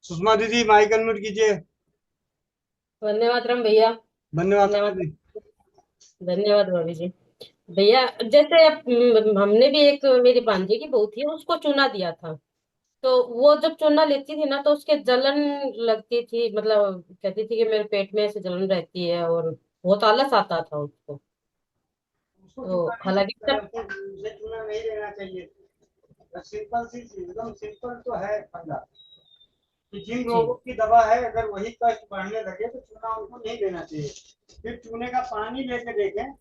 सुषमा दीदी माइक अनम्यूट कीजिए। वंदे मातरम भैया। वंदे मातरम दीदी। धन्यवाद भाभी जी। भैया जैसे हमने भी एक मेरी भांजी की बहू थी, उसको चूना दिया था। तो वो जब चूना लेती थी ना तो उसके जलन लगती थी, मतलब कहती थी कि मेरे पेट में ऐसे जलन रहती है और बहुत आलस आता था उसको। उसको तो चूना नहीं हालांकि देना, उसे चूना नहीं देना चाहिए। सिंपल सी चीज, एकदम सिंपल तो है फंडा कि जिन जी रोगों की दवा है अगर वही कष्ट बढ़ने लगे तो चूना उनको नहीं देना चाहिए। फिर चूने का पानी लेके देखें।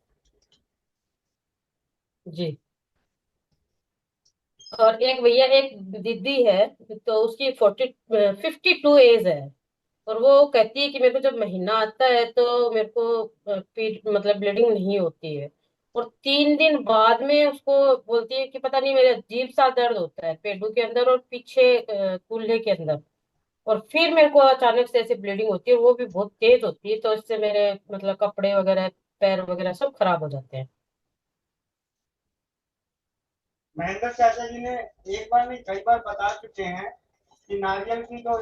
जी। और एक भैया एक दीदी है, तो उसकी 52 एज है। और वो कहती है कि मेरे को जब महीना आता है तो मेरे को पीठ मतलब ब्लीडिंग नहीं होती है। और 3 दिन बाद में उसको बोलती है कि पता नहीं मेरे अजीब सा दर्द होता है पेटू के अंदर और पीछे कूल्हे के अंदर। और फिर मेरे को अचानक से ऐसी ब्लीडिंग होती है, वो भी बहुत तेज होती है, तो इससे मेरे मतलब कपड़े वगैरह पैर वगैरह सब खराब हो जाते हैं। महेंद्र चाचा जी ने एक बार नहीं कई बार बता चुके हैं कि नारियल की जो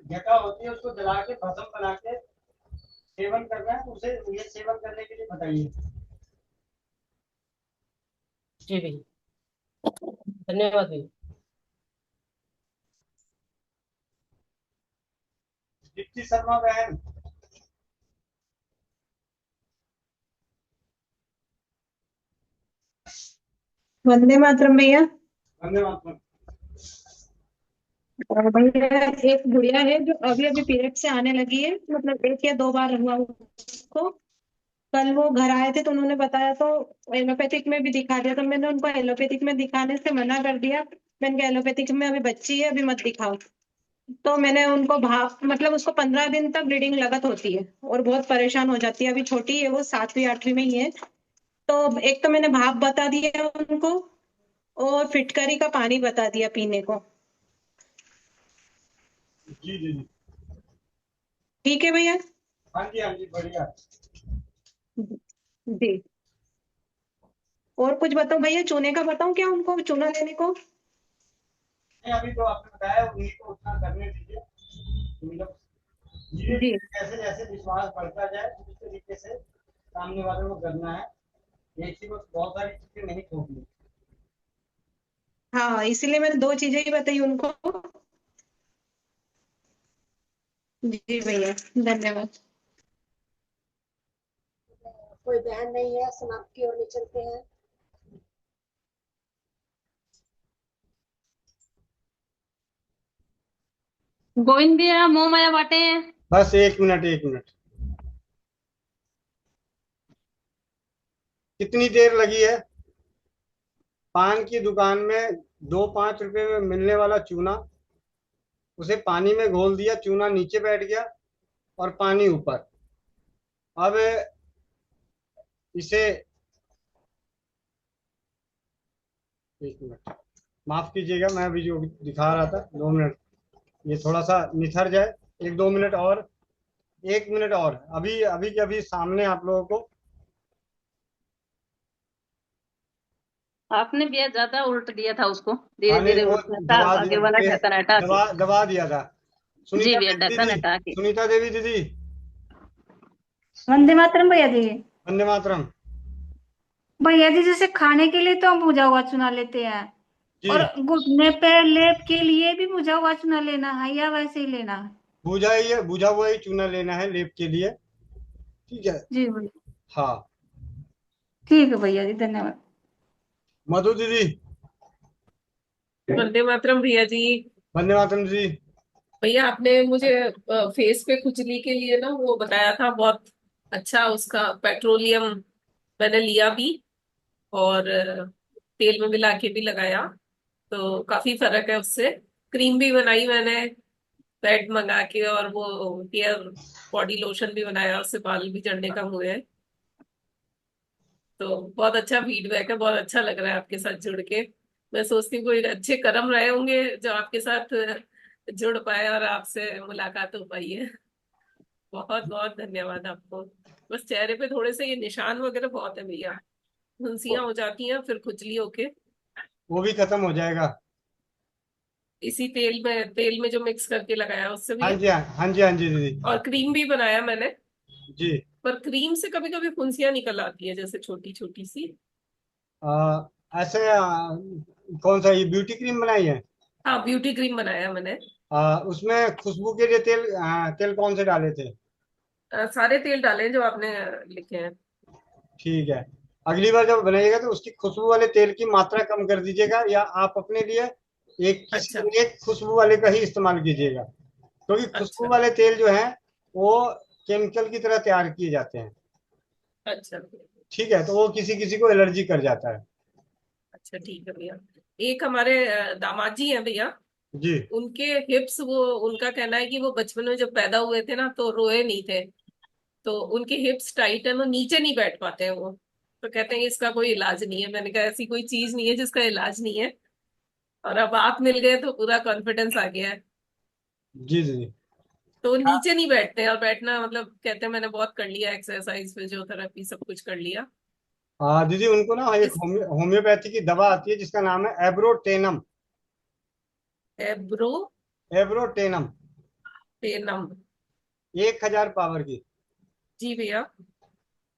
जटा होती है उसको जला के भस्म बना के सेवन करना है, उसे ये सेवन करने के लिए बताइए। जी भैया, धन्यवाद भैया। दीप्ति शर्मा बहन। वंदे मातरम भैया। वंदे मातरम। और भैया एक गुड़िया है जो अभी अभी पीरियड से आने लगी है, मतलब 1 या 2 बार हुआ उसको। कल वो घर आए थे तो उन्होंने बताया, तो एलोपैथिक में भी दिखा दिया, तो मैंने उनको एलोपैथिक में दिखाने से मना कर दिया। मैंने कहा एलोपैथिक में अभी बच्ची है, अभी मत दिखाओ। तो मैंने उनको भाप मतलब उसको 15 दिन तक ब्लीडिंग लगत होती है और बहुत परेशान हो जाती है। अभी छोटी है, वो 7वीं 8वीं में ही है। तो एक तो मैंने भाप बता दिया उनको और फिटकरी का पानी बता दिया पीने को। जी जी जी। ठीक है भैया। हाँ जी हाँ जी, बढ़िया। जी। और कुछ बताओ भैया, चूने का बताऊं क्या उनको, चूना लेने को? नहीं, अभी तो आपने बताया उन्हीं को उतना करने दीजिए। मतलब धीरे जी। धीरे जैसे जैसे विश्वास बढ़ता जाए उस तरीके से सामने वाले को करना है। एक ही वक्त बहुत सारी चीजें नहीं थोपनी। हाँ, इसलिए मैंने 2 चीजें ही बताई उनको। जी भैया, धन्यवाद। कोई बहन नहीं है, समाप्ति की ओर ले चलते हैं। गोविंद भैया मोह माया बांटे हैं। बस 1 मिनट 1 मिनट। कितनी देर लगी है? पान की दुकान में 2 5 रुपए में मिलने वाला चूना, उसे पानी में घोल दिया, चूना नीचे बैठ गया और पानी ऊपर। अब इसे 1 मिनट माफ कीजिएगा, मैं अभी जो दिखा रहा था 2 मिनट, ये थोड़ा सा निथर जाए। 1 2 मिनट और, 1 मिनट और, अभी अभी के अभी सामने आप लोगों को। आपने भैया ज्यादा उल्ट दिया था उसको, हाँ धीरे नहीं, धीरे वो उल्टना था दबा आगे वाला ढक्कन हटा के। दबा दिया था। जी सुनीता भैया, देवी ढक्कन दीदी, हटा के। सुनीता देवी दीदी। वंदे मातरम भैया जी। वंदे मातरम। भैया जी जैसे खाने के लिए तो हम भुजा हुआ चुना लेते हैं, जी। और घुटने पे लेप के लिए भी भुजा हुआ चुना लेना है या वैसे ही लेना है? बुझा हुआ ही चूना लेना है लेप के लिए। ठीक है। जी भैया। हाँ। ठीक है भैया जी, धन्यवाद। मधु दीदी। वंदे मातरम भैया जी। वंदे मातरम दीदी। भैया आपने मुझे फेस पे खुजली के लिए ना वो बताया था, बहुत अच्छा उसका पेट्रोलियम मैंने लिया भी, और तेल में मिला के भी लगाया, तो काफी फर्क है उससे। क्रीम भी बनाई मैंने पैड मंगा के, और वो हेयर बॉडी लोशन भी बनाया, उससे बाल भी झड़ने कम हुए हैं। तो बहुत अच्छा फीडबैक है, बहुत अच्छा लग रहा है आपके साथ जुड़ के। मैं सोचती हूँ कोई अच्छे कर्म रहे होंगे जो आपके साथ जुड़ पाए और आपसे मुलाकात हो पाई है। बहुत बहुत धन्यवाद आपको। बस चेहरे पे थोड़े से ये निशान वगैरह बहुत है भैया, फुंसियां हो जाती हैं फिर खुजली होके। वो भी खत्म हो जाएगा। इसी तेल में जो मिक्स करके लगाया उससे भी हाँ है। जी, हाँ जी, हाँ जी दीदी। और क्रीम भी बनाया मैंने, जी। पर क्रीम से कभी कभी फुंसियां निकल आती है जैसे छोटी छोटी सी। ऐसे कौन सा ये ब्यूटी क्रीम बनाई है? हाँ ब्यूटी क्रीम बनाया मैंने। उसमें खुशबू के लिए तेल, तेल कौन से डाले थे? सारे तेल डाले हैं जो आपने लिखे हैं। ठीक है। अगली बार जब बनाइएगा तो उसकी खुशबू वाले तेल की मात्रा कम कर दीजिएगा, या आप अपने लिए अच्छा एक खुशबू वाले का ही इस्तेमाल कीजिएगा, क्योंकि खुशबू अच्छा वाले तेल जो है वो केमिकल की तरह तैयार किए जाते हैं। अच्छा ठीक है, तो वो किसी किसी को एलर्जी कर जाता है। अच्छा। ठीक है भैया। एक हमारे दामाद जी हैं भैया, जी। उनके हिप्स, वो उनका कहना है कि वो बचपन में जब पैदा हुए थे ना तो रोए नहीं थे, तो उनके हिप्स टाइट है, वो नीचे नहीं बैठ पाते हैं वो। तो कहते हैं इसका कोई इलाज नहीं है। मैंने कहा ऐसी कोई चीज नहीं है जिसका इलाज नहीं है। और अब आप मिल गए तो पूरा कॉन्फिडेंस आ गया है। जी दीदी। तो वो नीचे नहीं बैठते हैं, और बैठना मतलब कहते हैं मैंने बहुत कर लिया, एक्सरसाइज फिजियोथेरेपी सब कुछ कर लिया। दीदी उनको ना एक इस होम्योपैथी की दवा आती है जिसका नाम है एब्रोटेनम। एब्रो एब्रोटेनम। पेनम। 1000 पावर की। जी भैया।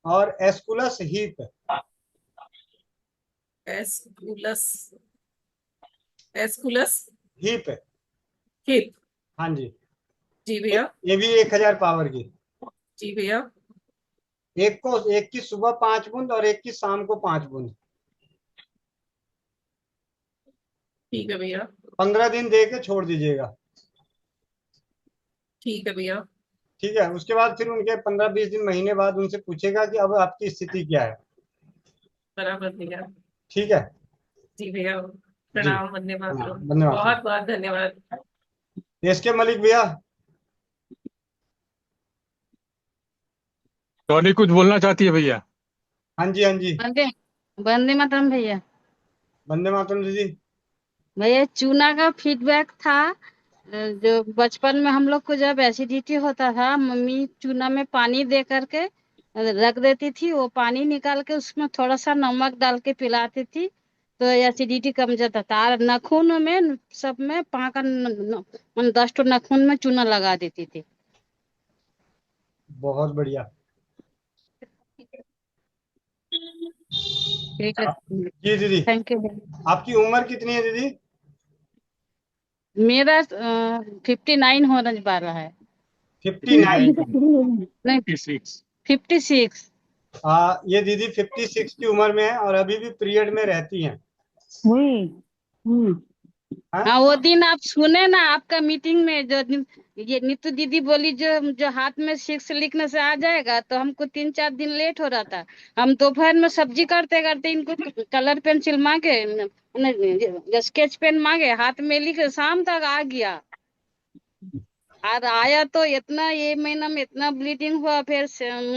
और Aesculus heap. Aesculus, Aesculus heap. Hip. हाँ जी। जी भैया। ये भी 1000 पावर की। जी भैया। एक की सुबह 5 बूंद और एक की शाम को 5 बूंद। ठीक है भैया। 15 दिन दे के छोड़ दीजिएगा। ठीक है भैया। ठीक है, उसके बाद फिर उनके 15-20 दिन, महीने बाद उनसे पूछेगा कि अब आपकी स्थिति क्या है। बराबर भैया। ठीक है। जी भैया। जी। प्रणाम, वंदे हाँ, मातरम। धन्यवाद। बहुत बहुत धन्यवाद। एसके मलिक भैया। डॉली कुछ बोलना चाहती है भैया? हाँ जी, हाँ जी। वंदे वंदे मातरम भैया। वंदे मातरम दीदी। भैया चूना का फीडबैक था। जो बचपन में हम लोग को जब एसिडिटी होता था, मम्मी चूना में पानी दे करके रख देती थी, वो पानी निकाल के उसमें थोड़ा सा नमक डाल के पिलाती थी, तो एसिडिटी कम जाता था। और नाखून में सब में 10 नाखून में चूना लगा देती थी। बहुत बढ़िया। ठीक है। जी दीदी। Thank you. आपकी उम्र कितनी है दीदी? मेरा 59 होने वाला है। 59। नहीं, 56। ये दीदी 56 की उम्र में है और अभी भी पीरियड में रहती हैं। हाँ? हाँ, वो दिन आप सुने ना आपका मीटिंग में, जो ये नीतू दीदी बोली जो जो हाथ में 6 लिखने से आ जाएगा, तो हमको 3-4 दिन लेट हो रहा था। हम दोपहर में सब्जी करते करते इनको कलर पेंसिल मांगे, स्केच पेन मांगे, हाथ में लिखे, शाम तक आ गया। और आया तो इतना, ये महीना में इतना ब्लीडिंग हुआ, फिर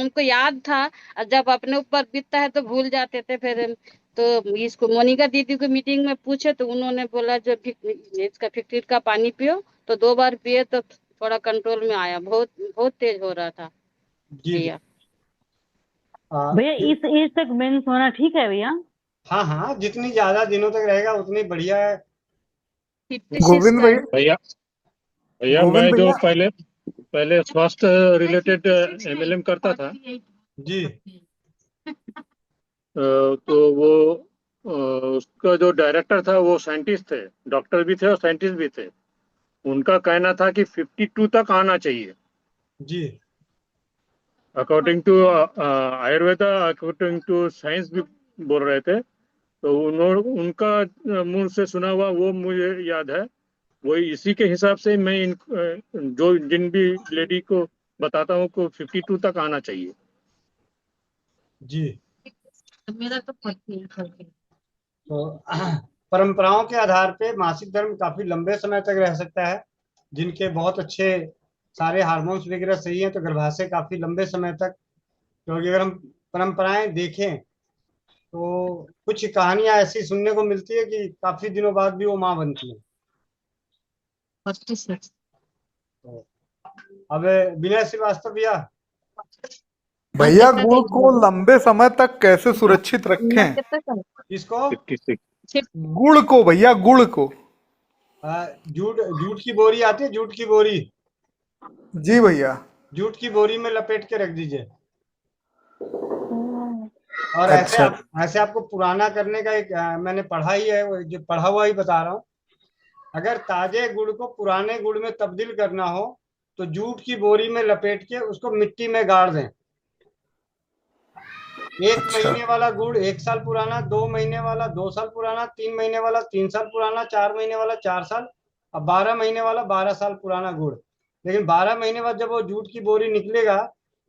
उनको याद था। और जब अपने ऊपर बीतता है तो भूल जाते थे। फिर तो इसको मोनिका दीदी को मीटिंग में पूछे तो उन्होंने बोला जो इसका 50 का पानी पियो, तो 2 बार पिए तो थोड़ा कंट्रोल में आया। बहुत बहुत तेज हो रहा था जी जी। भैया। भैया इस एज तक मेंस होना ठीक है भैया? हाँ हाँ, जितनी ज्यादा दिनों तक रहेगा उतनी बढ़िया है। 56 गोविंद का है। भैया। भैया भैया मैं गोविंद जो भैया। पहले पहले स्वास्थ्य रिलेटेड एमएलएम करता था, जी। तो वो उसका जो डायरेक्टर था वो साइंटिस्ट थे, डॉक्टर भी थे और साइंटिस्ट भी थे। उनका कहना था कि 52 तक आना चाहिए जी। According to Ayurveda, according to science भी बोल रहे थे। तो उनका मुंह से सुना हुआ वो मुझे याद है। वही इसी के हिसाब से मैं जो जिन भी लेडी को बताता हूँ को 52 तक आना चाहिए। जी। मेरा तो 40 है। तो परंपराओं के आधार पे मासिक धर्म काफी लंबे समय तक रह सकता है। जिनके बहुत अच्छे सारे हार्मोन्स वगैरह सही हैं तो गर्भाशय काफी लंबे समय तक, क्योंकि अगर हम परंपराएं देखें तो कुछ कहानियां ऐसी सुनने को मिलती है कि काफी दिनों बाद भी वो माँ बनती है। 46। तो अब विनय श्रीवास्तव भैया। भैया गुड़ को लंबे समय तक कैसे सुरक्षित रखें? किसको? 56। गुड़ को भैया, गुड़ को। जूट जूट की बोरी आती है, जूट की बोरी। जी भैया। जूट की बोरी में लपेट के रख दीजिए। और अच्छा। ऐसे आपको पुराना करने का एक मैंने पढ़ा ही है, वो जो पढ़ा हुआ ही बता रहा हूँ। अगर ताजे गुड़ को पुराने गुड़ में तब्दील करना हो तो जूट की बोरी में लपेट के उसको मिट्टी में गाड़ दें। एक महीने वाला गुड़ 1 साल पुराना, 2 महीने वाला 2 साल पुराना, 3 महीने वाला 3 साल पुराना, 4 महीने वाला 4 साल, और 12 महीने वाला 12 साल पुराना गुड़। लेकिन 12 महीने बाद जब वो जूट की बोरी निकलेगा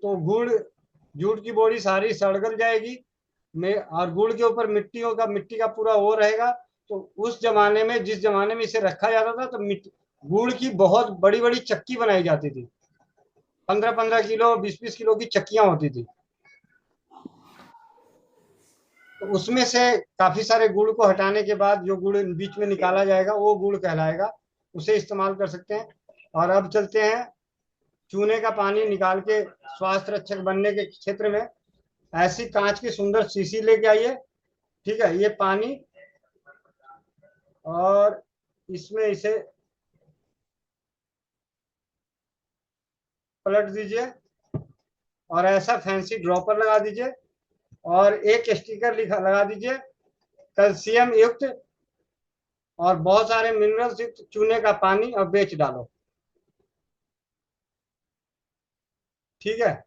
तो जूट की बोरी सारी सड़गल जाएगी में, और गुड़ के ऊपर मिट्टी का पूरा वो रहेगा। तो उस जमाने में, जिस जमाने में इसे रखा जाता था, तो गुड़ की बहुत बड़ी बड़ी चक्की बनाई जाती थी। 15-15 किलो 20-20 किलो की चक्कियां होती थी। तो उसमें से काफी सारे गुड़ को हटाने के बाद जो गुड़ बीच में निकाला जाएगा वो गुड़ कहलाएगा, उसे इस्तेमाल कर सकते हैं। और अब चलते हैं चूने का पानी निकाल के स्वास्थ्य रक्षक बनने के क्षेत्र में। ऐसी कांच की सुंदर शीशी लेके आइए, ठीक है, ये पानी, और इसमें इसे पलट दीजिए और ऐसा फैंसी ड्रॉपर लगा दीजिए और एक स्टिकर लगा दीजिए, कैल्शियम युक्त और बहुत सारे मिनरल्स युक्त चूने का पानी, और बेच डालो। ठीक है।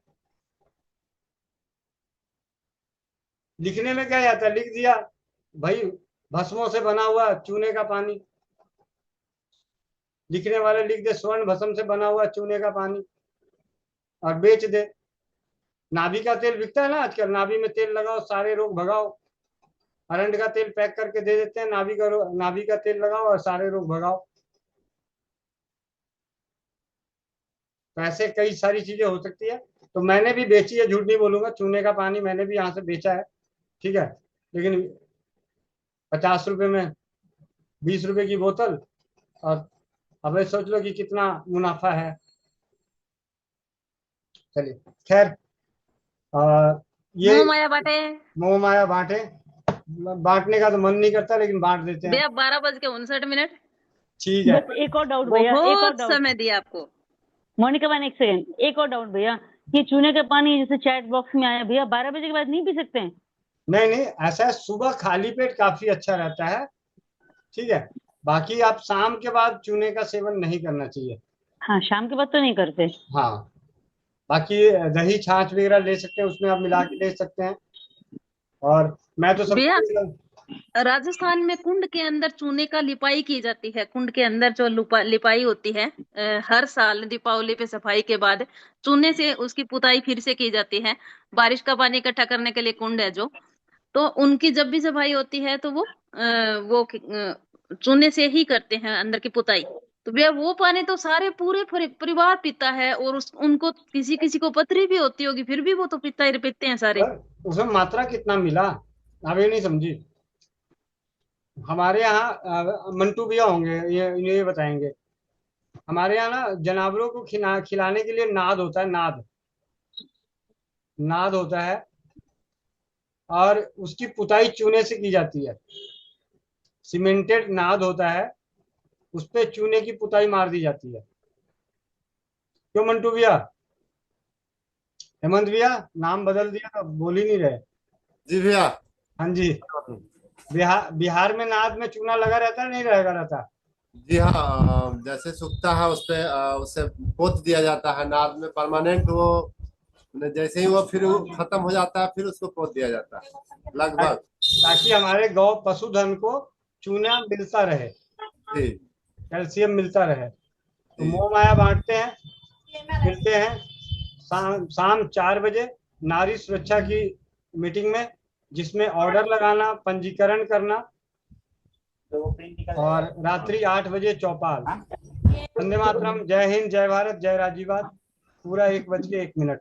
लिखने में क्या जाता है, लिख दिया भाई भस्मों से बना हुआ चूने का पानी। लिखने वाले लिख दे स्वर्ण भस्म से बना हुआ चूने का पानी, और बेच दे। नाभि का तेल बिकता है ना आजकल, नाभि में तेल लगाओ सारे रोग भगाओ। अरंड का तेल पैक करके दे देते हैं, नाभि का तेल लगाओ और सारे रोग भगाओ। तो ऐसे कई सारी चीजें हो सकती है। तो मैंने भी बेची है, झूठ नहीं बोलूंगा, चूने का पानी मैंने भी यहाँ से बेचा है, ठीक है। लेकिन 50 रुपए में 20 रुपए की बोतल, और अब सोच लो कि कितना मुनाफा है। चलिए खैर, ये मोह माया बांटे। मोह माया बांटे, बांटने का तो मन नहीं करता लेकिन बांट देते हैं। भैया 12:59। ठीक है। बस एक और डाउट भैया, एक और बहुत डाउट। समय दिया आपको। मोनिका बहन, एक सेकंड, एक और डाउट भैया। ये चूने का पानी जैसे चैट बॉक्स में आया भैया, 12 बजे के बाद नहीं पी सकते हैं? नहीं, ऐसा है, सुबह खाली पेट काफी अच्छा रहता है, ठीक है। बाकी आप शाम के बाद चूने का सेवन नहीं करना चाहिए। हाँ, शाम के बाद तो नहीं करते। हाँ, बाकी दही छाछ वगैरह ले सकते हैं, उसमें आप मिला के ले सकते हैं। और मैं तो सब भैया राजस्थान में कुंड के अंदर चूने का लिपाई की जाती है। कुंड के अंदर जो लिपाई होती है, हर साल दीपावली पे सफाई के बाद चूने से उसकी पुताई फिर से की जाती है। बारिश का पानी इकट्ठा करने के लिए कुंड है जो, तो उनकी जब भी सफाई होती है तो वो चूने से ही करते हैं अंदर की पुताई। तो भैया वो पानी तो सारे पूरे परिवार पीता है, और उनको किसी किसी को पथरी भी होती होगी, फिर भी वो तो पीते हैं सारे। उसमें मात्रा कितना मिला आप ये नहीं समझी। हमारे यहाँ मंटू भैया होंगे, ये बताएंगे। हमारे यहाँ ना जानवरों को खिलाने के लिए नाद होता है, नाद होता है, और उसकी पुताई चूने से की जाती है। सीमेंटेड नाद होता है, उस पे चूने की पुताई मार दी जाती है। क्यों मंटू भैया? हेमंत भैया नाम बदल दिया तो बोल ही नहीं रहे। जी भैया। हाँ जी। बिहार में नाद में चूना लगा रहता है, नहीं रहता? जी हाँ, जैसे सूखता है उस पे उसे पोत दिया जाता है नाद में परमानेंट। वो जैसे ही वो फिर खत्म हो जाता है फिर उसको पोत दिया जाता है लगभग, ताकि हमारे गौ पशुधन को चूना मिलता रहे, कैल्शियम मिलता रहे। तो मोह माया बांटते हैं, मिलते हैं शाम 4 बजे नारी सुरक्षा की मीटिंग में, जिसमें ऑर्डर लगाना, पंजीकरण करना, और रात्रि 8 बजे चौपाल। वंदे मातरम, जय हिंद, जय भारत, जय राजीवाद। पूरा 1:01।